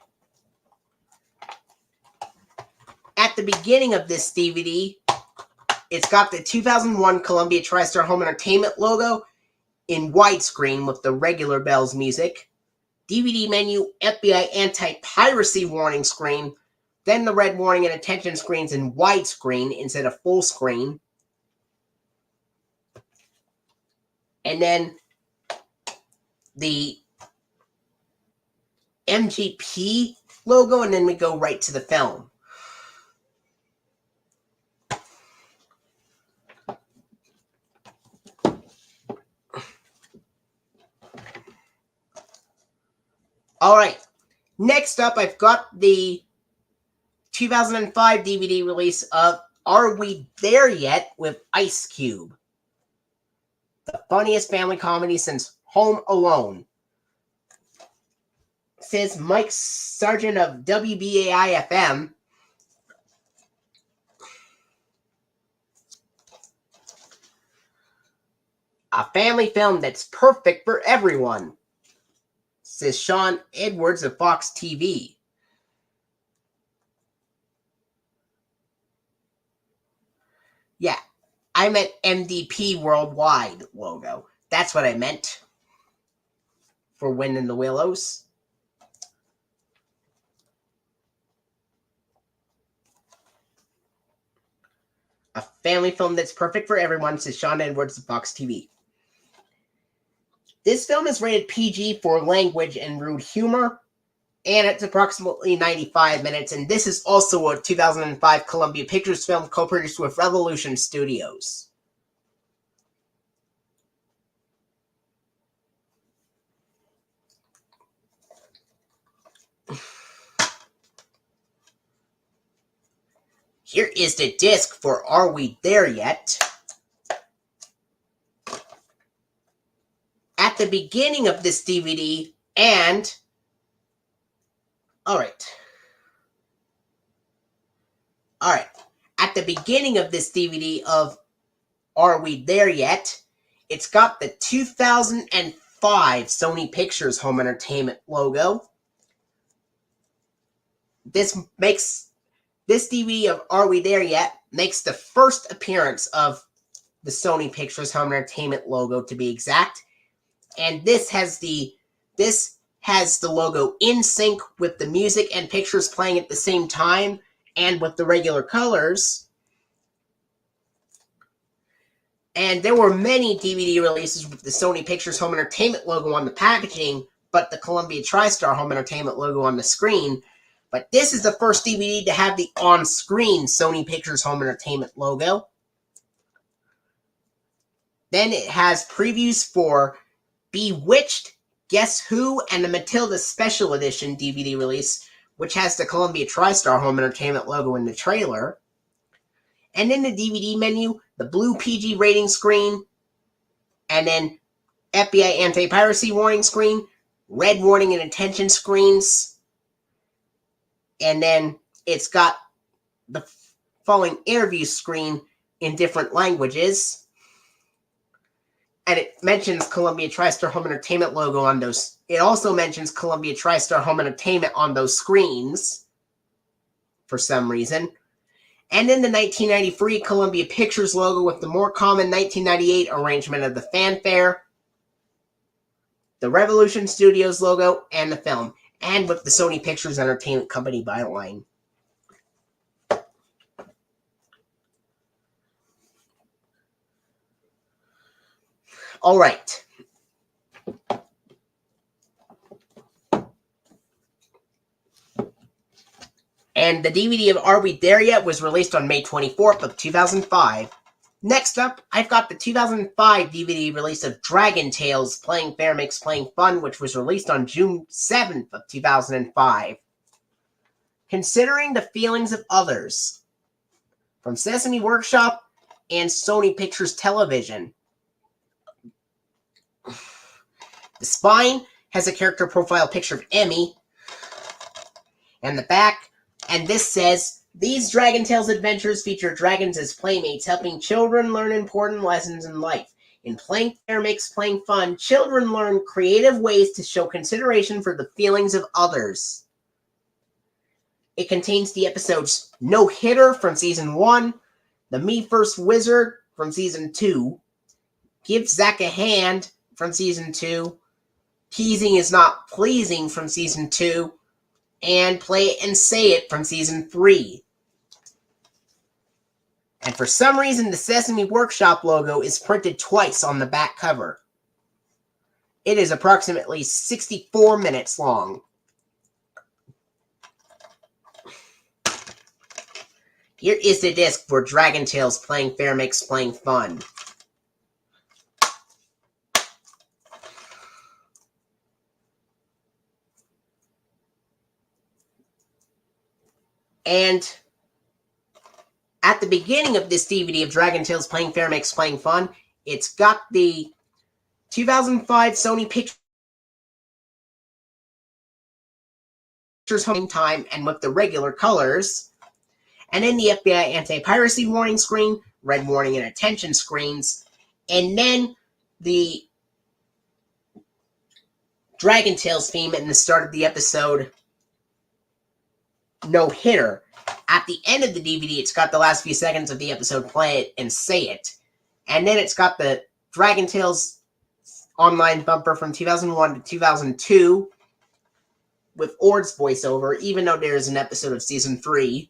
At the beginning of this DVD, it's got the 2001 Columbia TriStar Home Entertainment logo in widescreen with the regular Bells music. DVD menu, FBI anti-piracy warning screen, then the red warning and attention screens in widescreen instead of full screen. And then the MGP logo, and then we go right to the film. All right, next up, I've got the 2005 DVD release of Are We There Yet? With Ice Cube. The funniest family comedy since Home Alone. Says Mike Sargent of WBAI-FM. A family film that's perfect for everyone, says Sean Edwards of Fox TV. Yeah, I meant MDP Worldwide logo. That's what I meant for Wind in the Willows. a family film that's perfect for everyone, says Sean Edwards of Fox TV. This film is rated PG for language and rude humor, and it's approximately 95 minutes, and this is also a 2005 Columbia Pictures film co-produced with Revolution Studios. Here is the disc for Are We There Yet? At the beginning of this DVD, and... Alright. At the beginning of this DVD of Are We There Yet? It's got the 2005 Sony Pictures Home Entertainment logo. This DVD of Are We There Yet? Makes the first appearance of the Sony Pictures Home Entertainment logo, to be exact. And this has the logo in sync with the music and pictures playing at the same time, and with the regular colors. And there were many DVD releases with the Sony Pictures Home Entertainment logo on the packaging, but the Columbia TriStar Home Entertainment logo on the screen. But this is the first DVD to have the on-screen Sony Pictures Home Entertainment logo. Then it has previews for Bewitched, Guess Who, and the Matilda Special Edition DVD release, which has the Columbia TriStar Home Entertainment logo in the trailer. And in the DVD menu, the blue PG rating screen, and then FBI anti-piracy warning screen, red warning and attention screens, and then it's got the following interview screen in different languages. And it mentions Columbia TriStar Home Entertainment logo on those. It also mentions Columbia TriStar Home Entertainment on those screens for some reason. And then the 1993 Columbia Pictures logo with the more common 1998 arrangement of the fanfare, the Revolution Studios logo, and the film, and with the Sony Pictures Entertainment Company byline. All right. And the DVD of Are We There Yet? Was released on May 24th of 2005. Next up, I've got the 2005 DVD release of Dragon Tales Playing Fair Makes Playing Fun, which was released on June 7th of 2005. Considering the Feelings of Others, from Sesame Workshop and Sony Pictures Television. The spine has a character profile picture of Emmy, and the back, and this says, these Dragon Tales adventures feature dragons as playmates, helping children learn important lessons in life. In Playing Fair Makes Playing Fun, children learn creative ways to show consideration for the feelings of others. It contains the episodes No Hitter from Season 1, The Me First Wizard from Season 2, Give Zach a Hand from Season 2, Teasing is Not Pleasing from Season 2, and Play It and Say It from Season 3. And for some reason, the Sesame Workshop logo is printed twice on the back cover. It is approximately 64 minutes long. Here is the disc for Dragon Tales Playing Fair Makes Playing Fun. And at the beginning of this DVD of Dragon Tales Playing Fair Makes Playing Fun, it's got the 2005 Sony Pictures Home Time and with the regular colors. And then the FBI anti-piracy warning screen, red warning and attention screens, and then the Dragon Tales theme in the start of the episode, No Hitter. At the end of the DVD, it's got the last few seconds of the episode, Play It and Say It. And then it's got the Dragon Tales online bumper from 2001 to 2002 with Ord's voiceover, even though there is an episode of Season 3.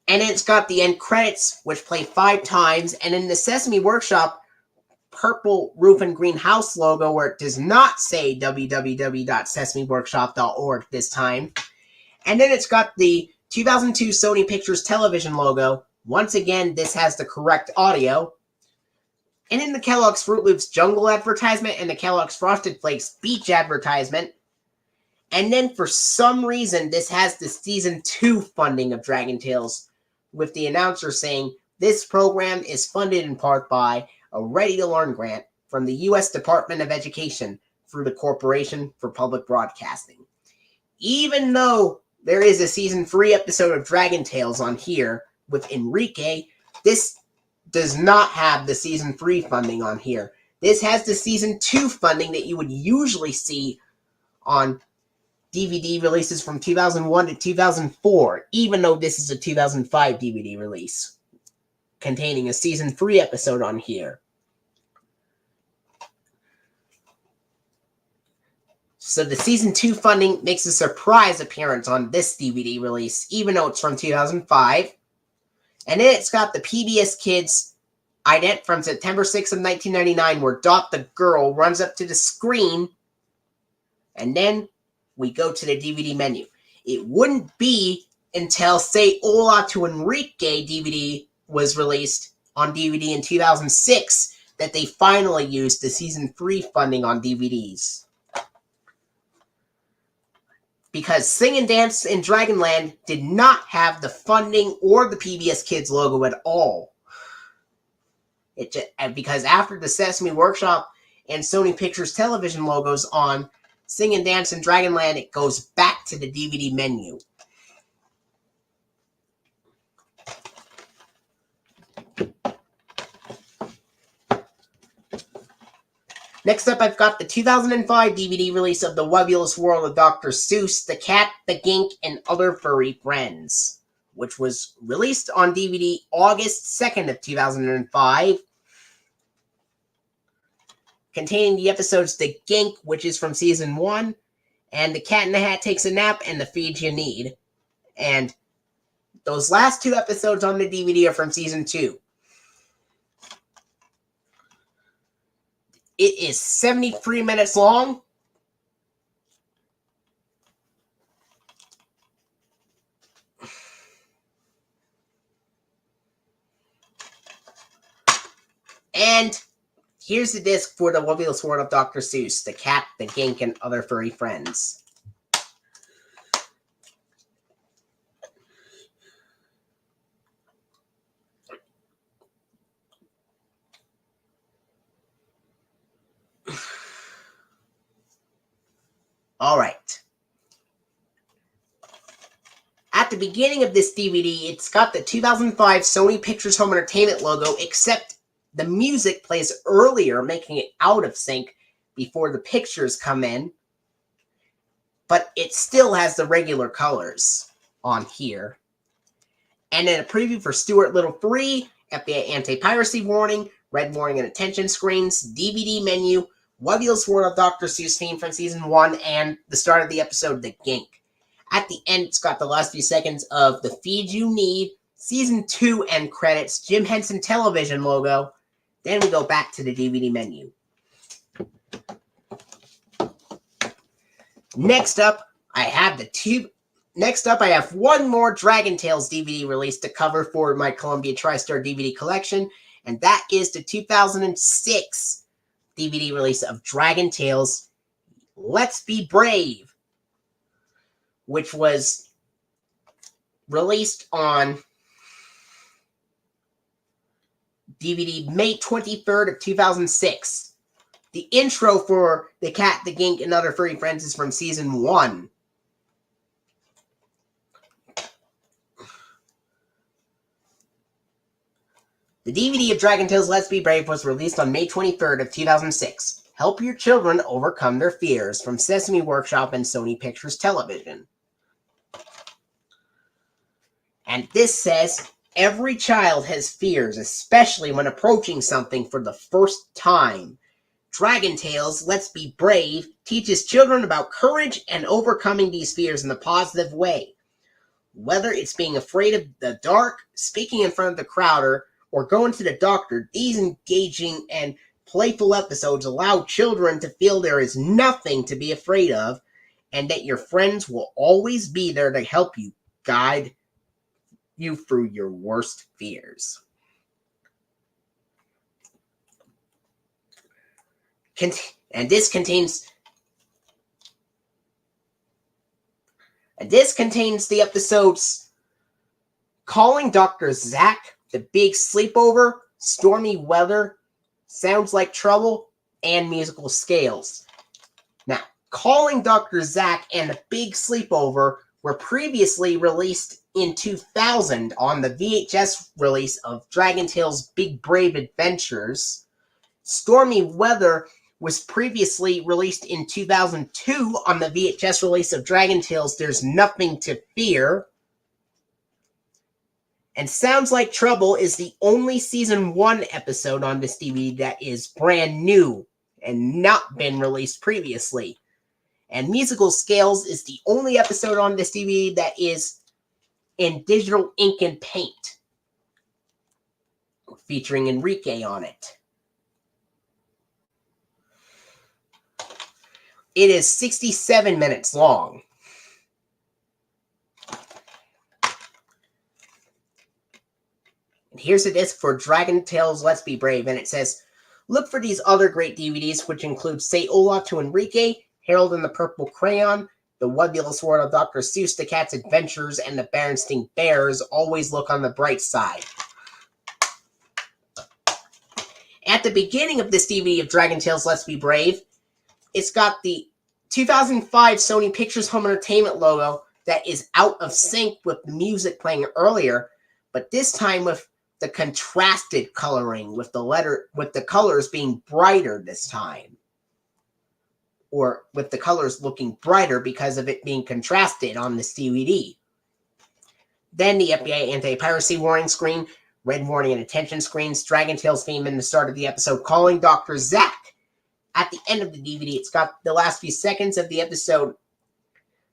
And then it's got the end credits, which play 5 times. And in the Sesame Workshop purple roof and green house logo, where it does not say www.sesameworkshop.org this time. And then it's got the 2002 Sony Pictures Television logo. Once again, this has the correct audio. And in the Kellogg's Fruit Loops Jungle advertisement and the Kellogg's Frosted Flakes Beach advertisement. And then for some reason, this has the Season 2 funding of Dragon Tales, with the announcer saying, "This program is funded in part by a Ready-to-Learn grant from the U.S. Department of Education through the Corporation for Public Broadcasting." Even though there is a Season 3 episode of Dragon Tales on here with Enrique, this does not have the Season 3 funding on here. This has the Season 2 funding that you would usually see on DVD releases from 2001 to 2004, even though this is a 2005 DVD release, containing a Season 3 episode on here. So the Season 2 funding makes a surprise appearance on this DVD release, even though it's from 2005. And then it's got the PBS Kids ident from September 6th of 1999, where Dot the girl runs up to the screen, and then we go to the DVD menu. It wouldn't be until Say Hola to Enrique DVD was released on DVD in 2006 that they finally used the Season 3 funding on DVDs. Because Sing and Dance in Dragonland did not have the funding or the PBS Kids logo at all. Because after the Sesame Workshop and Sony Pictures Television logos on Sing and Dance in Dragonland, it goes back to the DVD menu. Next up, I've got the 2005 DVD release of The Webulous World of Dr. Seuss, The Cat, the Gink, and Other Furry Friends, which was released on DVD August 2nd of 2005, containing the episodes The Gink, which is from Season 1, and The Cat in the Hat Takes a Nap, and The Feed You Need. And those last 2 episodes on the DVD are from Season 2. It is 73 minutes long. And here's the disc for The Webulous World of Dr. Seuss, The Cat, the Gink, and Other Furry Friends. All right. At the beginning of this DVD, it's got the 2005 Sony Pictures Home Entertainment logo, except the music plays earlier, making it out of sync before the pictures come in. But it still has the regular colors on here. And then a preview for Stuart Little 3, FBI anti-piracy warning, red warning and attention screens, DVD menu, Webulous World of Dr. Seuss theme from Season 1, and the start of the episode, The Gink. At the end, it's got the last few seconds of The Feed You Need, Season 2 end credits, Jim Henson Television logo. Then we go back to the DVD menu. Next up, I have one more Dragon Tales DVD release to cover for my Columbia TriStar DVD collection, and that is the 2006 DVD release of Dragon Tales, Let's Be Brave, which was released on DVD May 23rd of 2006. The intro for The Cat, the Gink, and Other Furry Friends is from Season 1. The DVD of Dragon Tales Let's Be Brave was released on May 23rd of 2006. Help your children overcome their fears, from Sesame Workshop and Sony Pictures Television. And this says, every child has fears, especially when approaching something for the first time. Dragon Tales Let's Be Brave teaches children about courage and overcoming these fears in a positive way. Whether it's being afraid of the dark, speaking in front of the crowd, or going to the doctor, these engaging and playful episodes allow children to feel there is nothing to be afraid of, and that your friends will always be there to help you, guide you through your worst fears. This contains the episodes Calling Dr. Zack, The Big Sleepover, Stormy Weather, Sounds Like Trouble, and Musical Scales. Now, Calling Dr. Zack and The Big Sleepover were previously released in 2000 on the VHS release of Dragon Tales Big Brave Adventures. Stormy Weather was previously released in 2002 on the VHS release of Dragon Tales There's Nothing to Fear. And Sounds Like Trouble is the only Season 1 episode on this DVD that is brand new and not been released previously. And Musical Scales is the only episode on this DVD that is in digital ink and paint, featuring Enrique on it. It is 67 minutes long. And here's a disc for Dragon Tales Let's Be Brave, and it says, look for these other great DVDs, which include Say Hola to Enrique, Harold and the Purple Crayon, The Webulous World of Dr. Seuss, The Cat's Adventures, and The Berenstain Bears. Always look on the bright side. At the beginning of this DVD of Dragon Tales Let's Be Brave, it's got the 2005 Sony Pictures Home Entertainment logo that is out of sync with the music playing earlier, but this time with the contrasted coloring, with the colors being brighter this time. Or with the colors looking brighter because of it being contrasted on this DVD. Then the FBI anti-piracy warning screen, red warning and attention screens, Dragon Tales theme in the start of the episode, Calling Dr. Zack. At the end of the DVD, it's got the last few seconds of the episode,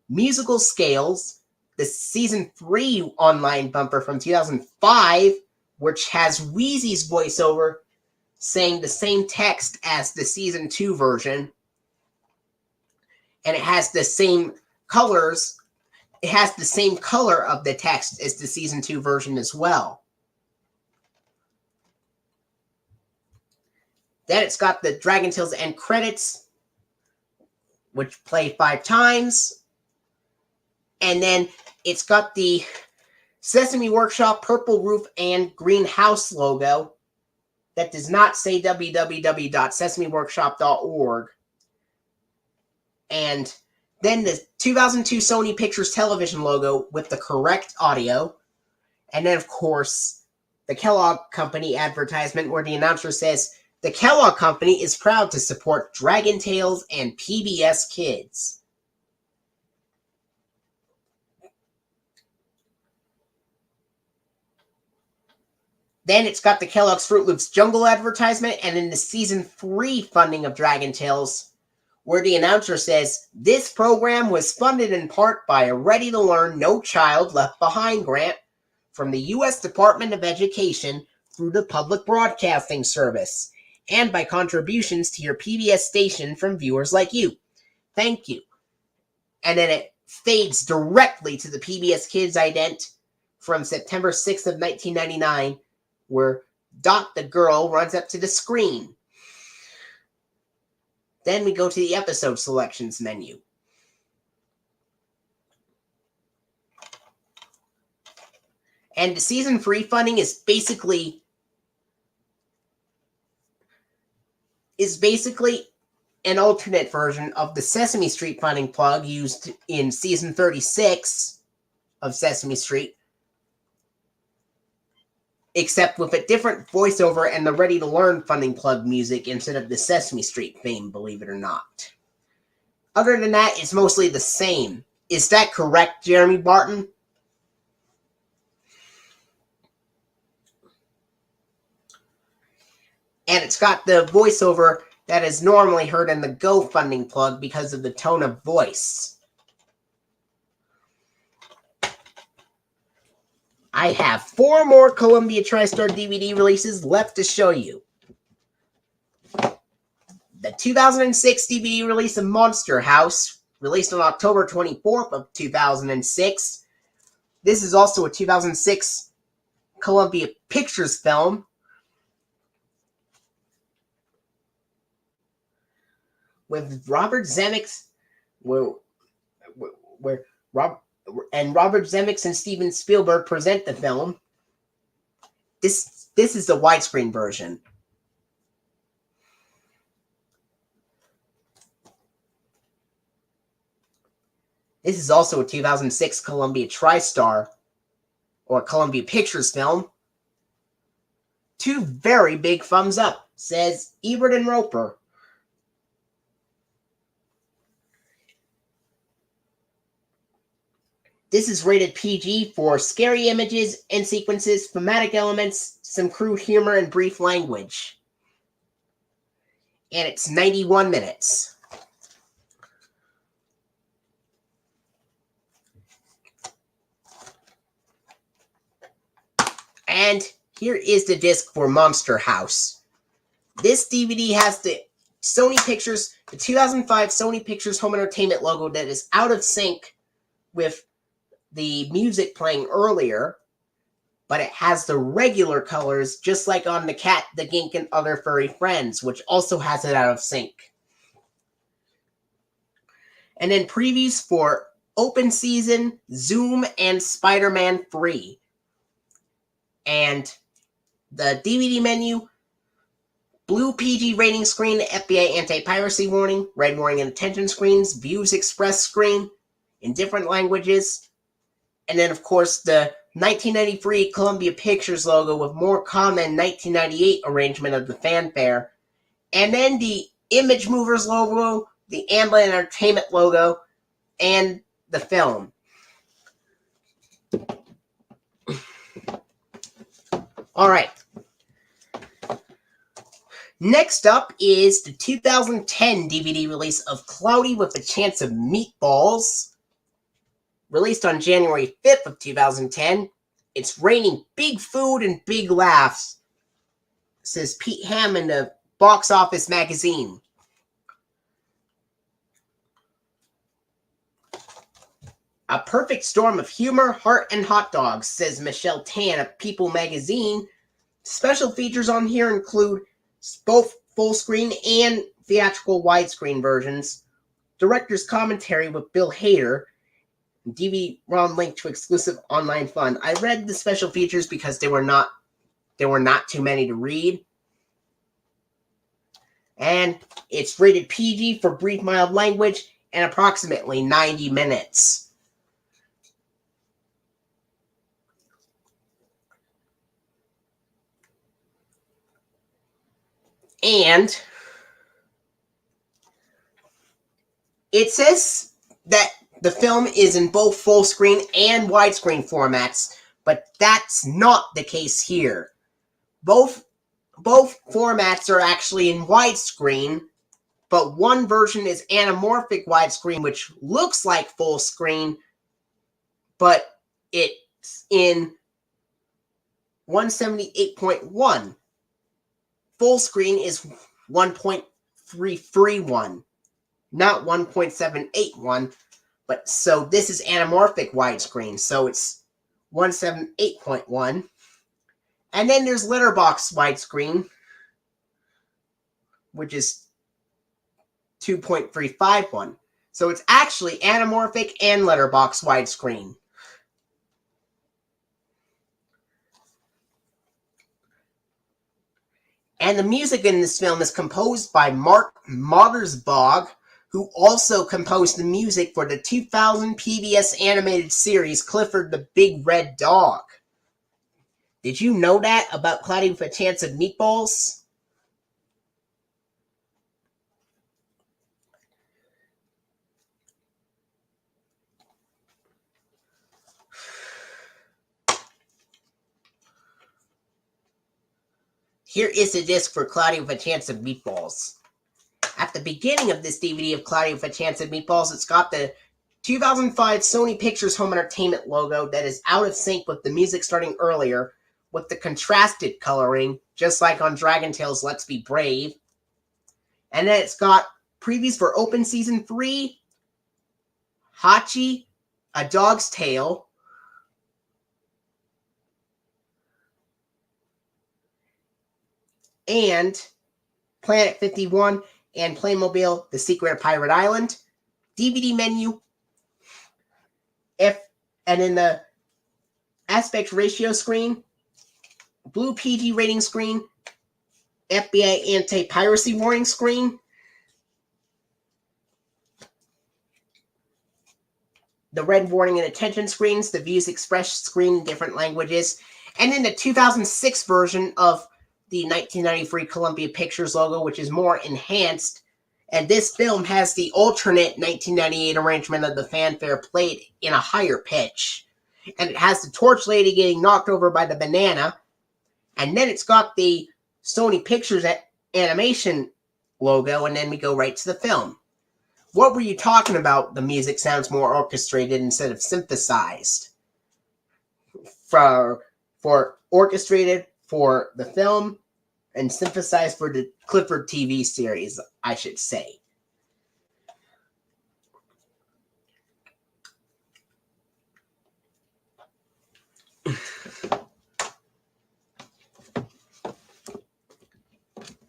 Musical Scales, the Season 3 online bumper from 2005, which has Wheezy's voiceover saying the same text as the Season 2 version. And it has the same colors. It has the same color of the text as the Season 2 version as well. Then it's got the Dragon Tales end credits, which play 5 times. And then it's got the Sesame Workshop purple roof and green house logo that does not say www.sesameworkshop.org. And then the 2002 Sony Pictures Television logo with the correct audio. And then, of course, the Kellogg Company advertisement where the announcer says, the Kellogg Company is proud to support Dragon Tales and PBS Kids. Then it's got the Kellogg's Fruit Loops Jungle advertisement, and then the Season 3 funding of Dragon Tales, where the announcer says, this program was funded in part by a Ready to Learn No Child Left Behind grant from the U.S. Department of Education through the Public Broadcasting Service, and by contributions to your PBS station from viewers like you. Thank you. And then it fades directly to the PBS Kids ident from September 6th of 1999, where Dot the girl runs up to the screen. Then we go to the episode selections menu. And the Season 3 funding is basically an alternate version of the Sesame Street funding plug used in Season 36 of Sesame Street, except with a different voiceover and the Ready to Learn funding plug music instead of the Sesame Street theme, believe it or not. Other than that, it's mostly the same. Is that correct, Jeremy Barton? And it's got the voiceover that is normally heard in the Go funding plug because of the tone of voice. I have 4 more Columbia TriStar DVD releases left to show you. The 2006 DVD release of Monster House, released on October 24th of 2006. This is also a 2006 Columbia Pictures film. With Robert Zemeckis, where Robert Zemeckis and Steven Spielberg present the film. This is the widescreen version. This is also a 2006 Columbia TriStar or Columbia Pictures film. 2 very big thumbs up, says Ebert and Roper. This is rated PG for scary images and sequences, thematic elements, some crude humor, and brief language. And it's 91 minutes. And here is the disc for Monster House. This DVD has the Sony Pictures, the 2005 Sony Pictures Home Entertainment logo that is out of sync with the music playing earlier, but it has the regular colors just like on The Cat, the Gink, and Other Furry Friends, which also has it out of sync. And then previews for Open Season, Zoom, and Spider-Man 3. And the DVD menu: blue PG rating screen, FBI anti-piracy warning, red warning and attention screens, views express screen in different languages. And then, of course, the 1993 Columbia Pictures logo with more common 1998 arrangement of the fanfare. And then the Image Movers logo, the Amblin Entertainment logo, and the film. All right. Next up is the 2010 DVD release of Cloudy with a Chance of Meatballs, released on January 5th of 2010. It's raining big food and big laughs, says Pete Hammond of Box Office Magazine. A perfect storm of humor, heart, and hot dogs, says Michelle Tan of People Magazine. Special features on here include both full screen and theatrical widescreen versions, director's commentary with Bill Hader, DVD-ROM link to exclusive online fun. I read the special features because there were not too many to read. And it's rated PG for brief, mild language and approximately 90 minutes. And it says that the film is in both full screen and widescreen formats, but that's not the case here. Both formats are actually in widescreen, but one version is anamorphic widescreen, which looks like full screen, but it's in 178.1. Full screen is 1.331, not 1.781, but so this is anamorphic widescreen, so it's 178.1. And then there's letterbox widescreen, which is 2.351. So it's actually anamorphic and letterbox widescreen. And the music in this film is composed by Mark Mothersbaugh, who also composed the music for the 2000 PBS animated series Clifford the Big Red Dog. Did you know that about Cloudy with a Chance of Meatballs? Here is the disc for Cloudy with a Chance of Meatballs. At the beginning of this DVD of Cloudy with a Chance of Meatballs, it's got the 2005 Sony Pictures Home Entertainment logo that is out of sync with the music starting earlier with the contrasted coloring, just like on Dragon Tales Let's Be Brave. And then it's got previews for Open Season 3, Hachi, A Dog's Tale, and Planet 51 and Playmobil, The Secret of Pirate Island. DVD menu, and in the aspect ratio screen, blue PG rating screen, FBI anti-piracy warning screen, the red warning and attention screens, the views expressed screen in different languages, and then the 2006 version of the 1993 Columbia Pictures logo, which is more enhanced. And this film has the alternate 1998 arrangement of the fanfare played in a higher pitch. And it has the torch lady getting knocked over by the banana. And then it's got the Sony Pictures animation logo, and then we go right to the film. What were you talking about? The music sounds more orchestrated instead of synthesized. For orchestrated for the film, and synthesized for the Clifford TV series, I should say.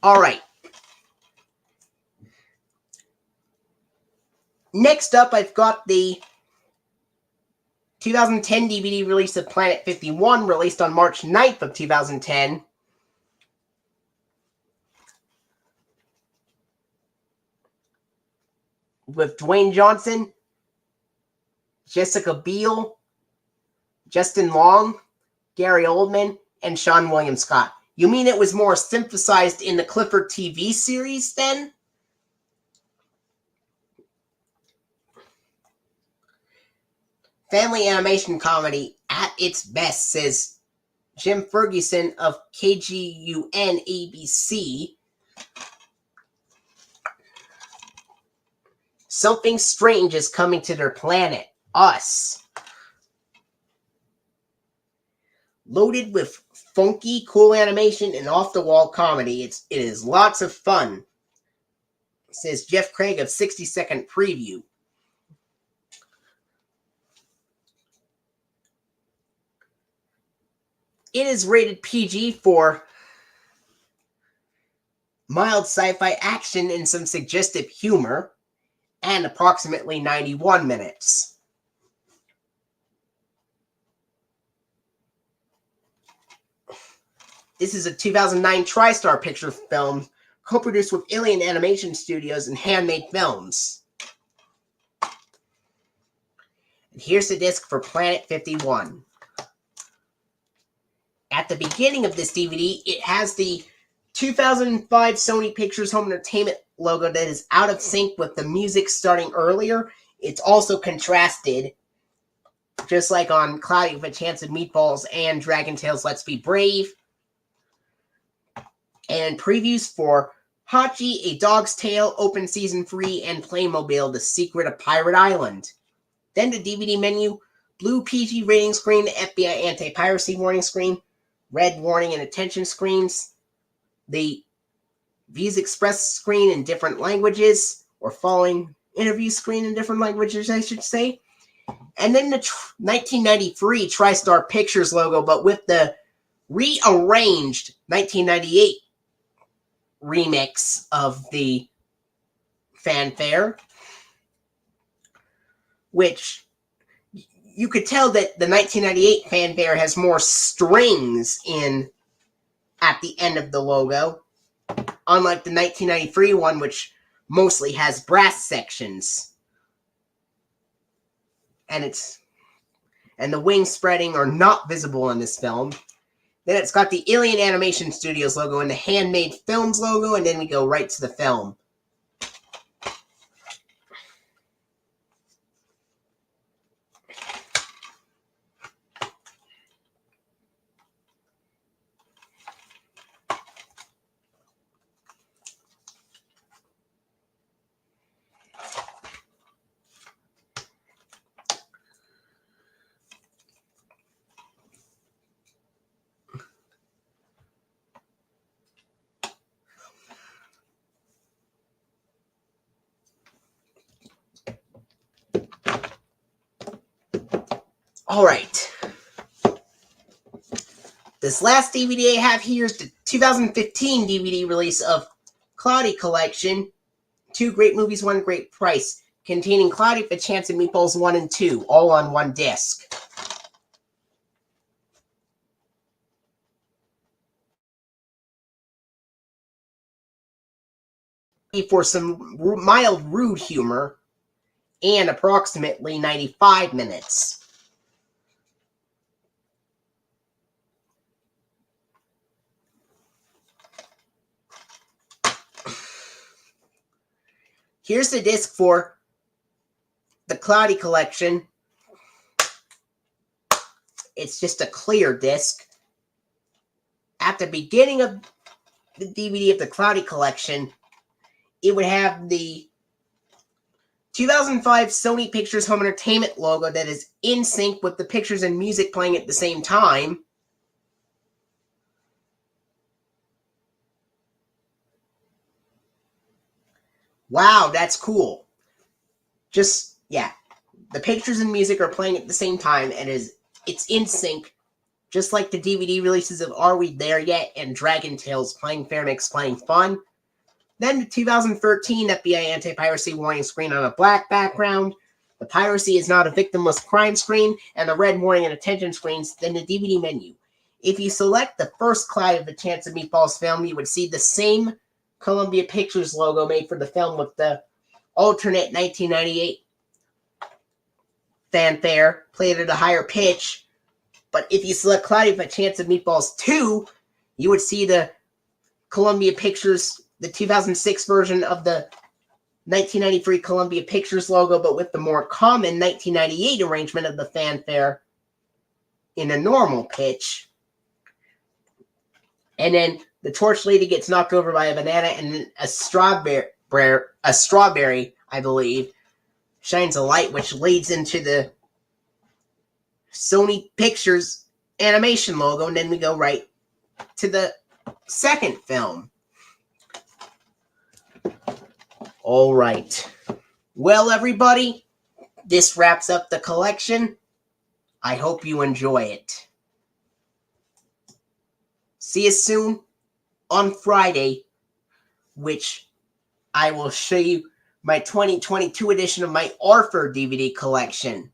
All right. Next up, I've got the 2010 DVD release of Planet 51, released on March 9th of 2010. With Dwayne Johnson, Jessica Biel, Justin Long, Gary Oldman, and Sean William Scott. You mean it was more synthesized in the Clifford TV series then? Family animation comedy at its best, says Jim Ferguson of KGUN ABC. Something strange is coming to their planet, us. Loaded with funky, cool animation and off-the-wall comedy, it is lots of fun, says Jeff Craig of 60 Second Preview. It is rated PG for mild sci-fi action and some suggestive humor, and approximately 91 minutes. This is a 2009 TriStar Picture film, co-produced with Alien Animation Studios and Handmade Films. And here's the disc for Planet 51. At the beginning of this DVD, it has the 2005 Sony Pictures Home Entertainment logo that is out of sync with the music starting earlier. It's also contrasted, just like on Cloudy with a Chance of Meatballs and Dragon Tales Let's Be Brave. And previews for Hachi, A Dog's Tale, Open Season 3, and Playmobil, The Secret of Pirate Island. Then the DVD menu, blue PG rating screen, FBI anti-piracy warning screen, red warning and attention screens, the Views Express screen in different languages, or following interview screen in different languages, I should say. And then the 1993 TriStar Pictures logo, but with the rearranged 1998 remix of the fanfare, which you could tell that the 1998 fanfare has more strings in at the end of the logo, unlike the 1993 one, which mostly has brass sections. And the wings spreading are not visible in this film. Then it's got the Alien Animation Studios logo and the Handmade Films logo, and then we go right to the film. Alright. This last DVD I have here is the 2015 DVD release of Cloudy Collection. 2 great movies, 1 great price. Containing Cloudy with a Chance of Meatballs 1 and 2, all on 1 disc. For some mild rude humor, and approximately 95 minutes. Here's the disc for the Cloudy Collection. It's just a clear disc. At the beginning of the DVD of the Cloudy Collection, it would have the 2005 Sony Pictures Home Entertainment logo that is in sync with the pictures and music playing at the same time. Wow, that's cool. Just, yeah. The pictures and music are playing at the same time, and it's in sync, just like the DVD releases of Are We There Yet and Dragon Tales Playing Fair Makes Playing Fun. Then the 2013 FBI anti-piracy warning screen on a black background. The piracy is not a victimless crime screen, and the red warning and attention screens, then the DVD menu. If you select the first Cloudy with a Chance of Meatballs film, you would see the same Columbia Pictures logo made for the film with the alternate 1998 fanfare played at a higher pitch. But if you select Cloudy with a Chance of Meatballs 2, you would see the Columbia Pictures, the 2006 version of the 1993 Columbia Pictures logo, but with the more common 1998 arrangement of the fanfare in a normal pitch. And then the torch lady gets knocked over by a banana, and a strawberry, I believe, shines a light, which leads into the Sony Pictures animation logo, and then we go right to the second film. All right. Well, everybody, this wraps up the collection. I hope you enjoy it. See you soon on Friday, which I will show you my 2022 edition of my Arthur DVD collection.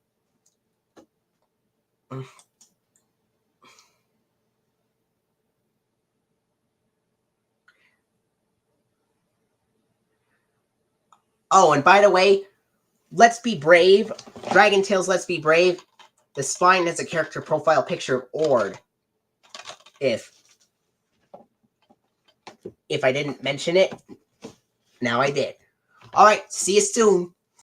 Oh, and by the way, Let's Be Brave, Dragon Tales Let's Be Brave, the spine has a character profile picture of Ord. If I didn't mention it, now I did. All right, see you soon.